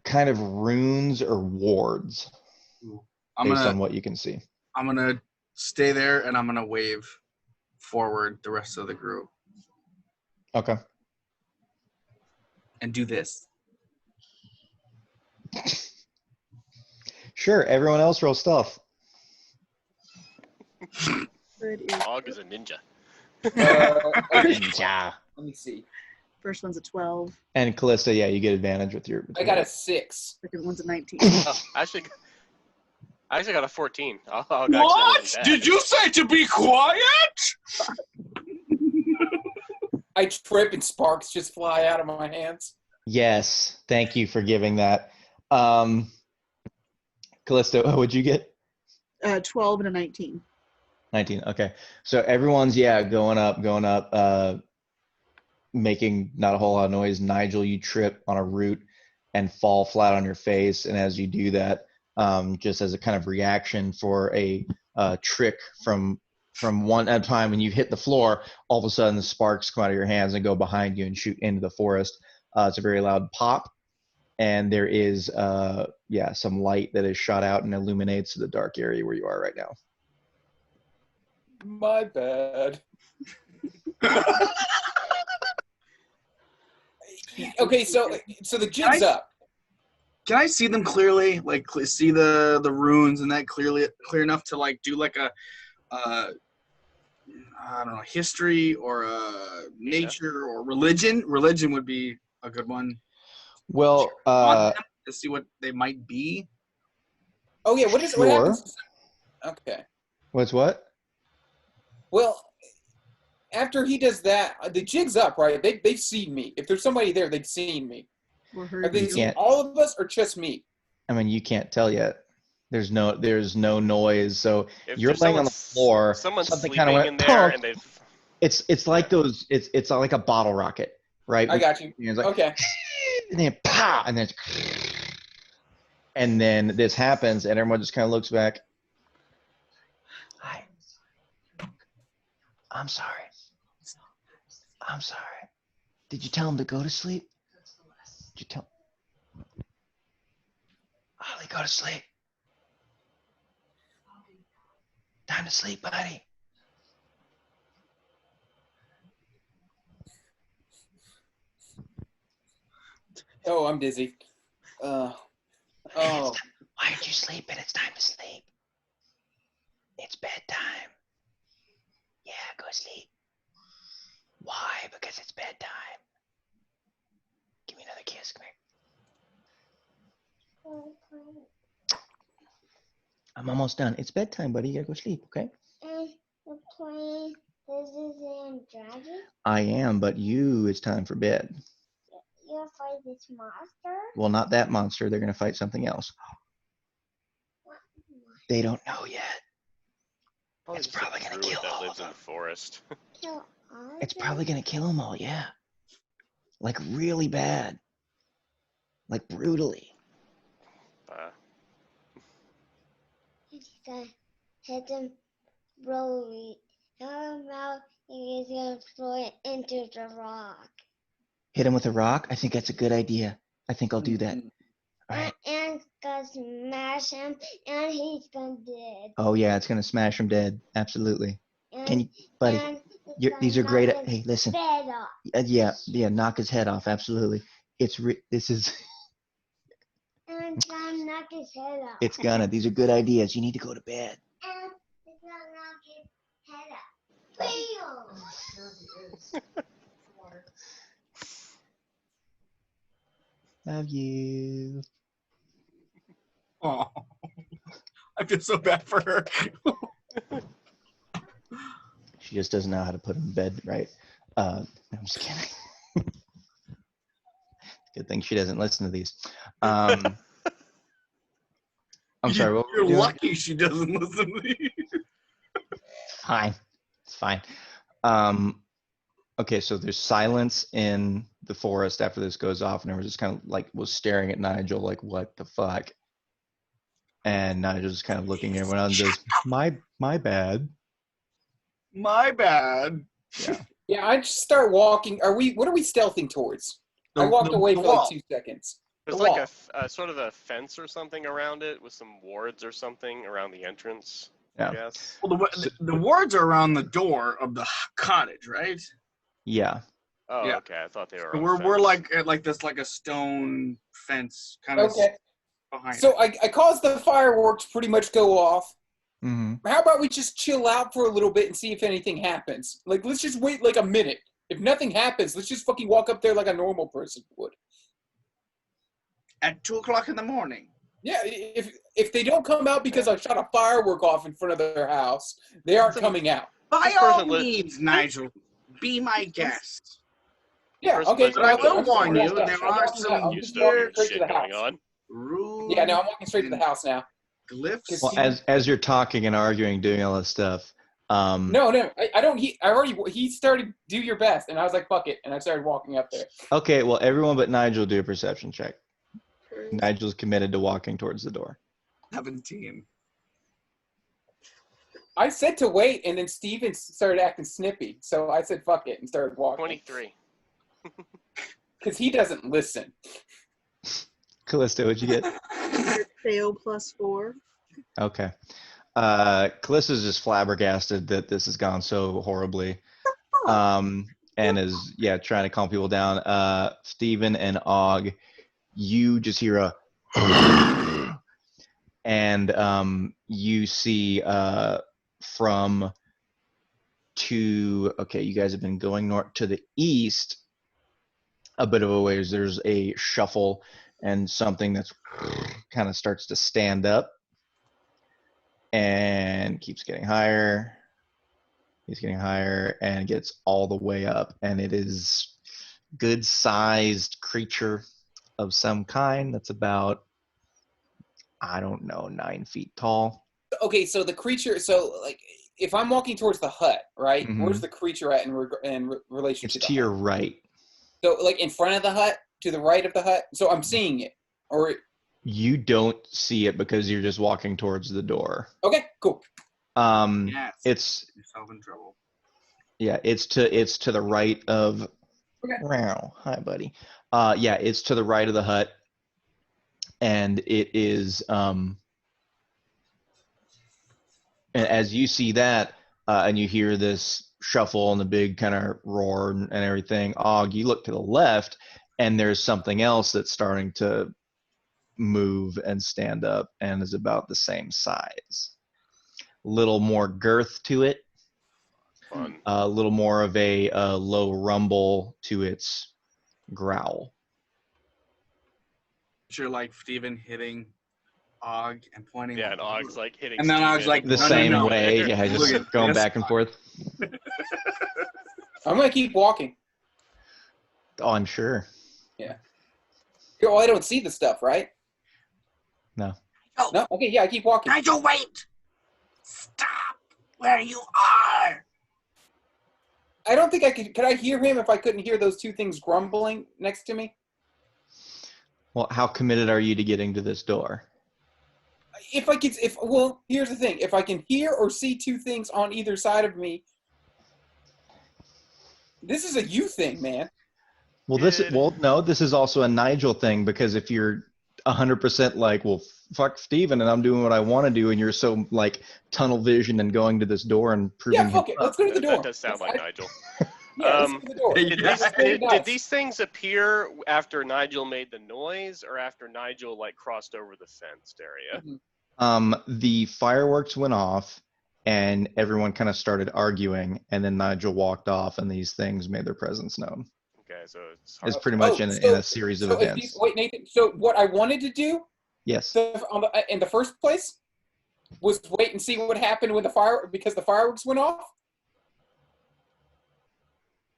kind of runes or wards based on what you can see. I'm going to stay there and I'm going to wave forward the rest of the group. Okay. And do this. Sure. Everyone else roll stealth. Dog is a ninja. Ninja. Let me see. First one's a 12. And Callista, yeah, you get advantage with your. I got a 6. Second one's a 19. Oh, I actually got a 14. What? Did you say to be quiet? I trip and sparks just fly out of my hands. Yes. Thank you for giving that. Callisto, what would you get? 12 and a 19. 19. Okay. So everyone's, going up, making not a whole lot of noise. Nigel, you trip on a root and fall flat on your face. And as you do that, just as a kind of reaction for a trick from one at a time, when you hit the floor, all of a sudden the sparks come out of your hands and go behind you and shoot into the forest. It's a very loud pop. And there is, some light that is shot out and illuminates the dark area where you are right now. My bad. Okay, so the jig's up. Can I see them clearly? Like see the runes and that clear enough to like do like a I don't know, history or nature or religion? Religion would be a good one. Well, to see what they might be. Oh yeah, what happens? Okay. What's what? Well, after he does that, the jig's up, right? They've seen me. If there's somebody there, they've seen me. Have they seen all of us or just me? I mean, you can't tell yet. There's no noise, so If you're laying on the floor. Someone's something sleeping kind of went, in there, and they've. It's like those. It's like a bottle rocket, right? I got you. It's like, Okay. And then pow, and then this happens, and everyone just kind of looks back. Hi. I'm sorry. Did you tell him to go to sleep? Did you tell Ollie, go to sleep? Time to sleep, buddy. Oh, I'm dizzy. Oh. Why aren't you sleeping? It's time to sleep. It's bedtime. Yeah, go sleep. Why? Because it's bedtime. Give me another kiss. Come here. I'm almost done. It's bedtime, buddy. You gotta go sleep, okay? You're playing Dungeons and Dragons? I am, but it's time for bed. You're fighting this monster? Well, not that monster. They're gonna fight something else. What? They don't know yet. Probably It's just a probably gonna druid kill that all lives of in the them. forest. Kill all It's of probably them? gonna kill them all, yeah. Like really bad. Like brutally. He's gonna hit them slowly. How about he's gonna throw it into the rock? Hit him with a rock? I think that's a good idea. I think I'll do that. All right. And it's gonna smash him, and he's gonna dead. Oh yeah, it's gonna smash him dead. Absolutely. And, Can you, buddy? and it's These gonna are great. knock his Hey, listen. head off. Yeah. Knock his head off. Absolutely. This is. And it's gonna knock his head off. It's gonna. These are good ideas. You need to go to bed. And it's gonna knock his head off. Bam! Love you. Oh, I feel so bad for her. She just doesn't know how to put him in bed right. I'm just kidding. Good thing she doesn't listen to these. I'm sorry. What were You're we doing? lucky she doesn't listen to you. Fine. It's fine. Okay, so there's silence in the forest after this goes off, and everyone just kind of like was staring at Nigel like, what the fuck? And Nigel's just kind of looking at everyone else and says, my bad. My bad. Yeah. Yeah, I just start walking. What are we stealthing towards? I walked away for wall. like 2 seconds. There's The like wall. a sort of a fence or something around it with some wards or something around the entrance. Yeah. I guess. Well, the words are around the door of the cottage, right? Yeah. Oh, Yeah. okay. I thought they were. So on we're fence. like at like this, like a stone fence kind of Okay. behind. So I caused the fireworks pretty much go off. Mm-hmm. How about we just chill out for a little bit and see if anything happens? Like, let's just wait like a minute. If nothing happens, let's just fucking walk up there like a normal person would. At 2:00 in the morning. Yeah, if they don't come out because I shot a firework off in front of their house, they aren't coming out. By This all person means, Nigel, be my guest. Yeah, Person okay. lives But I in will the warn forest. you, Yeah, there I'm are walking some out. I'm You just still walking have straight to shit the going house. on. rude Yeah, no, I'm walking straight to the house now. glyphs. Well, as you're talking and arguing, doing all this stuff, No, I don't. He started do your best, and I was like, fuck it, and I started walking up there. okay, well, everyone but Nigel do a perception check. Nigel's committed to walking towards the door. 17. I said to wait, and then Steven started acting snippy, so I said fuck it and started walking. 23. Because he doesn't listen. Callisto, what'd you get? Fail +4. Okay. Callisto's just flabbergasted that this has gone so horribly. And is, trying to calm people down. Steven and Og, you just hear a and you see from you guys have been going north to the east a bit of a ways. There's a shuffle and something that's kind of starts to stand up and keeps getting higher. He's getting higher and gets all the way up, and it is good sized creature of some kind that's about, I don't know, 9 feet tall. Okay, so the creature, like, if I'm walking towards the hut, right? Mhm. Where's the creature at in relation It's to the to your hut? right. So, like, in front of the hut, to the right of the hut? So I'm seeing it. Or, You don't see it because you're just walking towards the door. okay, cool. Yes. It's yourself in trouble. it's to the right of. Okay. Wow, hi buddy. It's to the right of the hut, and it is and as you see that, and you hear this shuffle and the big kind of roar and everything, Og, you look to the left, and there's something else that's starting to move and stand up and is about the same size. Little more girth to it. Fun. a little more of a low rumble to its growl. You're like Steven hitting Og and pointing. Yeah, and Og's like hitting. And then Og's Steven. like, The No, no, same no. way, yeah, Look just at going this. back and forth. I'm gonna keep walking. Oh, I'm sure. Well, I don't see the stuff, right? No. Oh. No. Okay. Yeah, I keep walking. Nigel, wait! Stop where you are! I don't think I could. Could I hear him if I couldn't hear those two things grumbling next to me? Well, how committed are you to getting to this door? If I could, well, here's the thing: if I can hear or see two things on either side of me, this is a you thing, man. Well, no, this is also a Nigel thing, because if you're 100% like, well, fuck Steven and I'm doing what I want to do, and you're so like tunnel vision and going to this door and proving Yeah, fuck it. Let's go to the door. That does sound like Nigel. Yeah, let's go to the door. Did these things appear after Nigel made the noise, or after Nigel like crossed over the fenced area? The fireworks went off and everyone kind of started arguing, and then Nigel walked off and these things made their presence known. Okay, so it's hard. It's pretty much in a series of events. Wait, Nathan. So what I wanted to do, Yes. in the first place, was wait and see what happened when because the fireworks went off.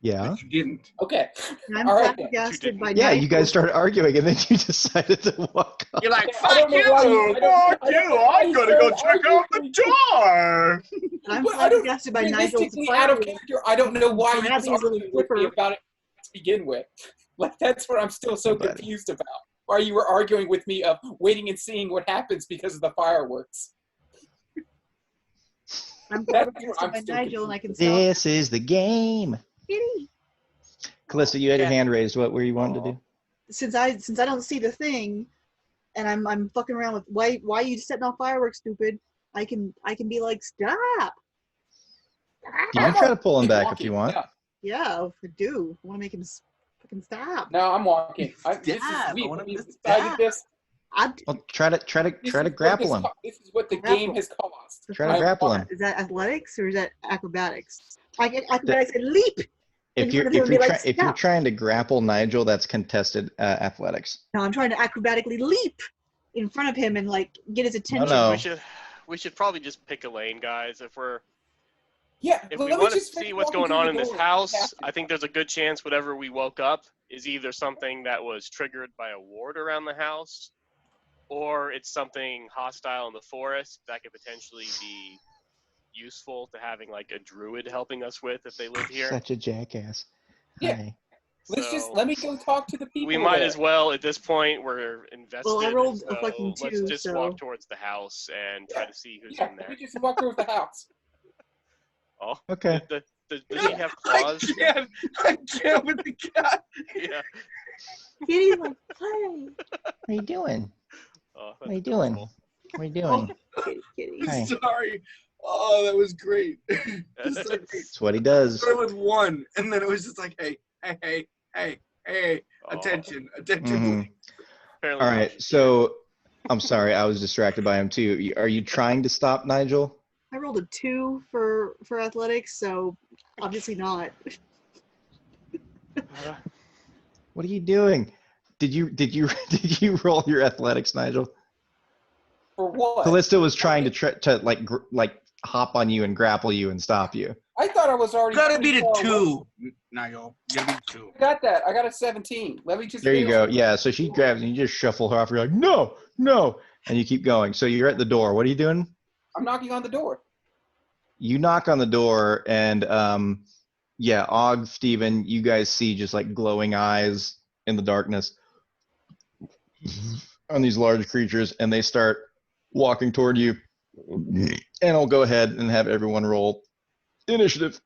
Yeah. But you didn't. Okay. I'm All right, flabbergasted by Yeah, Nigel. you guys started arguing and then you decided to walk off. You're like, I fuck don't know you! why you- Fuck I don't you! know why I'm you gonna go started check out the arguing. door! I'm But I don't- flabbergasted by Nigel's Realistically, out of fireworks. character, I don't know why you Grab was his little arguing with me flipper. about it to begin with. Like, that's what I'm still so Buddy. confused about. Why you were arguing with me of waiting and seeing what happens because of the fireworks. I'm That's flabbergasted I'm by still Nigel, and I can stop. This is the game. Kitty. Calista, you had your hand raised. What were you wanting to do? Since I don't see the thing, and I'm fucking around with why are you setting off fireworks, stupid? I can be like, stop. You can try to pull him back if Walking, you want. Yeah. Yeah, I do. I want to make him fucking stop. No, I'm walking. This is Stab. we I want him to decided stab. this. Well, try to grapple him. This is what the Grapple. game has caused. Try to grapple him. Is that athletics or is that acrobatics? Acrobatics and leap. If in front of him you're and be like, if you're "Stop." trying to grapple Nigel, that's contested athletics. No, I'm trying to acrobatically leap in front of him and like get his attention. No. We should probably just pick a lane, guys. If Yeah. we let me want to just see finish what's walking going through on the in this door. house, I think there's a good chance whatever we woke up is either something that was triggered by a ward around the house, or it's something hostile in the forest that could potentially be useful to having like a druid helping us with if they live here. Such a jackass. Yeah. Hi. Let me go talk to the people. We might there. as well at this point. We're invested. Well, I rolled a so fucking let's 2, just so- walk towards the house and try to see who's Yeah, in let there. me just walk towards the house. Oh, Okay. Does he have claws? I can't with the cat. Yeah. Kitty, like, play. What are you doing? Oh, What are you doing? adorable. What are you doing? Kitty, kitty. Hi. Sorry. Oh, that was great. Just so great. That's what he does. Started with 1, and then it was just like, hey, Oh, attention, Mhm. apparently All not. right. So I'm sorry, I was distracted by him too. Are you trying to stop Nigel? I rolled a 2 for athletics, so obviously not. What are you doing? Did you roll your athletics, Nigel? For what? Callista was trying to hop on you and grapple you and stop you. I thought I was already. Gotta beat pretty a far away. 2. Nigel, you gotta beat 2. I got that. I got a 17. Let me just. There you finish. go. Yeah. So she grabs and you just shuffle her off. You're like, no, and you keep going. So you're at the door. What are you doing? I'm knocking on the door. You knock on the door and yeah, Og, Steven, you guys see just like glowing eyes in the darkness on these large creatures, and they start walking toward you. And I'll go ahead and have everyone roll initiative.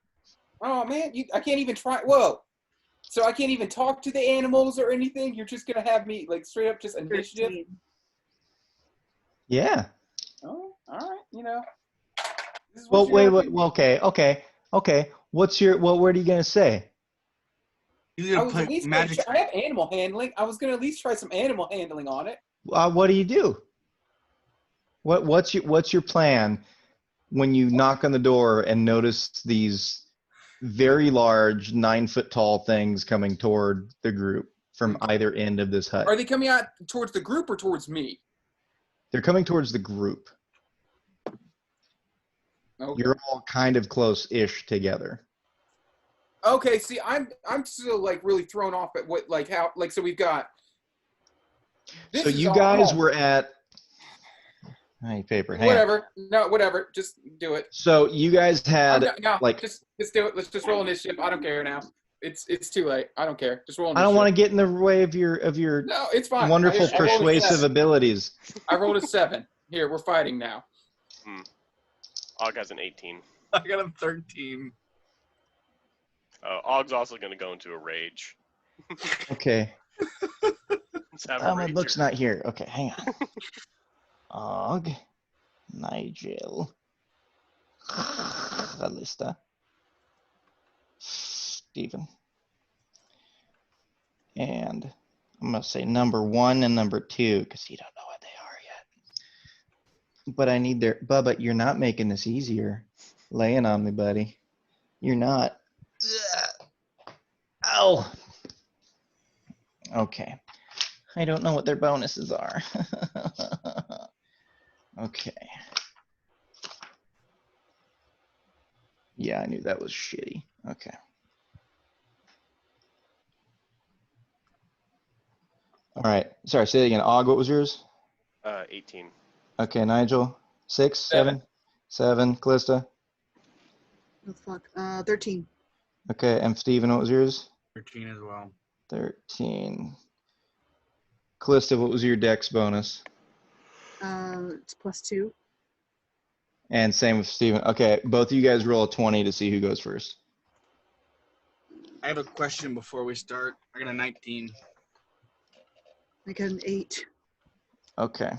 Oh man, I can't even try. Whoa. So I can't even talk to the animals or anything. You're just gonna have me like straight up just initiative. 13. Yeah. Oh, all right. You know. This is Well, what you're gonna wait. do. Well, okay. What are you gonna say? You I gotta was at put least magic. I have animal handling. I was gonna at least try some animal handling on it. What do you do? What's your plan when you knock on the door and notice these very large 9-foot tall things coming toward the group from either end of this hut. Are they coming out towards the group or towards me? They're coming towards the group. Okay. You're all kind of close-ish together. Okay, see, I'm still like really thrown off at what like how like so we've got. So you guys were at. Hey, paper. Hang on. Whatever. No, whatever. Just do it. So you guys had No, like. just do it. Let's just roll initiative. I don't care now. It's too late. I don't care. Just roll initiative. I don't want to get in the way of your No, it's fine. wonderful I rolled a persuasive 7. abilities. I rolled a 7. Here, we're fighting now. Og has an 18. I got a 13. Og's also going to go into a rage. Okay. Let's have a My rage book's here. not here. Okay, hang on. Og, Nigel, Callista, Stephen, and I'm gonna say number 1 and number 2 because you don't know what they are yet. But I need their Bubba. You're not making this easier. Laying on me, buddy. You're not. Ugh. Ow. Okay. I don't know what their bonuses are. Okay. Yeah, I knew that was shitty. Okay. All right. Sorry, say it again. Og, what was yours? 18. Okay, Nigel. 6, 7? 7. Callista? Oh, fuck. 13. Okay, and Steven, what was yours? 13 as well. 13. Callista, what was your dex bonus? It's +2. And same with Steven. Okay, both of you guys roll a 20 to see who goes first. I have a question before we start. I got a 19. I got an 8. Okay.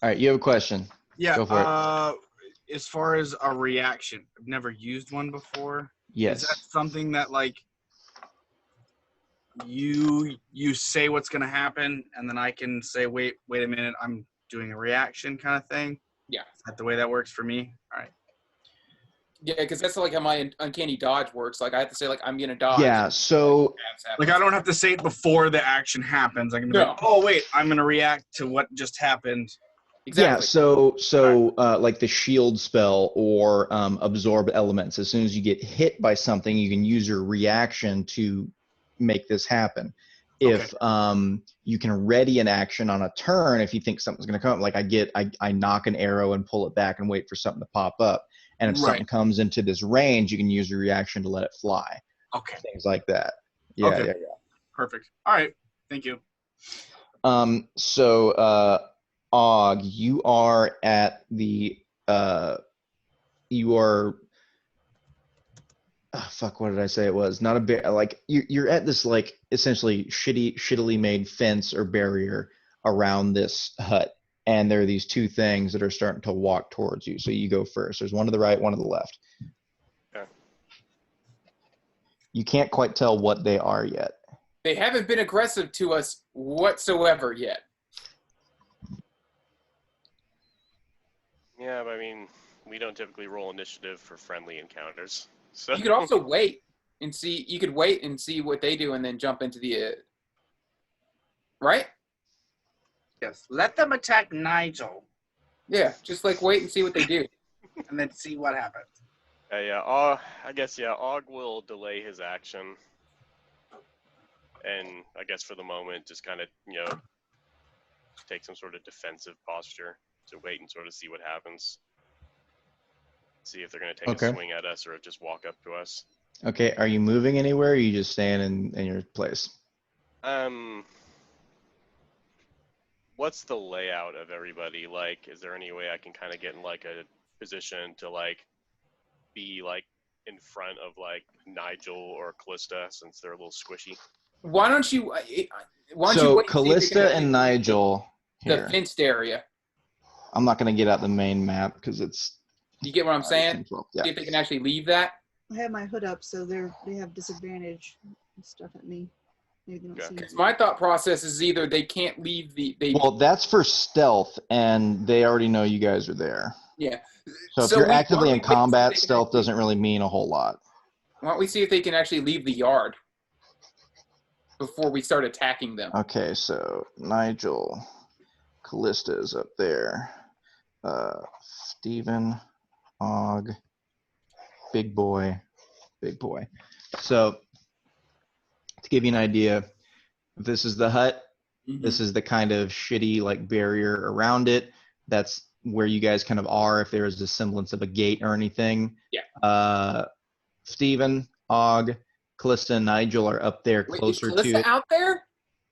All right, you have a question. Yeah. Go for it. As far as a reaction, I've never used one before. Yes. Is that something that like you say what's gonna happen, and then I can say, wait a minute, I'm doing a reaction kind of thing? Yeah. Is that the way that works for me? All right. Yeah, because that's like how my uncanny dodge works. Like I have to say like I'm gonna dodge. Yeah, so Like I don't have to say it before the action happens. I can be like, oh wait, I'm gonna react to what just happened. Exactly. yeah, so like the shield spell or absorb elements. As soon as you get hit by something, you can use your reaction to make this happen. If you can ready an action on a turn, if you think something's going to come, like I knock an arrow and pull it back and wait for something to pop up. And if something comes into this range, you can use your reaction to let it fly. Okay. Things like that. Yeah, Okay. yeah. Perfect. All right. Thank you. So Og, you are at the you are fuck, what did I say it was? Not a bear, like you're at this like essentially shittily made fence or barrier around this hut, and there are these two things that are starting to walk towards you. So you go first. There's one to the right, one to the left. Okay. You can't quite tell what they are yet. They haven't been aggressive to us whatsoever yet. Yeah, but I mean, we don't typically roll initiative for friendly encounters. So You could also wait and see. You could wait and see what they do, and then jump into the. Right? Yes. Let them attack Nigel, Yeah, just like wait and see what they do. and then see what happens. I guess Og will delay his action, and I guess for the moment, just kind of take some sort of defensive posture to wait and sort of see what happens. See if they're going to take a swing at us or just walk up to us. Okay, are you moving anywhere, or are you just staying in your place? What's the layout of everybody? Like, is there any way I can kind of get in like a position to like be like in front of like Nigel or Callista, since they're a little squishy? Why don't you? Why don't you So wait Callista and Nigel the here. fenced area. I'm not going to get out the main map because it's. You get what I'm saying? Yeah. See if they can actually leave that. I have my hood up, so they have disadvantage and stuff at me. Maybe they don't see me. My thought process is either they can't leave the. Well, that's for stealth, and they already know you guys are there. Yeah. So if So you're why actively don't in we wait so combat, they can stealth actually- doesn't really mean a whole lot. Why don't we see if they can actually leave the yard before we start attacking them? Okay, so Nigel, Callista is up there. Steven, Og, big boy. So to give you an idea, this is the hut. This is the kind of shitty like barrier around it. That's where you guys kind of are if there is a semblance of a gate or anything. Yeah. Steven, Og, Callista, and Nigel are up there Wait, is closer to Callista it. out there?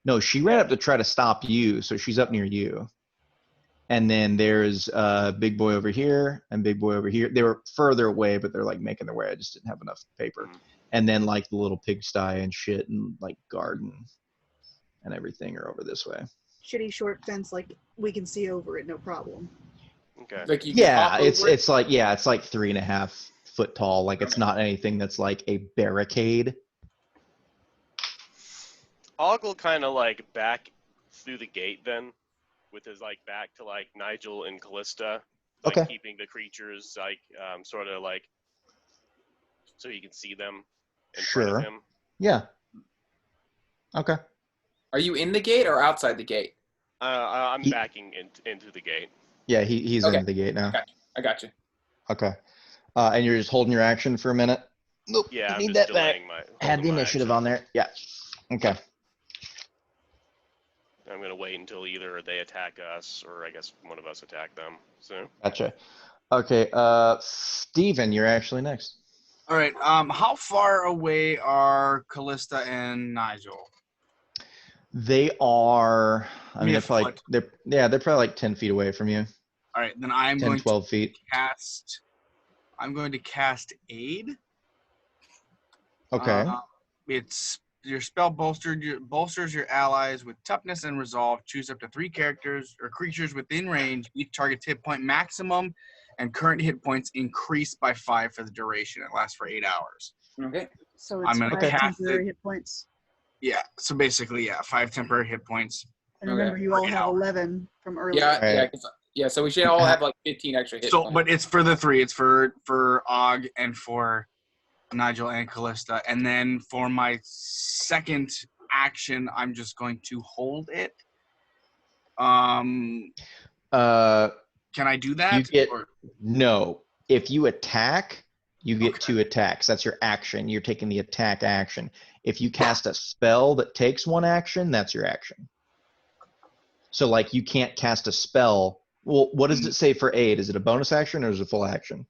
No, she ran up to try to stop you, so she's up near you. And then there's Big Boy over here and Big Boy over here. They were further away, but they're like making their way. I just didn't have enough paper. And then like the little pigsty and shit and like garden and everything are over this way. Shitty short fence, like we can see over it, no problem. Okay. Like you can Yeah, hop it's over it? it's like 3.5 foot tall. Like it's not anything that's like a barricade. Og will kind of like back through the gate then, with his like back to like Nigel and Callista, like Okay. keeping the creatures like sort of like so he can see them in front Sure. of him. Yeah. Okay. Are you in the gate or outside the gate? I'm He- backing into the gate. Yeah, he's Okay. in the gate now. I got you. Okay. And you're just holding your action for a minute? Nope. Yeah, I'm need just that back. delaying my. Had holding the my initiative action. on there. Yeah. Okay. I'm gonna wait until either they attack us or I guess one of us attack them. So Gotcha. Okay. Steven, you're actually next. All right. How far away are Callista and Nigel? They are. I mean, Me a they're probably foot. they're probably like 10 feet away from you. All right, then I'm 10, going 12 feet. to cast. I'm going to cast Aid. Okay. It's your spell bolsters your allies with toughness and resolve. Choose up to 3 characters or creatures within range. Each target's hit point maximum and current hit points increase by 5 for the duration. It lasts for 8 hours. Okay. So it's I'm gonna 5 cast temporary it. hit points. Yeah. So basically, 5 temporary hit points. And remember, you all For 8 have hours. 11 from earlier. Yeah, Right. yeah, yeah. So we should all have like 15 extra hit So, points. but it's for the 3. It's for Og and for Nigel and Callista. And then for my second action, I'm just going to hold it. Can I do that? You get Or- no. If you attack, you get Okay. 2 attacks. That's your action. You're taking the attack action. If you cast a spell that takes 1 action, that's your action. So like you can't cast a spell. Well, what does it say for aid? Is it a bonus action or is it a full action?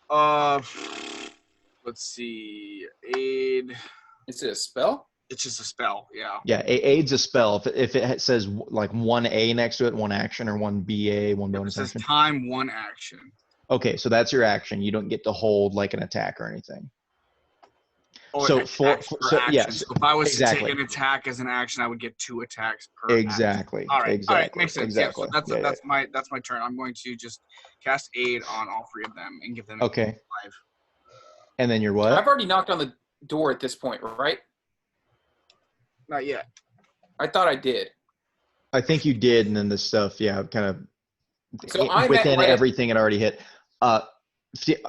Let's see. Aid. Is it a spell? It's just a spell. Yeah. Yeah, aid's a spell. If it says like 1A next to it, 1 action, or 1BA, 1 It bonus says action. time 1 action. Okay, so that's your action. You don't get to hold like an attack or anything. Oh, So an for- extra so- action. yes, So if I was to exactly. take an attack as an action, I would get 2 attacks per action. Exactly. All right, Exactly. makes sense. Exactly. Yeah, so Yeah, that's my turn. I'm going to just cast Aid on all 3 of them and give them. Okay. 5. And then you're what? I've already knocked on the door at this point, right? Not yet. I thought I did. I think you did, and then this stuff, yeah, kind of So I'm within right at- everything it already hit.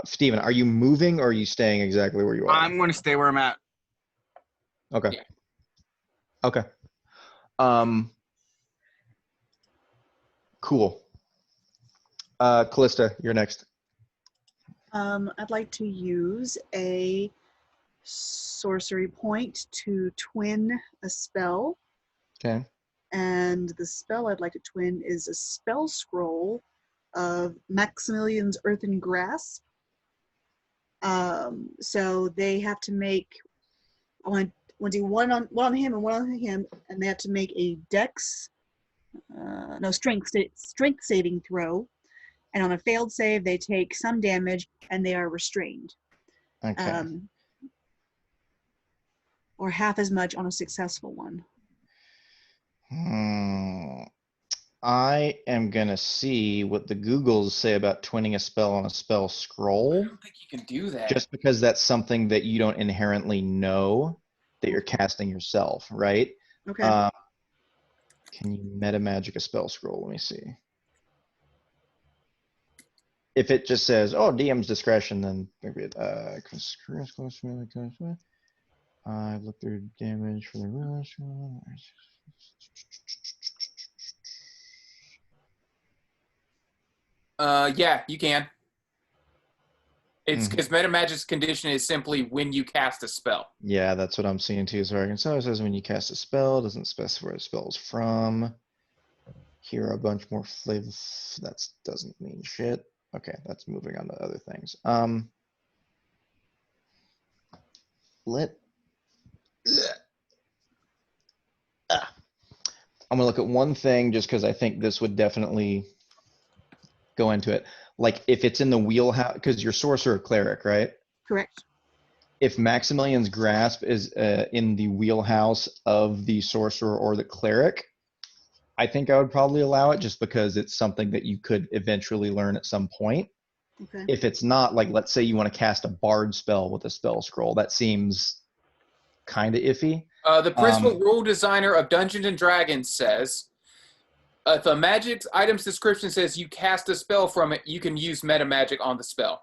Steven, are you moving or are you staying exactly where you are? I'm going to stay where I'm at. Okay. Yeah. Okay. Cool. Callista, you're next. I'd like to use a sorcery point to twin a spell. Okay. And the spell I'd like to twin is a spell scroll of Maximilian's Earthen Grasp. So they have to make, I want to do one on him and one on him, and they have to make a strength saving throw. And on a failed save, they take some damage and they are restrained. Okay. Or half as much on a successful one. I am going to see what the Googles say about twinning a spell on a spell I scroll, don't think you can do that. just because that's something that you don't inherently know that you're casting yourself, right? Okay. Can you meta magic a spell scroll? Let me see. if it just says, "Oh, DM's discretion," then maybe I've looked through damage for the rules. Yeah, you can. It's because Metamagic's condition is simply when you cast a spell. Yeah, that's what I'm seeing too. So it says when you cast a spell, doesn't specify where the spell is from. Here are a bunch more flavor. That doesn't mean shit. Okay, that's moving on to other things. I'm gonna look at one thing just because I think this would definitely go into it. Like if it's in the wheelhouse, because you're sorcerer or cleric, right? Correct. If Maximilian's grasp is in the wheelhouse of the sorcerer or the cleric, I think I would probably allow it just because it's something that you could eventually learn at some point. Okay. If it's not, like let's say you want to cast a bard spell with a spell scroll, that seems kind of iffy. The principal rule designer of Dungeons and Dragons says, if a magic item's description says you cast a spell from it, you can use meta magic on the spell.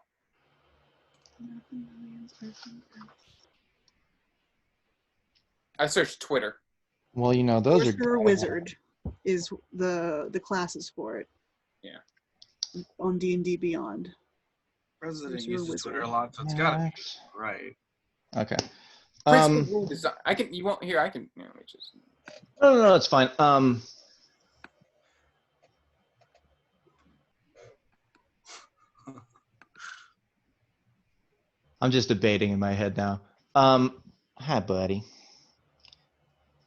I searched Twitter. Well, you know, those Sorcerer are Wizard is the classes for it. Yeah. On D&D Beyond. President Sorcerer uses Wizard. Twitter a lot, so it's gotta be right. Okay. Principal rule design. I can. You won't hear. I can. Let me just. No, it's fine. I'm just debating in my head now. Hi, buddy.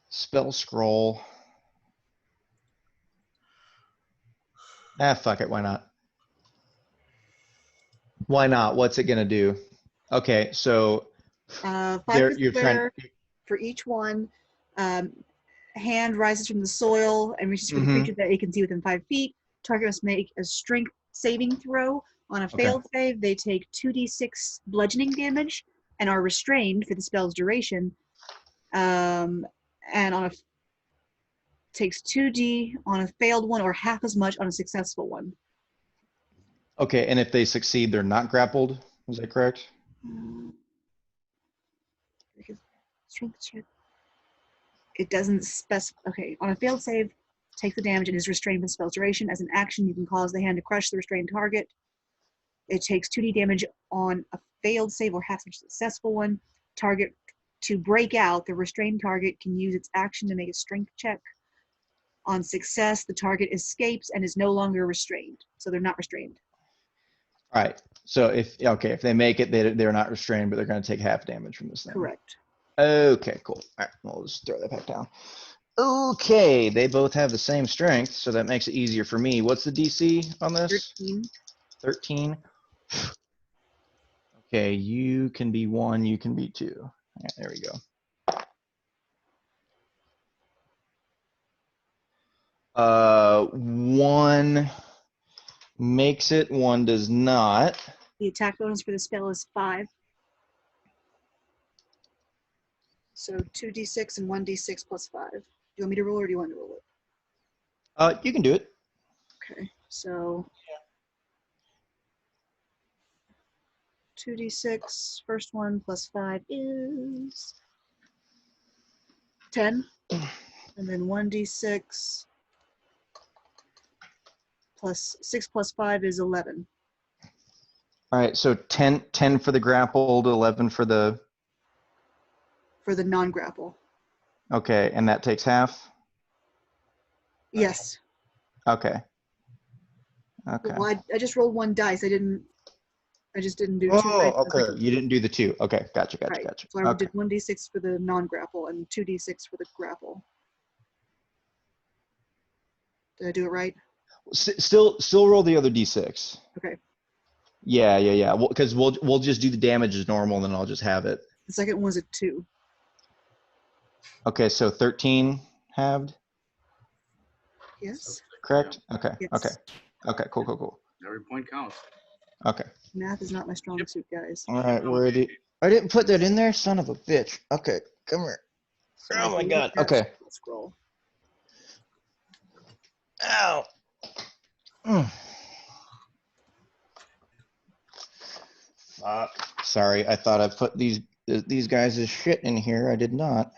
Spell scroll. Fuck it. Why not? Why not? What's it gonna do? Okay, so 5 there foot you're square trying. for each one. Hand rises from the soil and reaches for the creature that it can see within 5 feet. Target must make a strength saving throw. On a failed save, they take 2d6 bludgeoning damage and are restrained for the spell's duration. And on a takes 2d on a failed one or half as much on a successful one. Okay, and if they succeed, they're not grappled. Is that correct? Strength check. It doesn't specify. Okay, on a failed save, take the damage and is restrained for the spell's duration. As an action, you can cause the hand to crush the restrained target. It takes 2d damage on a failed save or half a successful one. Target to break out, the restrained target can use its action to make a strength check. On success, the target escapes and is no longer restrained. So they're not restrained. All right. So if they make it, they're not restrained, but they're going to take half damage from this thing. Correct. Okay, cool. All right, we'll just throw that back down. Okay, they both have the same strength, so that makes it easier for me. What's the DC on this? 13. 13. Okay, you can be 1, you can be 2. Right, there we go. One makes it, 1 does not. The attack bonus for the spell is 5. So 2d6 and 1d6 plus 5. Do you want me to roll or do you want to roll it? You can do it. Okay, so 2d6, first one plus 5 is 10. And then 1d6 plus 6 plus 5 is 11. All right, so 10 for the grappled, 11 for the... For the non-grapple. Okay, and that takes half? Yes. Okay. Okay. Well, I just rolled 1 dice. I just didn't do 2. Oh, okay. You didn't do the 2. Okay, gotcha. Right. Gotcha. So I Okay. did 1d6 for the non-grapple and 2d6 for the grapple. Did I do it right? Still roll the other d6. Okay. Yeah. Because we'll just do the damage as normal, and then I'll just have it. The second one's a 2. Okay, so 13 halved. Yes. Correct. Okay. Yes. Okay. Cool. Every point counts. Okay. Math is not my strong suit, guys. All right. Where are the? I didn't put that in there, son of a bitch. Okay, come here. So Oh my if you God. look at Okay. Scroll. Ow. Sorry, I thought I put these guys' shit in here. I did not.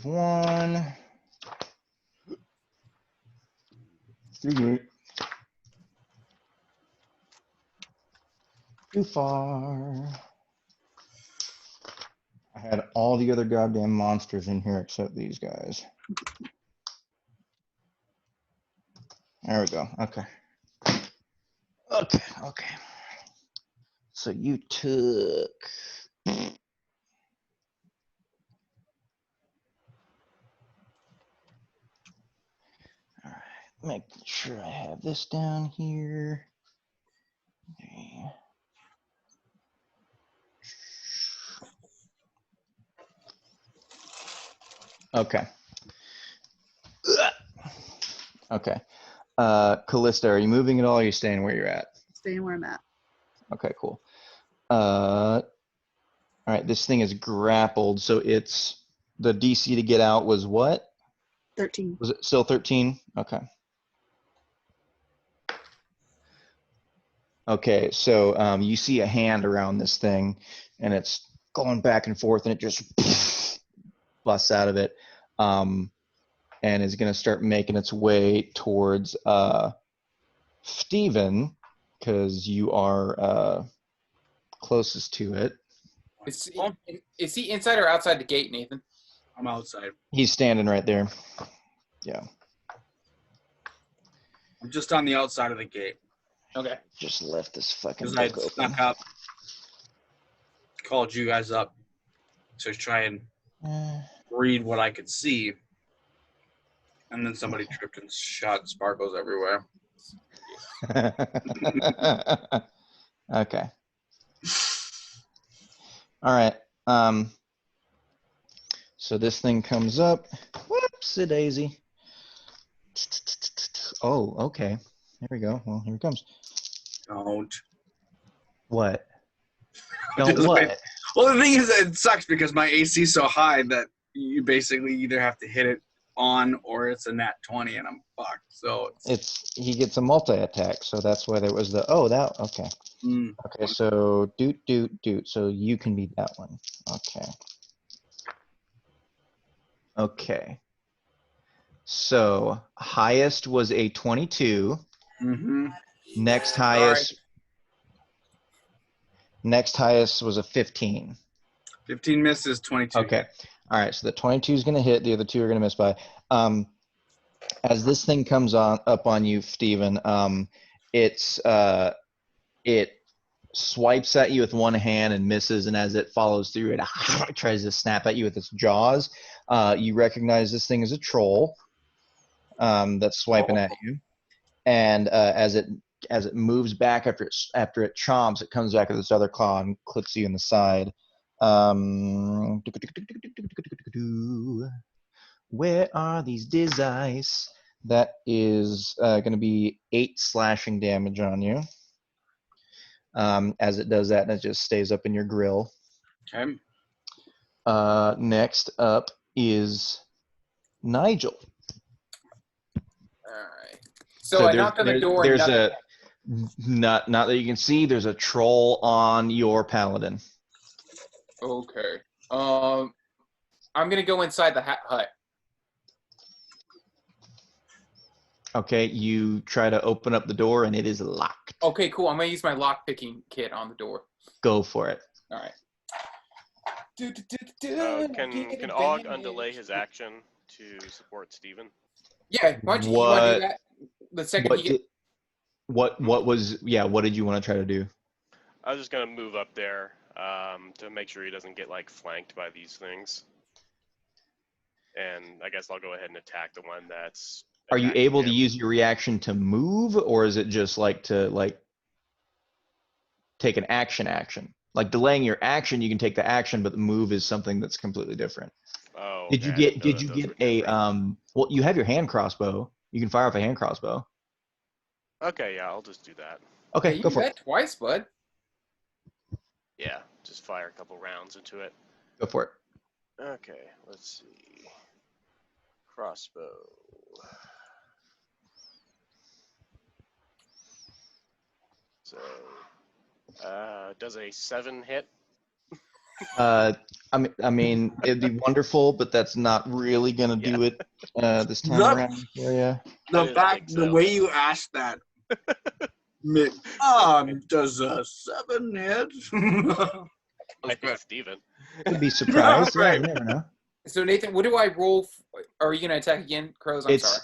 One. Too far. I had all the other goddamn monsters in here except these guys. There we go. Okay. Okay. So you took. All right. Make sure I have this down here. Okay. Okay. Okay. Callista, are you moving at all or are you staying where you're at? Staying where I'm at. Okay, cool. All right, this thing is grappled, so it's the DC to get out was what? 13. Was it still 13? Okay. Okay, so you see a hand around this thing, and it's going back and forth, and it just busts out of it, and is going to start making its way towards Steven, because you are closest to it. Is he inside or outside the gate, Nathan? I'm outside. He's standing right there. Yeah. I'm just on the outside of the gate. Okay. Just left this fucking Because I book open. snuck up, called you guys up to try and read what I could see. And then somebody tripped and shot sparkles everywhere. Okay. All right. So this thing comes up. Whoopsie daisy. Oh, okay. There we go. Well, here it comes. Don't. What? Don't what? Well, the thing is, it sucks because my AC is so high that you basically either have to hit it on or it's a nat 20 and I'm fucked. So he gets a multi-attack, so that's why there was the okay. Okay, so doot. So you can beat that one. Okay. Okay. So highest was a 22. Mm-hmm. Next highest was a 15. 15 misses, 22. Okay. All right. So the 22 is going to hit. The other two are going to miss by. As this thing comes up on you, Steven, it swipes at you with one hand and misses, and as it follows through, it tries to snap at you with its jaws. You recognize this thing as a troll that's swiping at you, and as it moves back after it chomps, it comes back with this other claw and clips you in the side. Where are these dice? That is going to be 8 slashing damage on you. As it does that, and it just stays up in your grill. Okay. Next up is Nigel. All right. So I knocked on the door. There's not that you can see. There's a troll on your paladin. Okay. I'm gonna go inside the hut. Okay, you try to open up the door and it is locked. Okay, cool. I'm gonna use my lock picking kit on the door. Go for it. All right. Can Og undelay his action to support Steven? Yeah, why don't you want to do that? The second what did you want to try to do? I was just gonna move up there to make sure he doesn't get like flanked by these things. And I guess I'll go ahead and attack the one that's. Are you able to use your reaction to move, or is it just like to take an action? Like delaying your action, you can take the action, but the move is something that's completely different. Oh. Did you get a well, you have your hand crossbow. You can fire off a hand crossbow. Okay, yeah, I'll just do that. Okay, you go for it. Twice, bud. Yeah, just fire a couple rounds into it. Go for it. Okay, let's see. crossbow. So, does a 7 hit? I mean, it'd be wonderful, but that's not really gonna do it this time Look. around for you. The way you asked that. Does a 7 hit? I think Steven. Could be surprised. Yeah, Right. you never know. So Nathan, what do I roll? Are you gonna attack again, Crows? I'm sorry.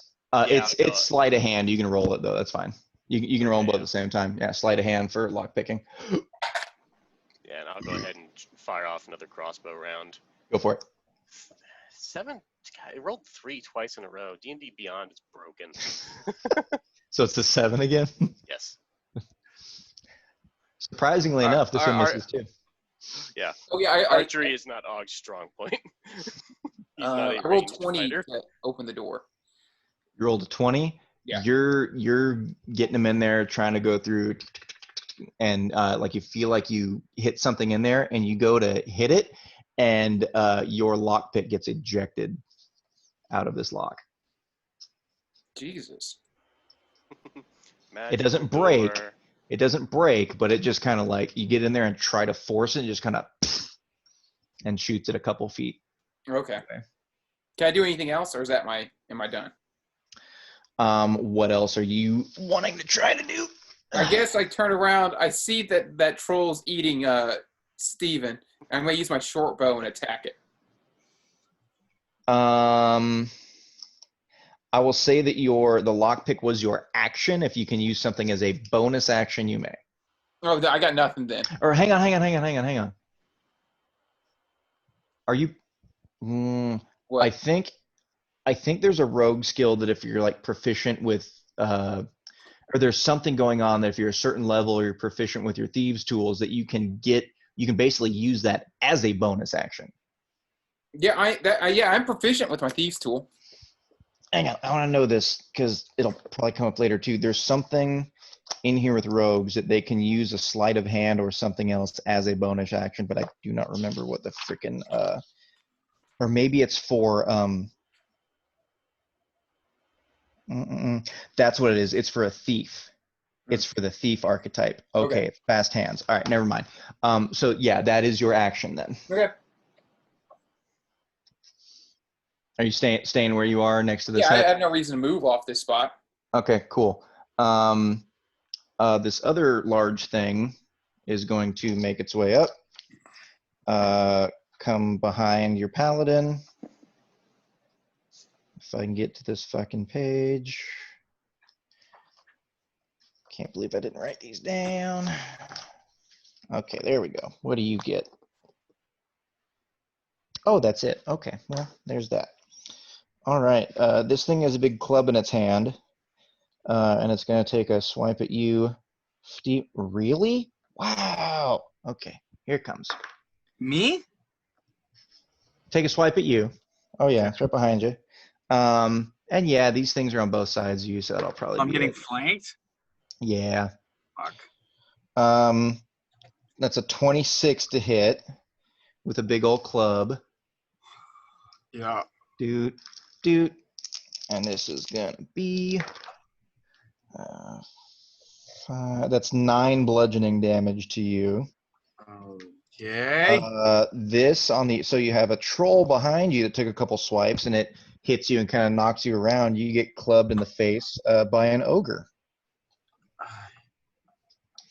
Yeah, It's sleight of hand. You can roll it though. That's fine. You can roll them both Yeah. at the same time. Yeah, sleight of hand for lock picking. Yeah, and I'll go ahead and fire off another crossbow round. Go for it. 7. God, it rolled 3 twice in a row. D&D Beyond is broken. So it's the 7 again. Yes. Surprisingly enough, this one misses too. Yeah. Oh yeah, Archery is not Og's strong point. He's not a I rolled ranged 20 fighter. to open the door. You rolled a 20. Yeah. You're getting them in there, trying to go through, and like you feel like you hit something in there, and you go to hit it, and your lockpick gets ejected out of this lock. Jesus. It doesn't break. It doesn't break, but it just kind of like you get in there and try to force it, and just kind of and shoots it a couple feet. Okay. Can I do anything else, or is that am I done? What else are you wanting to try to do? I guess I turn around. I see that troll's eating Steven. I'm gonna use my short bow and attack it. I will say that the lockpick was your action. If you can use something as a bonus action, you may. Oh, I got nothing then. Or hang on. Are you? What? I think there's a rogue skill that if you're like proficient with, or there's something going on that if you're a certain level or you're proficient with your thieves tools that you can basically use that as a bonus action. Yeah, I'm proficient with my thieves tool. Hang on, I want to know this because it'll probably come up later too. There's something in here with rogues that they can use a sleight of hand or something else as a bonus action, but I do not remember what the freaking or maybe it's for that's what it is. It's for a thief. It's for the thief archetype. Okay, it's fast hands. All right, never mind. So yeah, that is your action then. Okay. Are you staying where you are next to this? Yeah, I have no reason to move off this spot. Okay, cool. This other large thing is going to make its way up. Come behind your paladin. If I can get to this fucking page. Can't believe I didn't write these down. Okay, there we go. What do you get? Oh, that's it. Okay, well, there's that. All right, this thing has a big club in its hand, and it's going to take a swipe at you. Steve, really? Wow. Okay, here it comes. Me? Take a swipe at you. Oh yeah, it's right behind you. And yeah, these things are on both sides of you, so that'll probably I'm be getting it. flanked? Yeah. Fuck. That's a 26 to hit with a big old club. Yeah. Doot. And this is gonna be that's 9 bludgeoning damage to you. Okay. So you have a troll behind you that took a couple swipes and it hits you and kind of knocks you around. You get clubbed in the face by an ogre.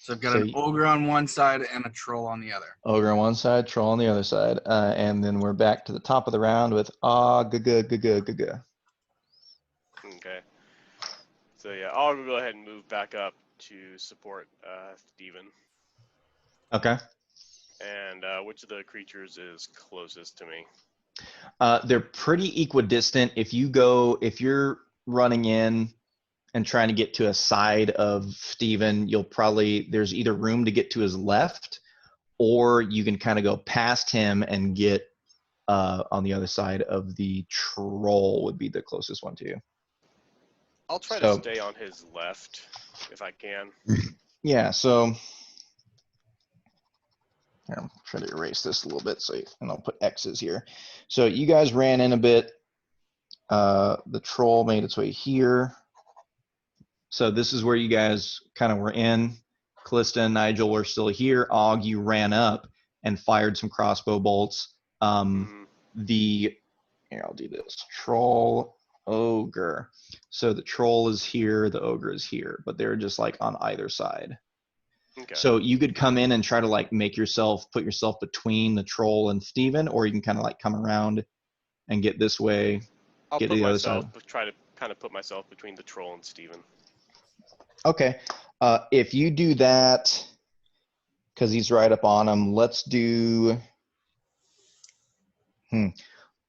So I've got an ogre on one side and a troll on the other. Ogre on one side, troll on the other side. And then we're back to the top of the round with ga. Okay. So yeah, I'll go ahead and move back up to support Steven. Okay. And which of the creatures is closest to me? They're pretty equidistant. If you're running in and trying to get to a side of Steven, there's either room to get to his left, or you can kind of go past him and get on the other side of the troll would be the closest one to you. I'll try to stay on his left if I can. Yeah, so here, I'm trying to erase this a little bit and I'll put X's here. So you guys ran in a bit. The troll made its way here. So this is where you guys kind of were in. Callista and Nigel were still here. Og, you ran up and fired some crossbow bolts. Here, I'll do this. Troll, ogre. So the troll is here, the ogre is here, but they're just like on either side. Okay. So you could come in and try to like put yourself between the troll and Steven, or you can kind of like come around and get this way. I'll get put to the other myself, side. try to kind of put myself between the troll and Steven. Okay. If you do that, because he's right up on him, let's do.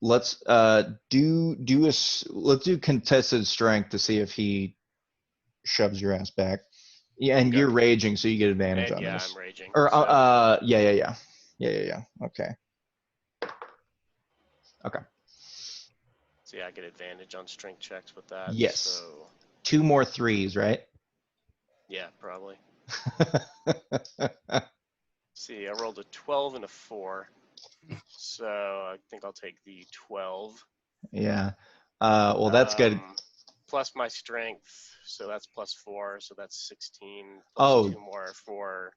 Let's do contested strength to see if he shoves your ass back. Yeah, and Okay. you're raging, so you get advantage And on yeah, this. I'm raging. Or so. yeah. Okay. So yeah, I get advantage on strength checks with that. Yes. So 2 more 3s, right? yeah, probably. See, I rolled a 12 and a 4. So I think I'll take the 12. Yeah. Well, that's good. Plus my strength, so that's plus 4, so that's 16. Oh. Plus 2 more for.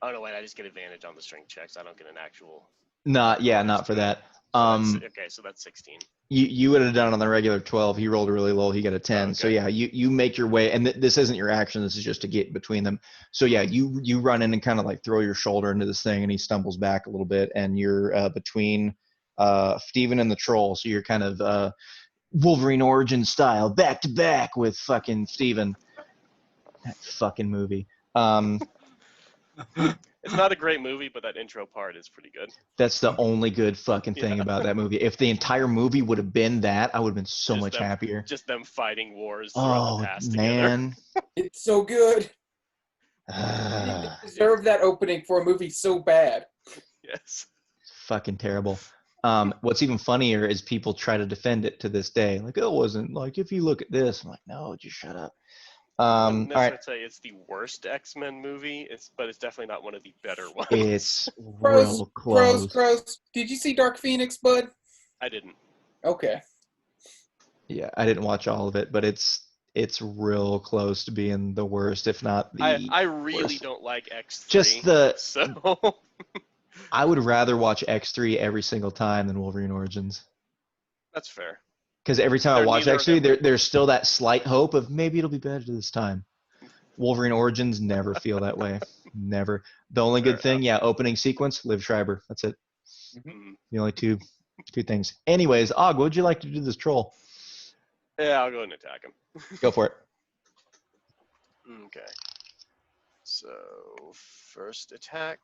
Oh no, wait! I just get advantage on the strength checks. I don't get an actual. Not for to it. that. Okay, so that's 16. You would have done on the regular 12. He rolled really low. He got a 10. Okay. So yeah, you make your way, and this isn't your action. This is just to get between them. So yeah, you run in and kind of like throw your shoulder into this thing, and he stumbles back a little bit, and you're between Steven and the troll. So you're kind of Wolverine origin style, back to back with fucking Steven. That fucking movie. It's not a great movie, but that intro part is pretty good. That's the only good fucking thing about that movie. If the entire movie would have been that, I would have been so much happier. Just them fighting wars throughout the past together. Man. It's so good. You deserve that opening for a movie so bad. Yes. Fucking terrible. What's even funnier is people try to defend it to this day. Like, oh, it wasn't like if you look at this. I'm like, no, just shut up. I wouldn't necessarily all right. say it's the worst X-Men movie, but it's definitely not one of the better ones. It's real close. Gross. Did you see Dark Phoenix, bud? I didn't. Okay. Yeah, I didn't watch all of it, but it's real close to being the worst, if not the I really worst. Don't like X3. Just so I would rather watch X3 every single time than Wolverine Origins. That's fair. Because every time I watch X3, there's still that slight hope of maybe it'll be better this time. Wolverine Origins never feel that way. Never. The only good thing, opening sequence, Liv Schreiber. That's it. Mm-hmm. The only two things. Anyways, Og, what would you like to do this troll? Yeah, I'll go ahead and attack him. Go for it. Okay. So first attack,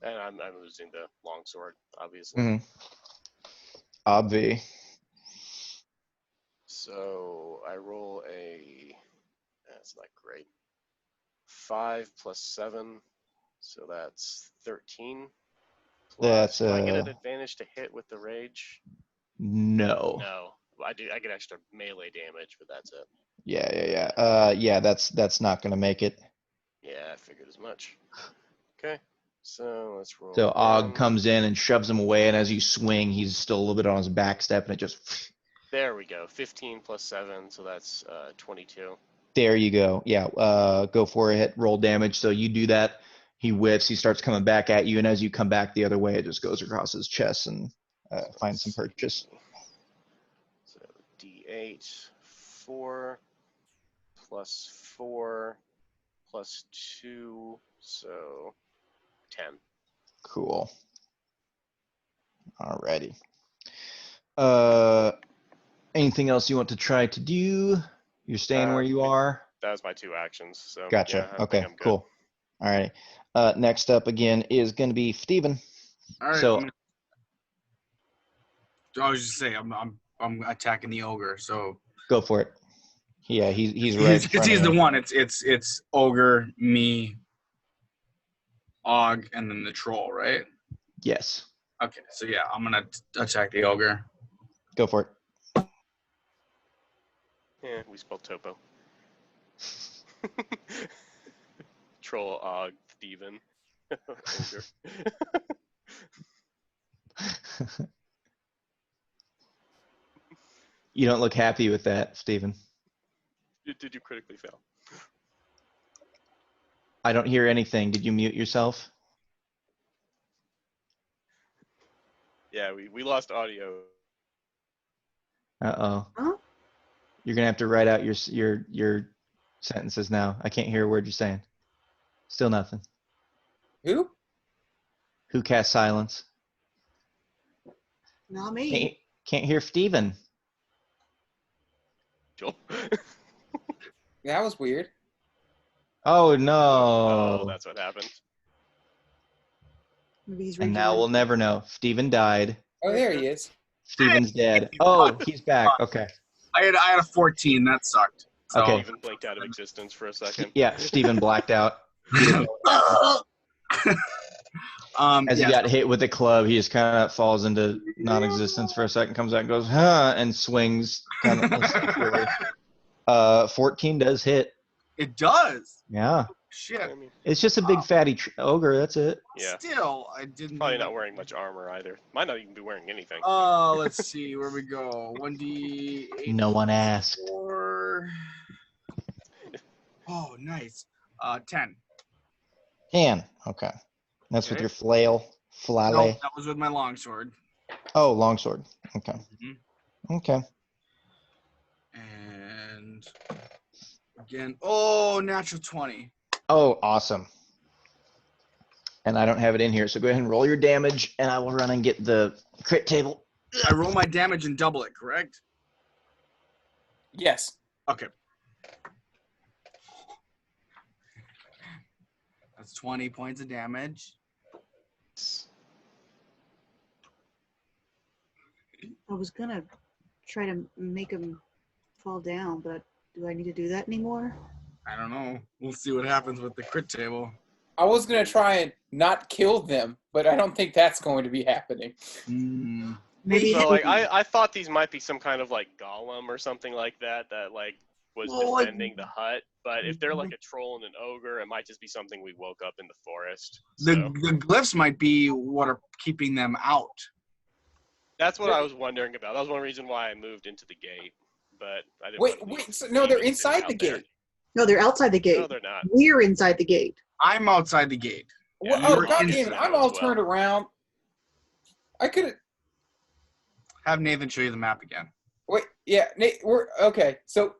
and I'm using the longsword, obviously. Mm-hmm. Obvi. So I roll that's not great. 5 plus 7, so that's 13. Plus, do I get an advantage to hit with the rage? No. No, I do. I get extra melee damage, but that's it. Yeah. That's not gonna make it. Yeah, I figured as much. Okay, so let's roll. So Og comes in and shoves him away, and as you swing, he's still a little bit on his back step, and it just. There we go. 15 plus 7, so that's 22. There you go. Yeah, go for a hit, roll damage. So you do that. He whiffs. He starts coming back at you, and as you come back the other way, it just goes across his chest and finds some purchase. So D8, 4 plus 4 plus 2, so 10. Cool. Alrighty. Anything else you want to try to do? You're staying where you are? That was my 2 actions. So gotcha. Yeah, okay, cool. All right. Next up again is going to be Steven. All right. So I was just saying, I'm attacking the ogre. So go for it. Yeah, he's right. Because he's the one. It's ogre, me, Og, and then the troll, right? Yes. Okay, so yeah, I'm gonna attack the ogre. Go for it. Yeah, we spelled topo. Troll, Og, Steven. Ogre. You don't look happy with that, Stephen. Did you critically fail? I don't hear anything. Did you mute yourself? Yeah, we lost audio. Uh-oh. Huh? You're gonna have to write out your sentences now. I can't hear a word you're saying. Still nothing. Who? Who cast silence? Not me. Can't hear Stephen. Joel? That was weird. Oh no. Oh, that's what happened. Maybe he's And reading now my- we'll never know. Stephen died. Oh, there he is. Stephen's dead. Oh, he's back. Okay. I had a 14. That sucked. So, Okay. Even blinked out of existence for a second. Yeah, Stephen blacked out. He didn't know what happened. As he yeah, got hit with a club, he just kind of falls into non-existence for a second, comes out and goes, huh, and swings kind of instinctually. 14 does hit. it does. Yeah. Shit. I mean, It's just a big fatty ogre, that's it. yeah. Still, I didn't. Probably not wearing much armor either. Might not even be wearing anything. Let's see where we go. 1d8. No one asked. 4. Oh, nice. 10. 10. Okay. That's with Okay. your flail. No, Flale. that was with my longsword. Oh, longsword. Okay. Mhm. Okay. And again, oh, natural 20. Oh, awesome. And I don't have it in here, so go ahead and roll your damage, and I will run and get the crit table. I roll my damage and double it, correct? Yes. Okay. That's 20 points of damage. I was gonna try to make him fall down, but do I need to do that anymore? I don't know. We'll see what happens with the crit table. I was going to try and not kill them, but I don't think that's going to be happening. Maybe So like I thought these might be some kind of like golem or something like that like was Oh, defending the hut. But if they're like a troll and an ogre, it might just be something we woke up in the forest. The So glyphs might be what are keeping them out. that's what I was wondering about. That was one reason why I moved into the gate. But I didn't Wait, want to leave so, no, they're anything inside out the there. gate. no, they're outside the gate. No, they're not. We're inside the gate. I'm outside the gate. Well, Yeah, oh, you're God in damn it. now I'm as all well. turned around. I could have. Have Nathan show you the map again. Wait, yeah, Nate, we're okay. So,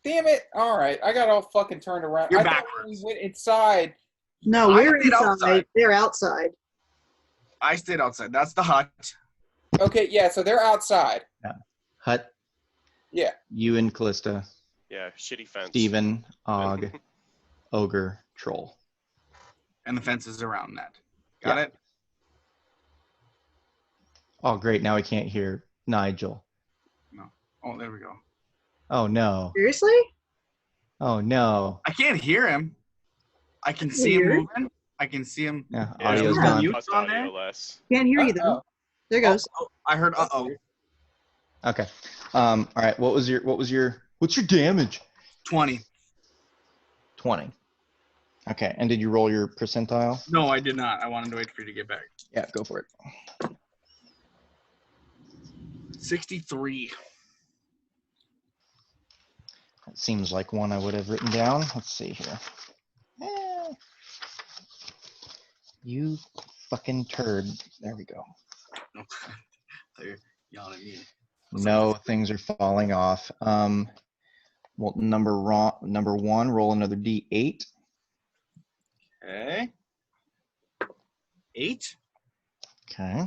damn it. All right, I got all fucking turned around. You're I thought backwards. we went inside. No, I we're stayed inside. outside. They're outside. I stayed outside. That's the hut. Okay, yeah, so they're outside. Hut, Yeah. you and Callista, Yeah, shitty fence. Steven, Og, ogre, troll. And the fence is around that. Got Yeah. it? Oh, great. Now I can't hear Nigel. Oh, there we go. Oh, no. Seriously? Oh, no. I can't hear him. I can see him Weird. moving. I can see him. Yeah, Yeah, audio's Yeah. gone. You- Plus on audio there? less. Can't hear you though. Uh-oh. There goes. Oh, I heard uh-oh. Okay. All right. What's your damage? 20. 20. Okay. And did you roll your percentile? No, I did not. I wanted to wait for you to get back. Yeah, go for it. 63. That seems like one I would have written down. Let's see here. You fucking turd. There we go. They're yelling at me. No, things are falling off. Well, number one, roll another D8. Okay. 8. Okay.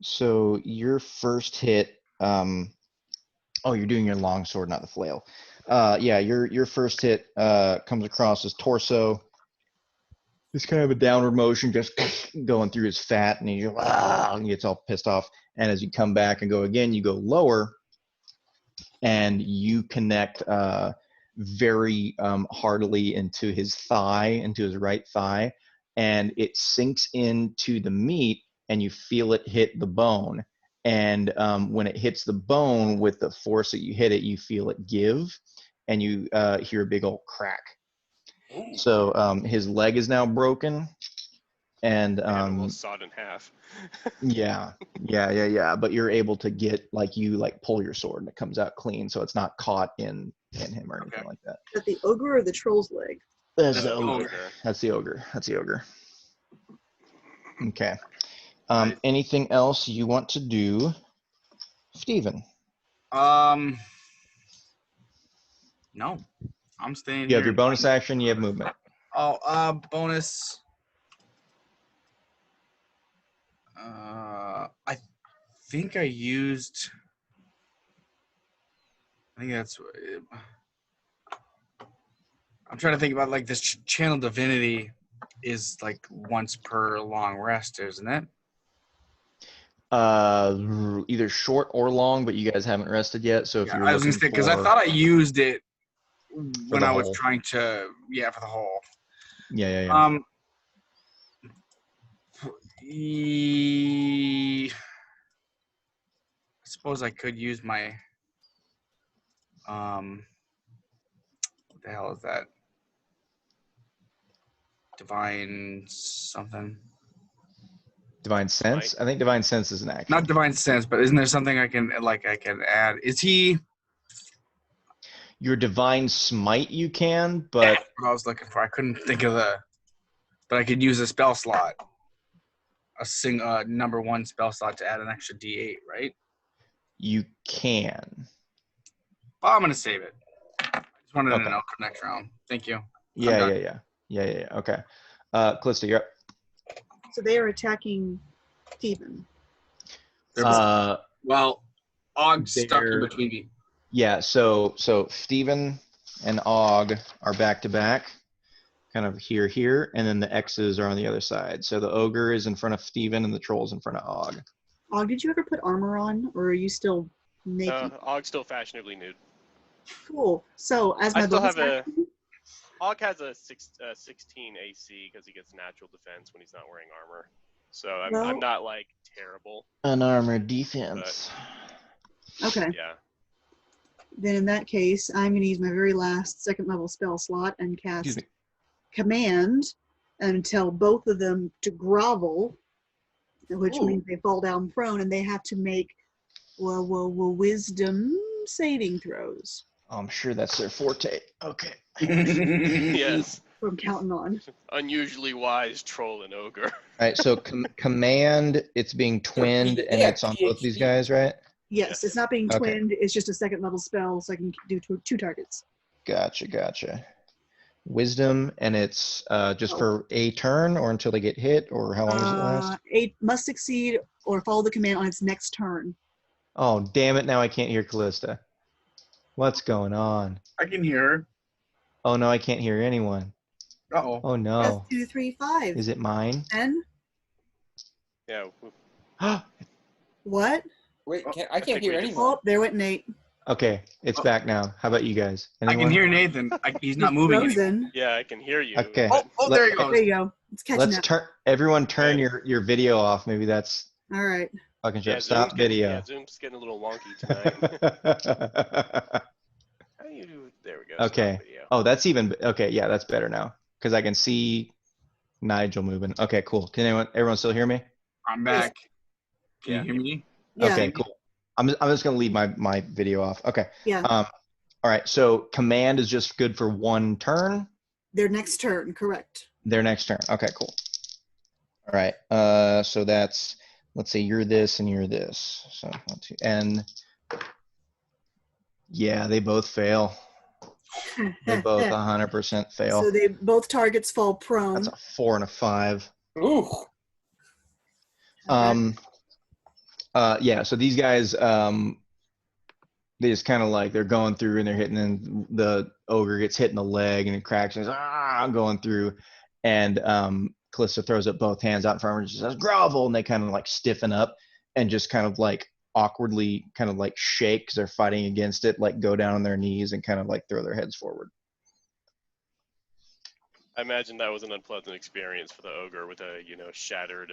So your first hit, oh, you're doing your long sword, not the flail. Yeah, your first hit comes across his torso. It's kind of a downward motion, just going through his fat, and he gets all pissed off. And as you come back and go again, you go lower, and you connect very heartily into his thigh, into his right thigh, and it sinks into the meat, and you feel it hit the bone. And when it hits the bone with the force that you hit it, you feel it give, and you hear a big old crack. So his leg is now broken, And Almost sawed in half. yeah. But you're able to get you pull your sword and it comes out clean, so it's not caught in him or anything like that. Is that the ogre or the troll's leg? That's The the ogre. ogre. That's the ogre. That's the ogre. Okay. Nice. Anything else you want to do, Steven? No, I'm staying You here. have your bonus action. You have movement. Oh, bonus. I think I used. I think that's. I'm trying to think about this channel divinity is once per long rest, isn't it? Either short or long, but you guys haven't rested yet. So if Yeah, you're I was gonna looking say because I for thought I used it when the I was hole. trying to for the hole. Yeah. I suppose I could use my what the hell is that? Divine something. Divine sense. I think divine sense is an action. Not divine sense, but isn't there something I can add? Is he Your divine smite you can, but what I was looking for? I couldn't think of but I could use a spell slot. Number 1 spell slot to add an extra D8, right? you can. Well, I'm gonna save it. I just wanted Okay. to know for next round. Thank you. Yeah. Okay. Callista, you're up. So they are attacking Steven. Well, Og's stuck in they're- between me. Yeah, so Steven and Og are back to back, kind of here, and then the X's are on the other side. So the ogre is in front of Steven and the troll's in front of Og. Og, did you ever put armor on, or are you still naked? Og's still fashionably nude. Cool. So as my I still bonus have action, Og has a 16 AC because he gets natural defense when he's not wearing armor. So I'm not terrible. Unarmored defense. okay. Yeah. Then in that case, I'm going to use my very last second level spell slot and Excuse cast me. Command and tell both of them to grovel, which means they fall down prone and they have to make wisdom saving throws. I'm sure that's their forte. Okay. Yes. From counting on. Unusually wise troll and ogre. All right, so command, it's being twinned, and it's on both these guys, right? Yes, it's not being Okay. twinned. It's just a second level spell, so I can do two targets. Gotcha. Wisdom, and it's just for a turn, or until they get hit, or how long does it last? 8 must succeed or follow the command on its next turn. Oh, damn it! Now I can't hear Callista. What's going on? I can hear her. Oh no, I can't hear anyone. Uh-oh. Oh That's no. 2, 3, 5. Is it mine? 10. Yeah. What? Wait, Oh, I can't hear anyone. Oh, there went Nate. Okay, it's back now. How about you guys? I can Anyone? hear Nathan. He's not He's moving anymore. frozen. Yeah, I can hear you. Okay. Oh, there he goes. There you go. It's catching Let's up. everyone turn your video off. Maybe that's All right. fucking Yeah, shit. Stop video. Zoom's getting a little wonky tonight. How do you do? There we go. Stop Okay. video. Oh, that's even okay. Yeah, that's better now because I can see Nigel moving. Okay, cool. Can everyone still hear me? I'm back. Can Yeah. you hear me? Yeah. Okay, cool. I'm just gonna leave my video off. Okay. Yeah. All right. So command is just good for one turn. Their next turn, correct. Their next turn. Okay, cool. All right. So that's, let's say you're this and you're this. So 1, 2, and yeah, they both fail. They both 100% fail. So they both targets fall prone. That's a 4 and a 5. Ooh. Yeah. So these guys, they just kind of they're going through and they're hitting, and the ogre gets hit in the leg and it cracks and he's going through, and Callista throws up both hands out in front of her and she says grovel, and they kind of stiffen up and just kind of awkwardly kind of shake because they're fighting against it, go down on their knees and kind of throw their heads forward. I imagine that was an unpleasant experience for the ogre with a shattered.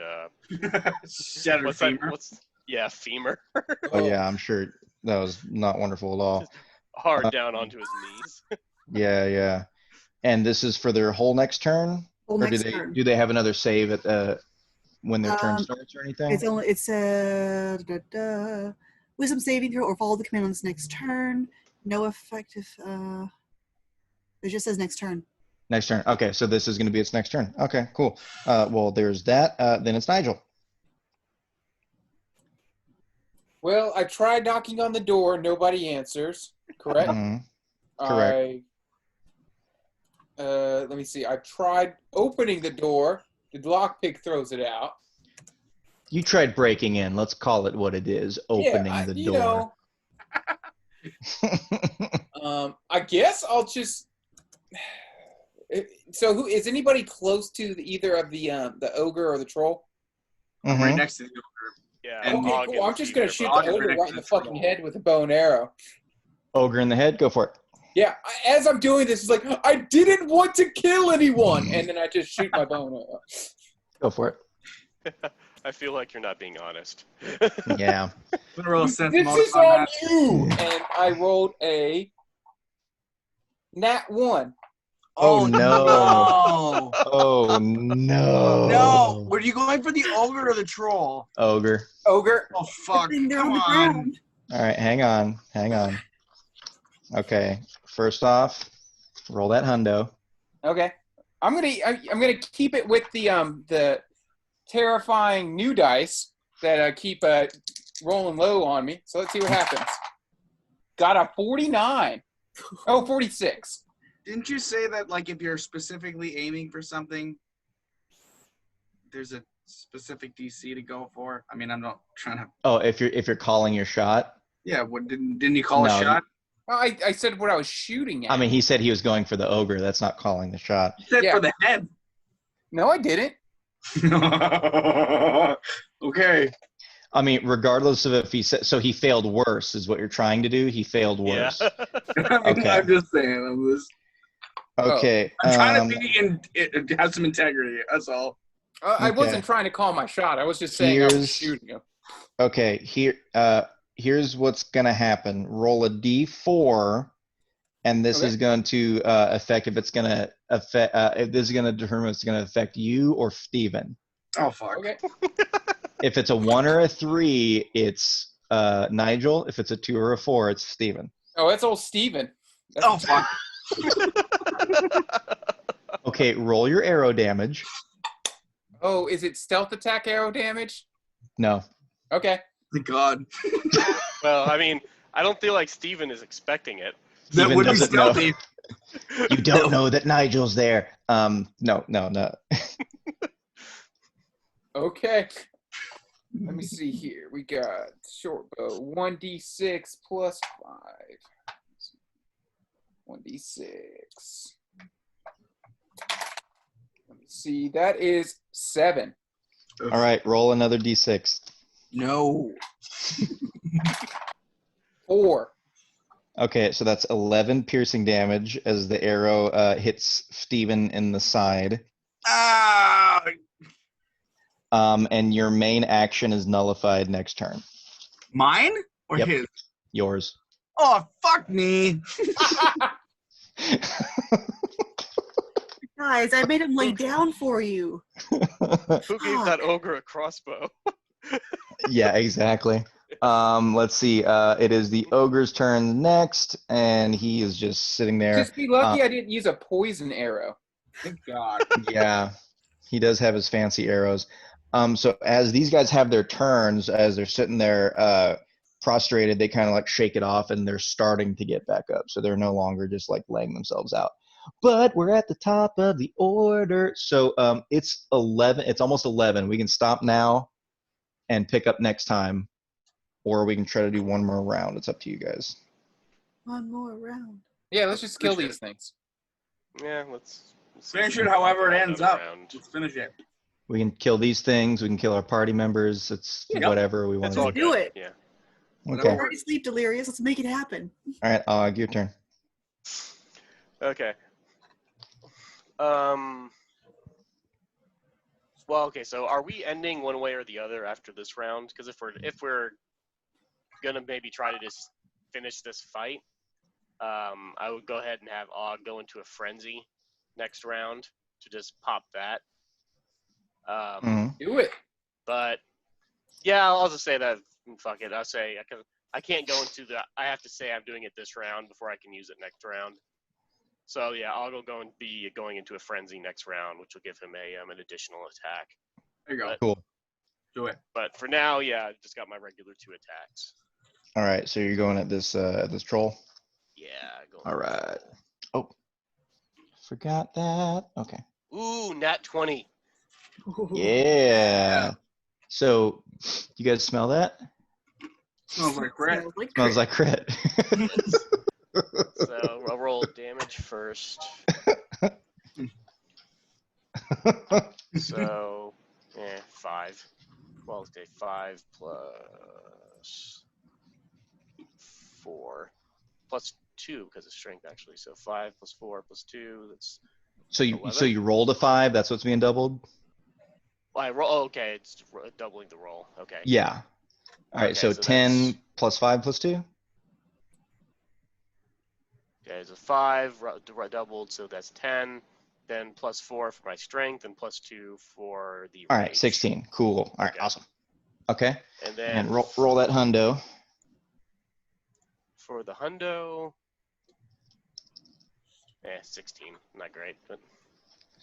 Shattered femur. Femur. Oh yeah, I'm sure that was not wonderful at all. Hard down onto his knees. Yeah. And this is for their whole next turn, Well, Or next turn. do they have another save at when their turn Um, starts or anything? It's wisdom saving throw or follow the command on this next turn. No effective. It just says next turn. Next turn. Okay, so this is going to be its next turn. Okay, cool. Well, there's that. Then it's Nigel. Well, I tried knocking on the door. Nobody answers. Correct? Mhm. Correct. Let me see. I tried opening the door. The lockpick throws it out. You tried breaking in. Let's call it what it is. Opening the door. I guess I'll just. So, who is anybody close to either of the ogre or the troll? I'm right next to the ogre. Yeah. And Okay, Og cool. and I'm just gonna Steve shoot are the both- ogre right in the fucking head with a bow and arrow. Ogre in the head. Go for it. Yeah. As I'm doing this, it's like I didn't want to kill anyone, and then I just shoot my bow and arrow. Go for it. I feel like you're not being honest. Yeah. This is on you. And I rolled a nat 1. Oh, no. No. Oh no. No. Were you going for the ogre or the troll? Ogre. Ogre. Oh fuck. They're Come on the on. ground. All right, hang on. Okay, first off, roll that hundo. Okay. I'm gonna keep it with the terrifying new dice that keep rolling low on me. So let's see what happens. Got a 49. Oh, 46. Didn't you say that, like, if you're specifically aiming for something, there's a specific DC to go for? I mean, I'm not trying to. Oh, if you're calling your shot. Yeah. What didn't you call No, a shot? Well, I said what I was shooting at. I mean, he said he was going for the ogre. That's not calling the shot. You said Yeah. for the head. No, I didn't. Okay. I mean, regardless of if he said, so he failed worse is what you're trying to do. He failed Yeah. worse. I mean, Okay. I'm just saying. Okay. I'm trying to have some integrity. That's all. I Okay. wasn't trying to call my shot. I was just saying I was shooting him. Okay. Here's what's gonna happen. Roll a d4, and this Okay. is going to affect if it's gonna affect if this is gonna determine if it's gonna affect you or Steven. Oh fuck. Okay. If it's a 1 or a 3, it's Nigel. If it's a 2 or a 4, it's Steven. Oh, that's old Steven. Oh fuck. Okay, roll your arrow damage. Oh, is it stealth attack arrow damage? No. Okay. Thank God. Well, I mean, I don't feel like Steven is expecting it. That Steven would be doesn't know. stealthy. You don't know that Nigel's there. No. Okay. Let me see here. We got short bow 1d6 plus 5. 1d6. Let me see. That is 7. All right, roll another d6. No. 4. Okay, so that's 11 piercing damage as the arrow hits Steven in the side. Ah. And your main action is nullified next turn. Mine or Yep. his? Yours. Oh fuck me. Guys, I made him lay down for you. Who gave that ogre a crossbow? Yeah, exactly. Let's see. It is the ogre's turn next, and he is just sitting there. Just be lucky I didn't use a poison arrow. Thank God. Yeah, he does have his fancy arrows. So as these guys have their turns, as they're sitting there prostrated, they kind of like shake it off, and they're starting to get back up. So they're no longer just like laying themselves out. But we're at the top of the order. So it's 11. It's almost 11. We can stop now and pick up next time, or we can try to do one more round. It's up to you guys. One more round. Yeah, let's just kill these things. Yeah, let's Finish it however it ends up. Round. Let's finish it. We can kill these things. We can kill our party members. It's Yep. whatever we want It's to all do. Do good. it. Yeah. Okay. Already sleep delirious. Let's make it happen. All right, your turn. Okay. Well, okay. So, are we ending one way or the other after this round? Because if we're gonna maybe try to just finish this fight, I would go ahead and have Og go into a frenzy next round. to just pop that. Do it. But yeah, I'll just say that. Fuck it. I'll say I can't go into the. I have to say I'm doing it this round before I can use it next round. So yeah, I'll be going into a frenzy next round, which will give him an additional attack. There you go. But, Cool. Do it. But for now, yeah, I just got my regular 2 attacks. All right, so you're going at this troll. Yeah. All right. Oh, forgot that. Okay. Ooh, nat 20. Yeah. So, you guys smell that? Smells like crit. Smells like crit. So I'll roll damage first. So, 5. Well, okay, 5 plus 4 plus 2 because of strength actually. So 5 plus 4 plus 2. That's So 11. you rolled a 5. That's what's being doubled. Well, I roll. Okay, it's doubling the roll. Okay. Yeah. All right. Okay, So so 10 that's- plus 5 plus 2. Okay, so 5 doubled, so that's 10. Then plus 4 for my strength, and plus 2 for the All right. rage. 16. Cool. All right. Okay. Awesome. Okay. And then And roll that hundo. for the hundo, 16. Not great, but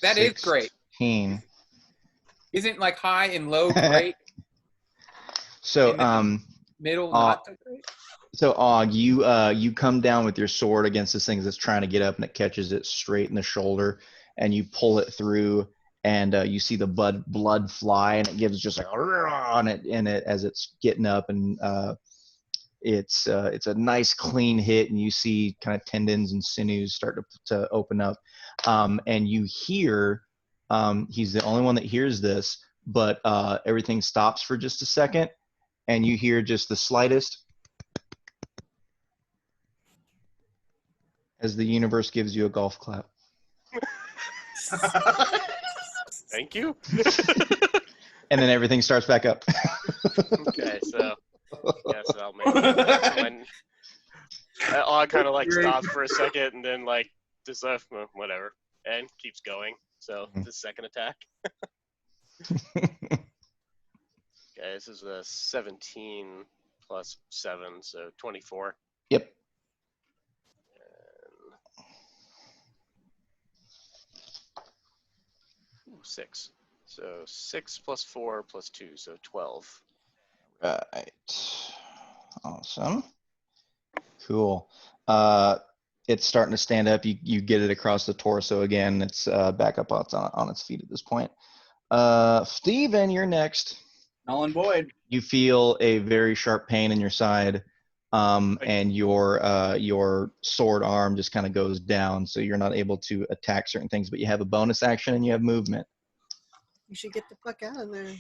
That is great. 16. Isn't like high and low great? So Middle not so great? So Og, you come down with your sword against this thing that's trying to get up, and it catches it straight in the shoulder, and you pull it through, and you see the blood fly, and it gives just like on it as it's getting up, and it's a nice clean hit, and you see kind of tendons and sinews start to open up, and you hear he's the only one that hears this, but everything stops for just a second, and you hear just the slightest. As the universe gives you a golf clap. thank you. And then everything starts back up. Okay, so yes, I'll make it. Og kind of like stops for a second and then like just whatever and keeps going. So the second attack. Okay, this is a 17 plus 7, so 24. Yep. 6. So 6 plus 4 plus 2, so 12. Right. Awesome. Cool. It's starting to stand up. You get it across the torso again. It's back up on its feet at this point. Steven, you're next. Null and void. You feel a very sharp pain in your side, and your sword arm just kind of goes down, so you're not able to attack certain things, but you have a bonus action and you have movement. You should get the fuck out of there.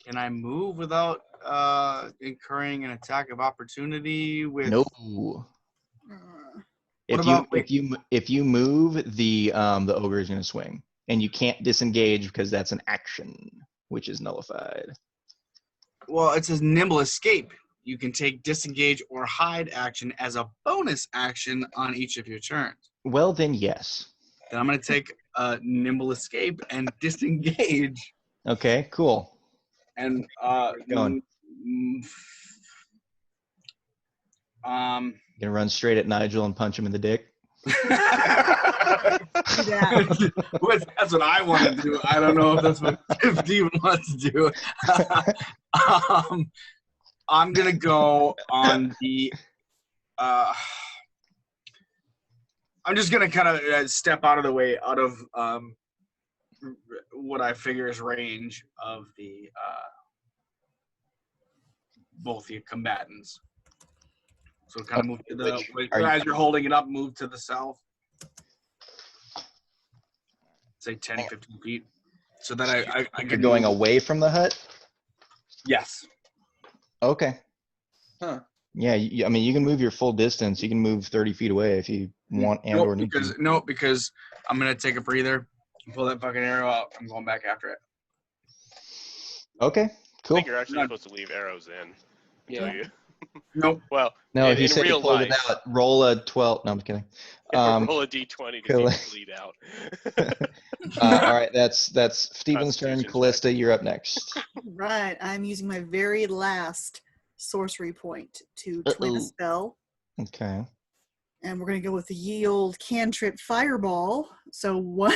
Can I move without incurring an attack of opportunity with? No. Uh, If you move, the ogre is going to swing, and you can't disengage because that's an action, which is nullified. Well, it says nimble escape. You can take disengage or hide action as a bonus action on each of your turns. Well, then yes. Then I'm going to take nimble escape and disengage. Okay, cool. And Going. You're gonna run straight at Nigel and punch him in the dick. That's what I want to do. I don't know if that's what Steven wants to do. I'm gonna go on the. I'm just gonna kind of step out of the way, out of what I figure is range of the both the combatants. So kind of move to the as you're holding it up, move to the south. Say 10, 15 feet. So that I You're going away from the hut? Yes. Okay. Huh. Yeah, I mean, you can move your full distance. You can move 30 feet away if you want and or need to. Because I'm going to take a breather and pull that fucking arrow out. I'm going back after it. Okay, cool. I think you're actually supposed to leave arrows in. Yeah. Nope. Well, No, in he said he real pulled it life, out. Roll a 12. No, I'm kidding. roll a d20 to see Cool. it bleed out. All right, that's Steven's turn. Constitution check. Callista, you're up next. Right. I'm using my very last sorcery point to twin a Uh-oh. spell. Okay. And we're going to go with the ye old cantrip fireball. So one.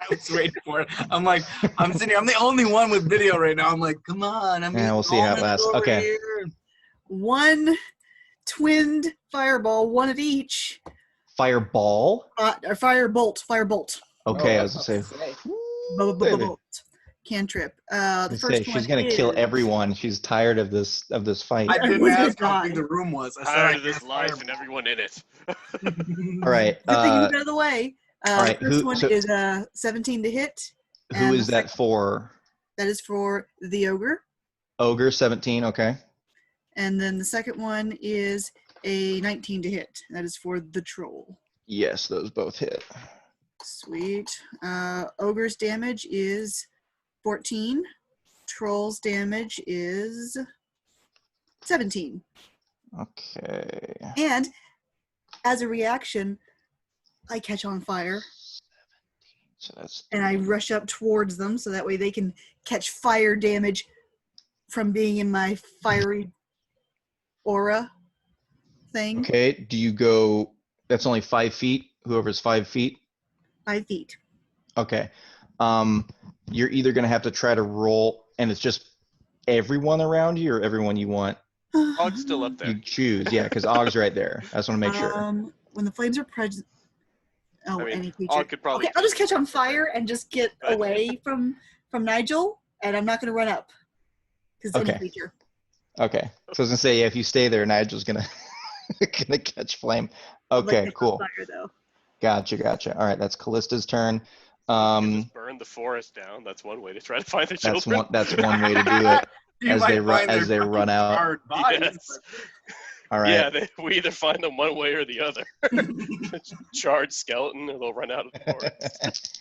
I was waiting for it. I'm like, I'm sitting here. I'm the only one with video right now. I'm like, come on. I'm Yeah, we'll see how it lasts. Okay. Here. One twinned fireball, one at each. Fireball. Or firebolt. Okay, I was gonna say. Bolt. Cantrip. The first one She's gonna kill everyone. She's tired of this fight. I didn't Everyone's gonna ask how big die. the room was. I said Tired I of this cast life fireball. and everyone in it. All right. Good thing you got out of the way. all right, The first who- one so- is 17 to hit. Who and is the that for? That is for the ogre. Ogre 17. Okay. And then the second one is a 19 to hit. That is for the troll. Yes, those both hit. Sweet. Ogre's damage is 14. Troll's damage is 17. Okay. And as a reaction, I catch on fire. So that's And I rush up towards them so that way they can catch fire damage from being in my fiery aura thing. okay. Do you go? That's only 5 feet. Whoever's 5 feet. 5 feet. Okay. You're either gonna have to try to roll, and it's just everyone around you, or everyone you want. Og's still up there. You choose. Yeah, because Og's right there. I just want to make sure. When the flames are present. Oh, I mean, any creature. Og could probably. Okay, I'll just catch on fire and just get But- away from Nigel, and I'm not going to run up. Because any Okay. creature. Okay. So I was gonna say, yeah, if you stay there, Nigel's gonna gonna catch flame. Okay, Like cool. Fire, though. Gotcha. All right, that's Callista's turn. You can just Um, burn the forest down. That's one way to try to find the that's children. one way to do it. You As might they run- find as their they run fucking out. charred bodies, Yes. All right. Yeah, we either find them one way or the other. Charred skeleton, or they'll run out of the forest.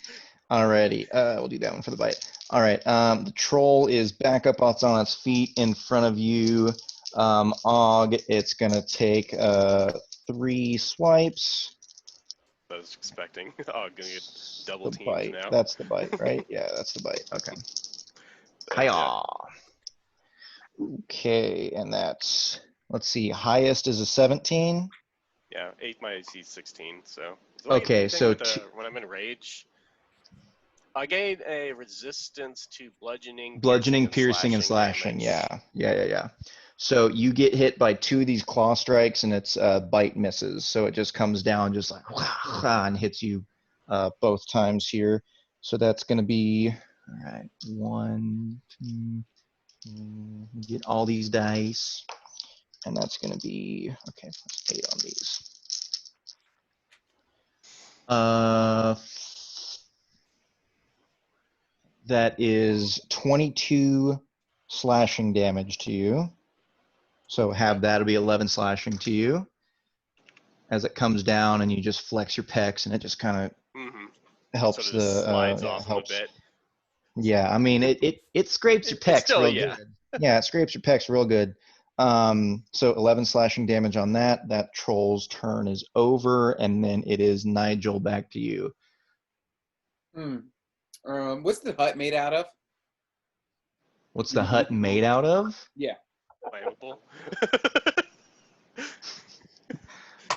Alrighty, we'll do that one for the bite. All right, the troll is back up on its feet in front of you. Og, it's gonna take 3 swipes. I was expecting. Oh, gonna get double The teamed bite. now. That's the bite, right? Yeah, that's the bite. Okay. So, Hiya. yeah. Okay, and that's, let's see, highest is a 17. Yeah, 8 my AC 16. So. Okay, so when I'm in rage, I gain a resistance to bludgeoning, piercing, and slashing. damage. Yeah. So you get hit by 2 of these claw strikes, and it's bite misses. So it just comes down just like and hits you both times here. So that's going to be, all right, 1, 2, get all these dice, and that's going to be, okay, that's 8 on these. That is 22 slashing damage to you. So have that'll be 11 slashing to you. As it comes down, and you just flex your pecs, and it just kind of Mm-hmm. helps Sort of just slides yeah, off helps. a bit. Yeah, I mean it scrapes your It's pecs still, real yeah. good. Yeah, it scrapes your pecs real good. So 11 slashing damage on that. That troll's turn is over, and then it is Nigel, back to you. What's the hut made out of? What's the hut made out of? Yeah. Flammable.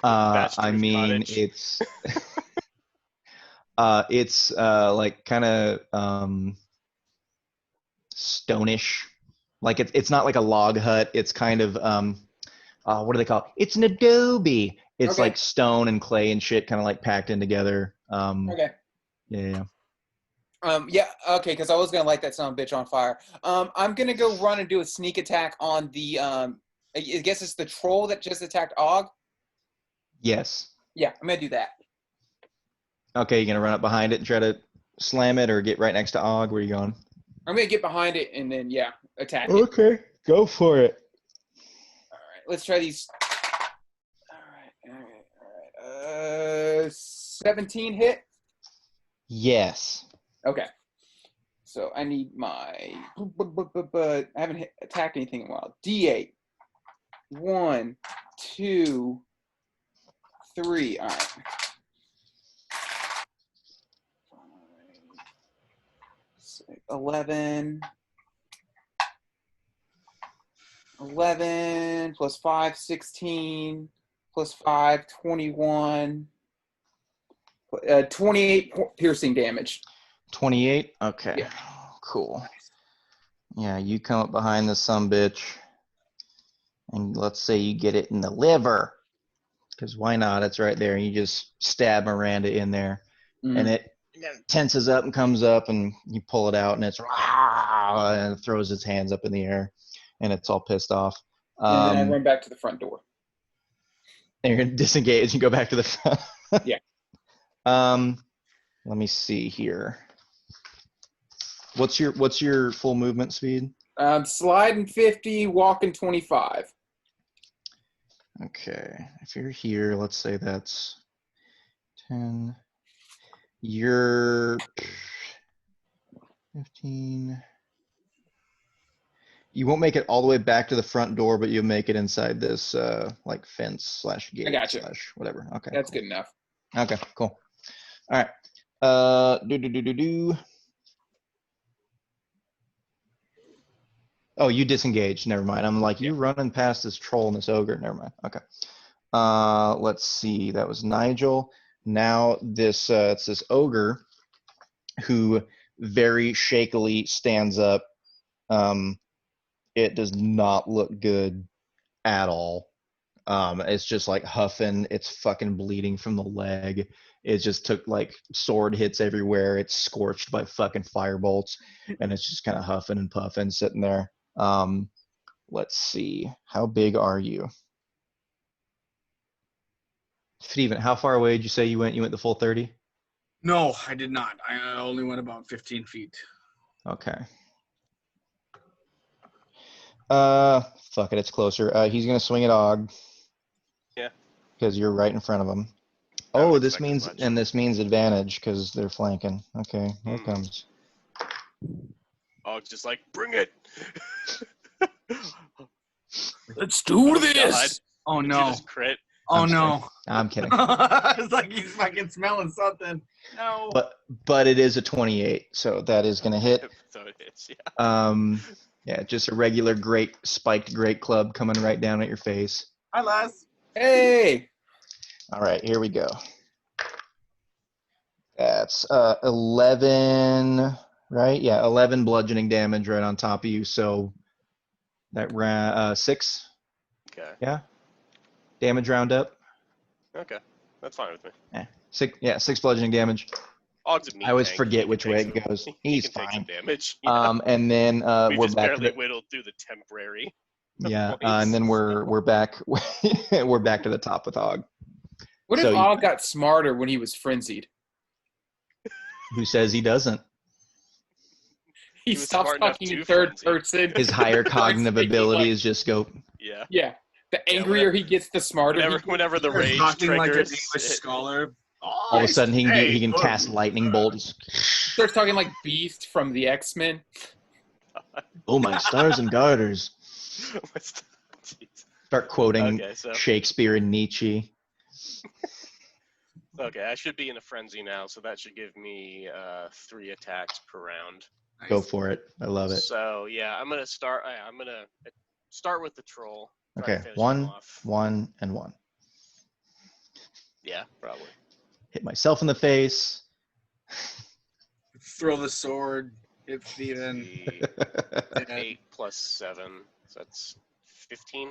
I Thatch-roof mean, cottage. it's like kind of stonish. Like it's not like a log hut. It's kind of what do they call it? It's an adobe. It's Okay. like stone and clay and shit, kind of like packed in together. Okay. Yeah. Yeah, okay, because I was gonna light that son of a bitch on fire. I'm gonna go run and do a sneak attack on the I guess it's the troll that just attacked Og. Yes. Yeah, I'm gonna do that. Okay, you gonna run up behind it and try to slam it, or get right next to Og? Where you going? I'm gonna get behind it and then attack it. Okay, go for it. All right, let's try these. All right. 17 hit. Yes. Okay. So I need my. I haven't attacked anything in a while. D8. 1, 2, 3. All right. 11. 11 plus 5, 16 plus 5, 21. 28 piercing damage. 28? Okay. Yeah. Cool. Yeah, you come up behind the sumbitch, and let's say you get it in the liver, because why not? It's right there, and you just stab Miranda in there, and it tenses up and comes up, and you pull it out, and it's rah, and it throws its hands up in the air, and it's all pissed off. And then I run back to the front door. And you're gonna disengage and go back to the front. Yeah. Let me see here. What's your full movement speed? Sliding 50, walking 25. Okay. If you're here, let's say that's 10. You're 15. You won't make it all the way back to the front door, but you'll make it inside this like fence / gate / whatever. Okay. That's cool. good enough. Okay, cool. All right. Oh, you disengaged. Never mind. I'm like, you running past this troll and this ogre. Never mind. Okay. Let's see. That was Nigel. Now it's this ogre who very shakily stands up. It does not look good at all. It's just like huffing. It's fucking bleeding from the leg. It just took like sword hits everywhere. It's scorched by fucking firebolts, and it's just kind of huffing and puffing, sitting there. Let's see. How big are you? Steven, how far away did you say you went? You went the full 30? No, I did not. I only went about 15 feet. Okay. Fuck it, it's closer. He's gonna swing at Og. Yeah. Because you're right in front of him. I would Oh, this expect as means, much. and this means advantage because they're flanking. Okay, here it comes. Og's just like, bring it. Let's do God. this. Oh Did you no. just crit? Oh I'm no. I'm kidding. It's like he's fucking smelling something. No. But it is a 28, so that is gonna hit. So it hits, yeah. Yeah, just a regular great spiked great club coming right down at your face. Hi, Les. Hey. All right, here we go. That's 11, right? Yeah, 11 bludgeoning damage right on top of you. So that 6. Okay. Yeah. Damage round up. Okay. That's fine with me. Yeah. 6. Yeah, 6 bludgeoning damage. Og's a meat I always tank. forget He which can way take it goes. he He's can take fine. some damage. Yeah. And then we we're just back barely to the, whittled through the temporary. yeah, points. and then we're back we're back to the top with Og. What if So Og got smarter when he was frenzied? who says he doesn't? He was stops smart enough talking in to third frenzy. person. His higher Starts cognitive speaking ability like- is just go. Yeah. Yeah. The Yeah, angrier he gets, the smarter Whenever, he gets. whenever the Starts rage talking like an triggers, English scholar. All of a sudden he can cast lightning bolts. Starts talking like Beast from the X-Men. Oh my stars and garters. Jeez. Start quoting Okay, so Shakespeare and Nietzsche. okay, I should be in a frenzy now, so that should give me 3 attacks per round. Go for it. I love it. So yeah, I'm gonna start with the troll. Try to Okay, finish him off. 1, and 1. Yeah, probably. Hit myself in the face. Throw the sword. Hit Steven. 8 plus 7, so that's 15.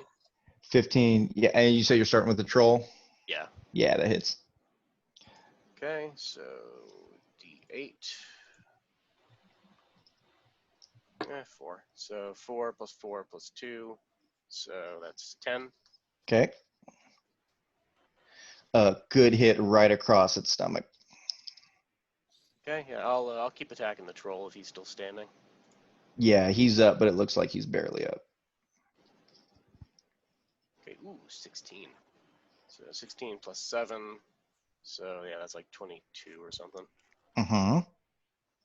15. Yeah, and you say you're starting with the troll? Yeah. Yeah, that hits. Okay, so D8. 4. So 4 plus 4 plus 2. So that's 10. Okay. A good hit right across its stomach. Okay, yeah, I'll keep attacking the troll if he's still standing. Yeah, he's up, but it looks like he's barely up. Okay, ooh, 16. So 16 plus 7. So yeah, that's like 22 or something.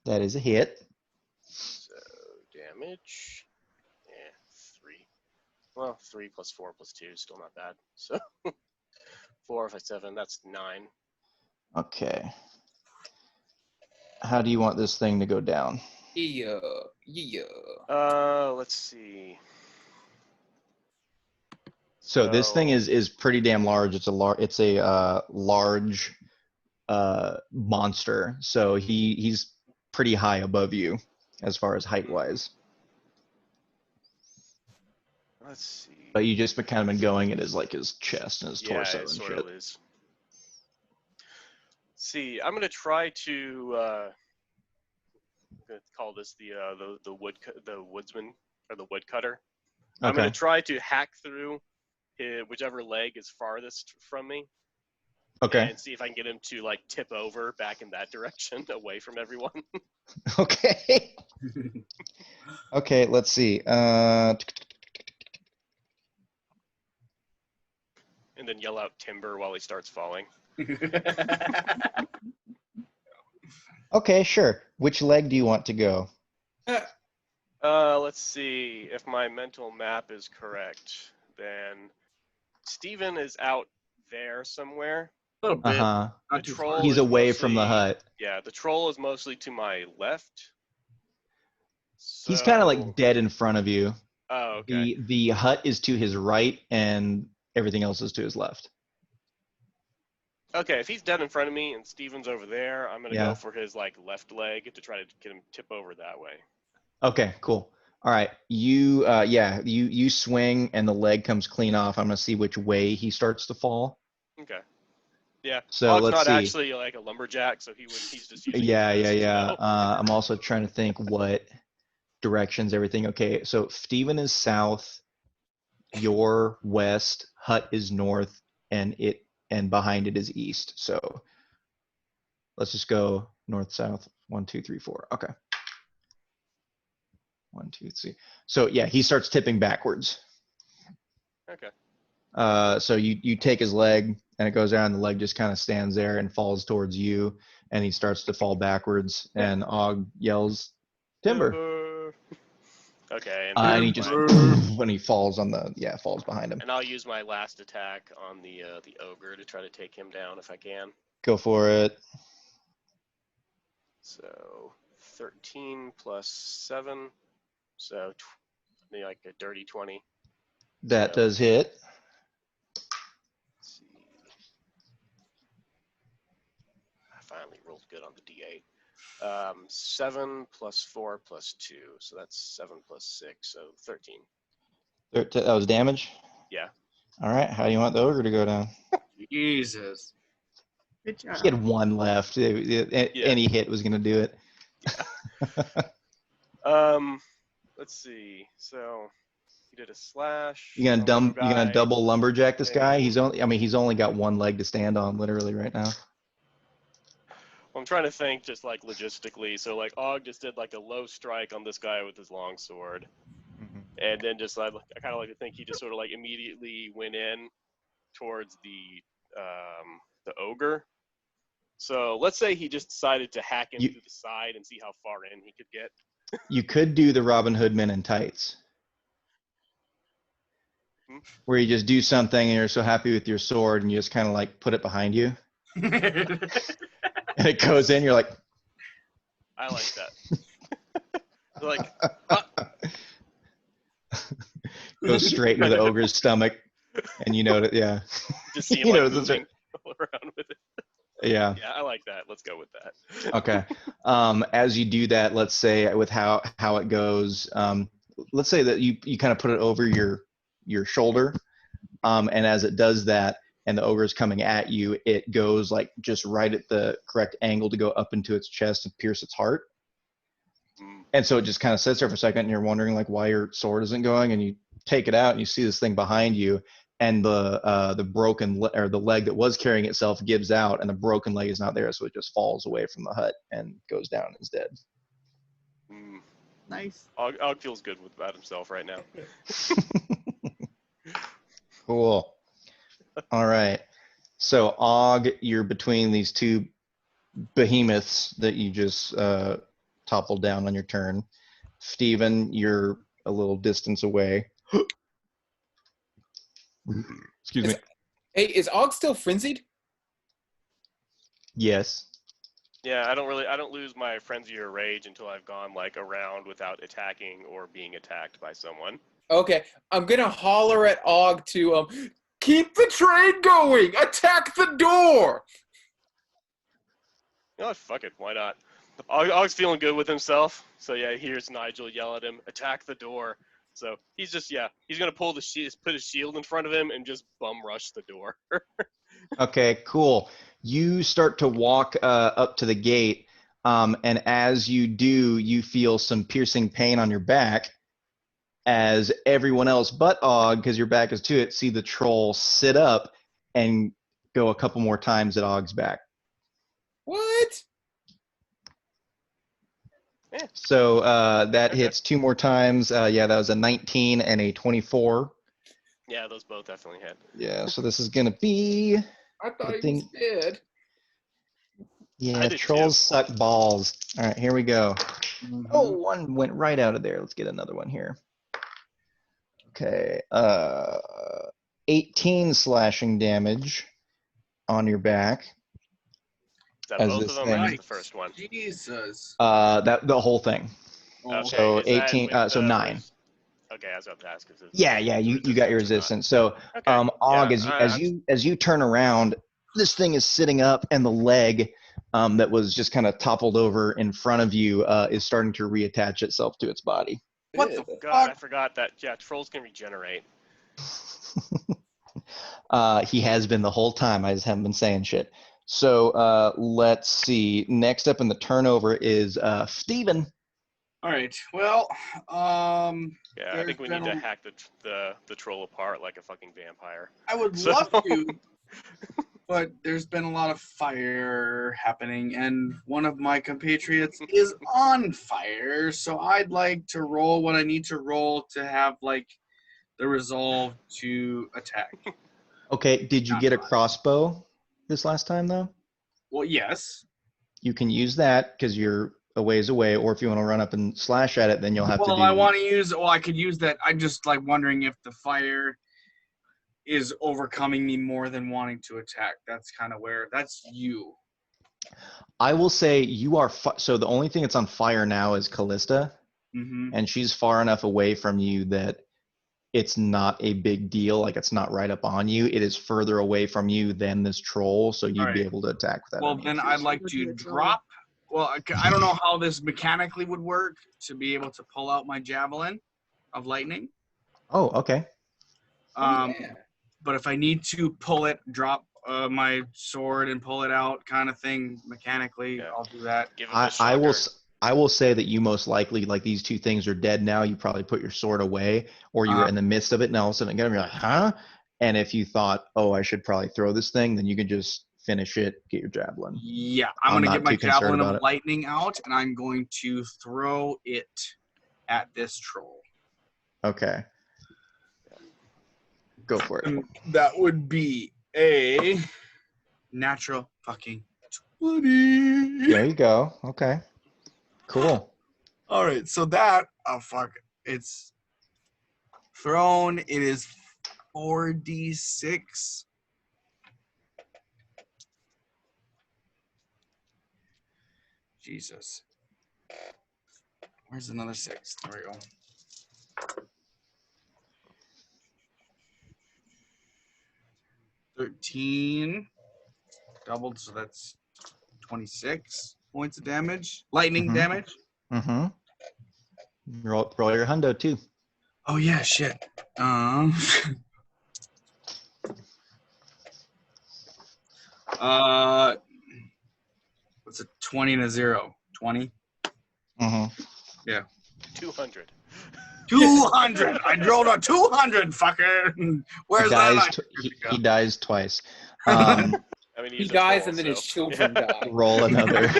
That is a hit. So damage. Yeah, 3. Well, 3 plus 4 plus 2 is still not bad. So 4, 5, 7, that's 9. Okay. How do you want this thing to go down? Yeah. Let's see. So this thing is pretty damn large. It's a large monster. So he's pretty high above you as far as height wise. Let's see. But you just kind of been going at his chest and his torso it and sort shit. of is. Let's see, I'm gonna try to. I'm gonna call this the woodsman or the woodcutter. Okay. I'm gonna try to hack through whichever leg is farthest from me. Okay. And see if I can get him to like tip over back in that direction, away from everyone. Okay. Okay. Let's see. And then yell out timber while he starts falling. Okay. Sure. Which leg do you want to go? Let's see. If my mental map is correct, then Steven is out there somewhere. A little bit. Uh-huh. The Not too troll far. He's is away from the mostly- hut. Yeah, the troll is mostly to my left. He's kind of So- like dead in front of you. Oh, okay. The hut is to his right and everything else is to his left. Okay, if he's dead in front of me and Steven's over there, I'm gonna Yeah. go for his like left leg to try to get him tip over that way. Okay, cool. All right. You swing and the leg comes clean off. I'm gonna see which way he starts to fall. Okay. Yeah. So Og's let's not see. actually like a lumberjack, so he's just using his Yeah. fist, so- I'm also trying to think what directions everything. Okay, so Steven is south, you're west, hut is north, and behind it is east. So let's just go north, south. 1, 2, 3, 4. Okay. 1, 2, 3. So yeah, he starts tipping backwards. Okay. So you take his leg and it goes down. The leg just kind of stands there and falls towards you, and he starts to fall backwards. And Og yells, "Timber!" Okay. And he just when he falls falls behind him. And I'll use my last attack on the ogre to try to take him down if I can. Go for it. So 13 plus 7, so like a dirty 20. That So- does hit. Let's see. I finally rolled good on the D8. 7 plus 4 plus 2, so that's 7 plus 6, so 13. That was damage. Yeah. All right. How do you want the ogre to go down? Jesus. Good job. He had one left. Any hit was gonna do it. Let's see. So he did a slash. You gonna on one guy. double lumberjack this guy? Maybe. He's only got one leg to stand on literally right now. Well, I'm trying to think just like logistically. So like Og just did like a low strike on this guy with his long sword. And then just I kind of like to think he just sort of like immediately went in towards the ogre. So let's say he just decided to hack him through the side and see how far in he could get. You could do the Robin Hood Men in Tights, where you just do something and you're so happy with your sword and you just kind of like put it behind you and it goes in. You're like, I like that. Like, goes straight into the ogre's stomach, and you know that, yeah. just see him You know, like those moving all around with it. Yeah. Yeah, I like that. Let's go with that. Okay. As you do that, let's say with how it goes, let's say that you kind of put it over your shoulder, and as it does that, and the ogre is coming at you, it goes like just right at the correct angle to go up into its chest and pierce its heart. And so it just kind of sits there for a second, and you're wondering like why your sword isn't going, and you take it out, and you see this thing behind you, and the broken or the leg that was carrying itself gives out, and the broken leg is not there, so it just falls away from the hut and goes down and is dead. Nice. Og feels good about himself right now. Cool. All right. So Og, you're between these two behemoths that you just toppled down on your turn. Steven, you're a little distance away. Excuse me. Hey, is Og still frenzied? Yes. Yeah, I don't lose my frenzy or rage until I've gone like a round without attacking or being attacked by someone. Okay, I'm gonna holler at Og to keep the train going. Attack the door. You know what? Fuck it. Why not? Og's feeling good with himself. So yeah, he hears Nigel yell at him, "Attack the door." So he's just he's gonna put his shield in front of him and just bum rush the door. Okay, cool. You start to walk up to the gate, and as you do, you feel some piercing pain on your back as everyone else but Og, because your back is to it, see the troll sit up and go a couple more times at Og's back. What? Yeah. So that Okay. hits 2 more times. Yeah, that was a 19 and a 24. Yeah, those both definitely hit. Yeah, so this is going to be... I thought I he think- was dead. Yeah, I did trolls too. suck balls. All right, here we go. Mhm. Oh, one went right out of there. Let's get another one here. Okay, 18 slashing damage on your back. Is that As both this of them or thing- just the first one? Jesus. That the whole thing. Okay, So is that 18, with so the 9. Okay, I was about to ask. Is it Yeah, you got your resistance. So Okay. Og, Yeah, as you turn around, this thing is sitting up, and the leg that was just kind of toppled over in front of you is starting to reattach itself to its body. What the God, I fuck? forgot that. Yeah, trolls can regenerate. He has been the whole time. I just haven't been saying shit. So let's see. Next up in the turnover is Steven. All right. Well, Yeah, I There's think we need to been- hack the troll apart like a fucking vampire. I would So- love to, but there's been a lot of fire happening, and one of my compatriots is on fire. So I'd like to roll what I need to roll to have like the resolve to attack. Okay, did you Not get a fine. crossbow this last time, though? Well, yes. You can use that because you're a ways away, or if you want to run up and slash at it, then you'll have to Well, do... I want to use. Well, I could use that. I'm just like wondering if the fire is overcoming me more than wanting to attack. That's kind of where. That's you. I will say you are... So the only thing that's on fire now is Callista, Mm-hmm. and she's far enough away from you that it's not a big deal. Like, it's not right up on you. It is further away from you than this troll, so you'd be Alright. able to attack with that. Well, any then issues. I'd like Go to to the troll. drop. Well, I don't know how this mechanically would work to be able to pull out my javelin of lightning. Oh, okay. Yeah. But if I need to pull it, drop my sword and pull it out, kind of thing, mechanically, Yeah. I'll do that. Give him the I will. shocker. I will say that you most likely, like, these two things are dead now. You probably put your sword away, or you were in the midst of it, and all of a sudden you're like, huh? And if you thought, oh, I should probably throw this thing, then you can just finish it, get your javelin. Yeah, I'm I'm gonna not get my too concerned javelin about of it. lightning out, and I'm going to throw it at this troll. Okay. Go for it. And that would be a natural fucking 20. There you go. Okay. Cool. All right, so that, oh fuck, it's thrown. It is 4d6. Jesus. Where's another 6? There we go. $13 doubled, so that's 26 points of damage. Lightning Mhm. damage. Mm-hmm. Roll your hundo too. Oh yeah, shit. What's a 20 and a 0? 20? Mm-hmm. 200. 200! I rolled a 200, fucker! Where's that? He dies twice. I mean, He he's a dies troll, and then so- his children die. Roll another.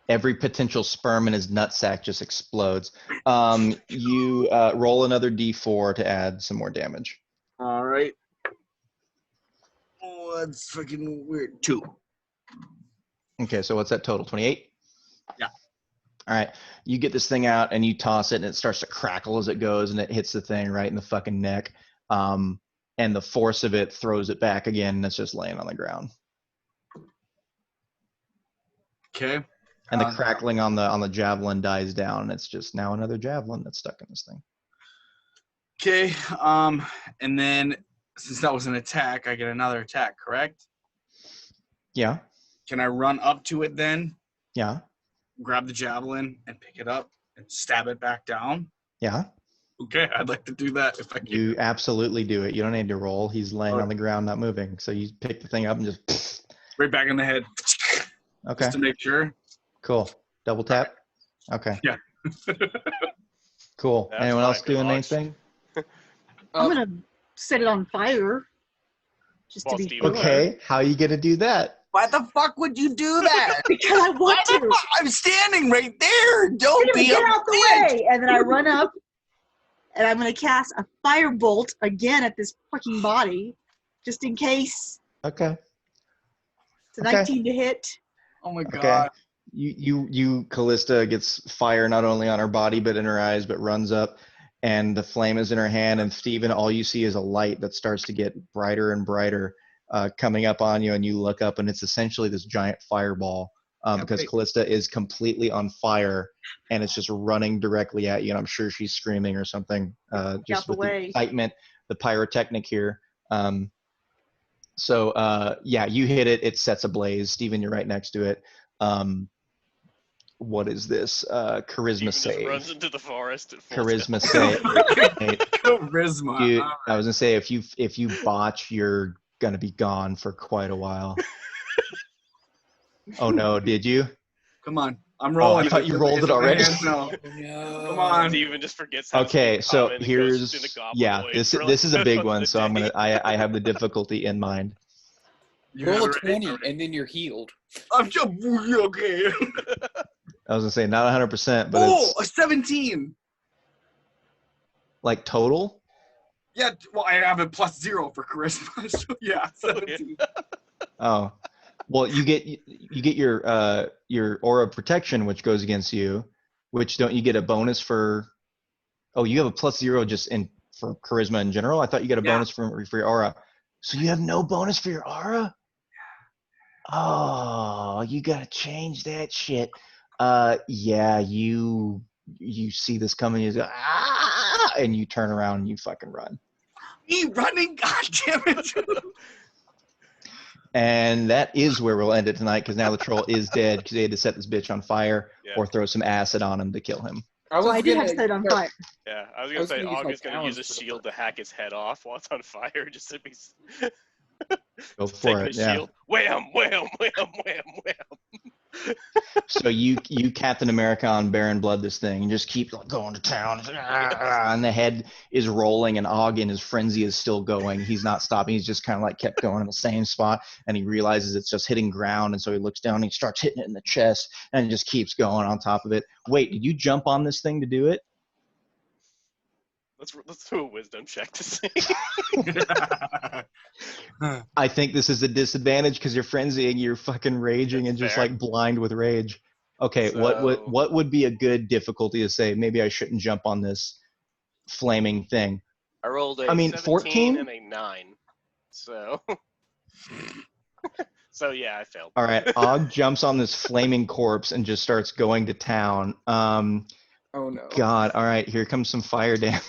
Every potential sperm in his nutsack just explodes. You roll another d4 to add some more damage. All right. Oh, that's fucking weird. 2. Okay, so what's that total? 28? Yeah. All right. You get this thing out and you toss it and it starts to crackle as it goes and it hits the thing right in the fucking neck. and the force of it throws it back again, and it's just laying on the ground. Okay. And the crackling on the javelin dies down, and it's just now another javelin that's stuck in this thing. Okay. And then since that was an attack, I get another attack, correct? Yeah. Can I run up to it then? Yeah. Grab the javelin and pick it up and stab it back down? Yeah. Okay, I'd like to do that if I can. You absolutely do it. You don't need to roll. He's laying on the ground, not moving. So you pick the thing up and just right back in the head. Okay. Just to make sure. Cool. Double tap. Okay. Yeah. Cool. That's Anyone fine, else doing Alex. anything? I'm gonna set it on fire. Just to Well, be Steven, sure. Okay. How are you gonna do that? Why the fuck would you do that? Because I want to. I'm standing right there. Don't be Get a out the bitch. way! And then I run up, and I'm gonna cast a firebolt again at this fucking body, just in case. Okay. It's a Okay. 19 to hit. Oh my Okay. god. You Callista gets fire not only on her body but in her eyes, but runs up, and the flame is in her hand. And Steven, all you see is a light that starts to get brighter and brighter, coming up on you. And you look up, and it's essentially this giant fireball, because wait. Callista is completely on fire, and it's just running directly at you. And I'm sure she's screaming or something, just the with the way. excitement, the pyrotechnic here. So yeah, you hit it. It sets ablaze. Steven, you're right next to it. What is this? Charisma Steven just save. runs into the forest at full Charisma stealth. save. Charisma. You, All I was gonna say if you botch, you're gonna be gone for quite a while. Oh no, did you? Come on. I'm rolling. I thought you rolled it already. No. No. Come on. Steven just forgets how to Okay, speak so common and goes into here's Goblin yeah, voice this for, like, this is a big the one, so I'm day. gonna I have the difficulty in mind. You Roll a had it right? 20 and then you're healed. I'm just okay. I was gonna say not 100%, but Oh, a it's 17. like total. Yeah, well, I have a +0 for charisma, so yeah, 17. Oh, well, you get your aura of protection, which goes against you. Which don't you get a bonus for? Oh, you have a +0 just in for charisma in general. I thought you got a Yeah. bonus for your aura. So you have no bonus for your aura? Oh, you gotta change that shit. Yeah, you see this coming, you go, ah, and you turn around and you fucking run. Me running, goddammit. And that is where we'll end it tonight, because now the troll is dead, because they had to set this bitch on fire Yeah. or throw some acid on him to kill him. So I did have to set it on fire. Yeah, I was I gonna was say gonna use Og my is gonna talons use a for the shield to hack his head off while it's on fire, just to be Go just for taking it, his yeah. shield. Wham, wham, wham, wham, wham. So you Captain America on Baron Blood this thing, and just keep going to town, and the head is rolling, and Og in his frenzy is still going. He's not stopping. He's just kind of like kept going in the same spot, and he realizes it's just hitting ground, and so he looks down and he starts hitting it in the chest, and just keeps going on top of it. Wait, did you jump on this thing to do it? Let's do a wisdom check to see. I think this is a disadvantage because you're frenzying, you're fucking raging, That's and just fair. like blind with rage. Okay, So- what would be a good difficulty to say? Maybe I shouldn't jump on this flaming thing. I rolled a I mean, 17 14? and a 9. So so yeah, I failed. All right, Og jumps on this flaming corpse and just starts going to town. Oh no. God, all right, here comes some fire damage.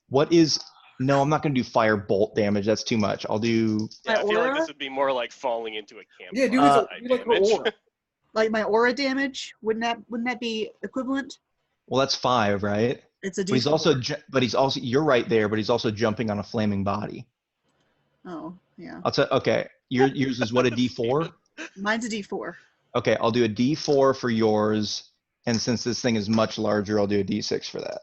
What is? No, I'm not gonna do fire bolt damage. That's too much. I'll do. Yeah, I feel like aura? this would be more like falling into a camp. Yeah, do Uh, like her aura. Like my aura damage, wouldn't that be equivalent? Well, that's 5, right? It's a But he's D4. also. You're right there, but he's also jumping on a flaming body. Oh, yeah. I'll tell. Okay, yours is what, a D4? Mine's a D4. Okay, I'll do a D4 for yours, and since this thing is much larger, I'll do a D6 for that.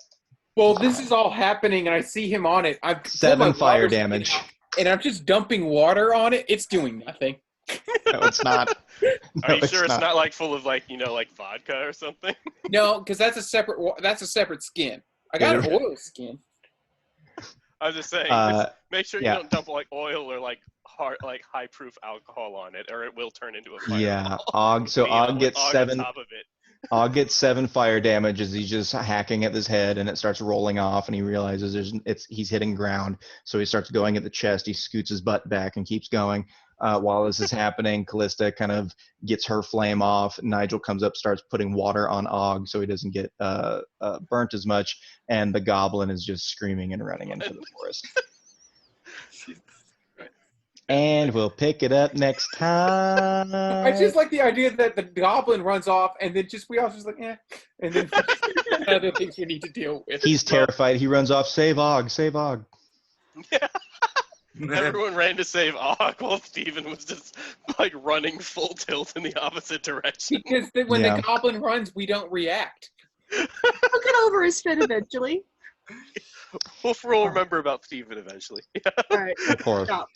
Well, this is all happening, and I see him on it. I've pulled 7 my fire water damage. skin out, and I'm just dumping water on it. It's doing nothing. No, it's not. Are you No, sure it's not like full of like, like vodka or something? No, because that's a separate skin. I got an Dude. oil skin. I was just saying, Uh, make sure yeah. you don't dump like oil or like high proof alcohol on it, or it will turn into a fire. Yeah, Og. So Og gets on 7. top of it. Og gets 7 fire damage as he's just hacking at his head, and it starts rolling off, and he realizes he's hitting ground. So he starts going at the chest. He scoots his butt back and keeps going. While this is happening, Callista kind of gets her flame off. Nigel comes up, starts putting water on Og so he doesn't get burnt as much, and the goblin is just screaming and running into the forest. And we'll pick it up next time. I just like the idea that the goblin runs off, and then we all just like, and then other things we need to deal with. He's terrified. He runs off. Save Og. Save Og. Yeah. Everyone ran to save Og while Steven was just like running full tilt in the opposite direction. Because when the goblin runs, we don't react. He'll get over his fit eventually. We'll remember about Steven eventually. All right. Of course. Stop.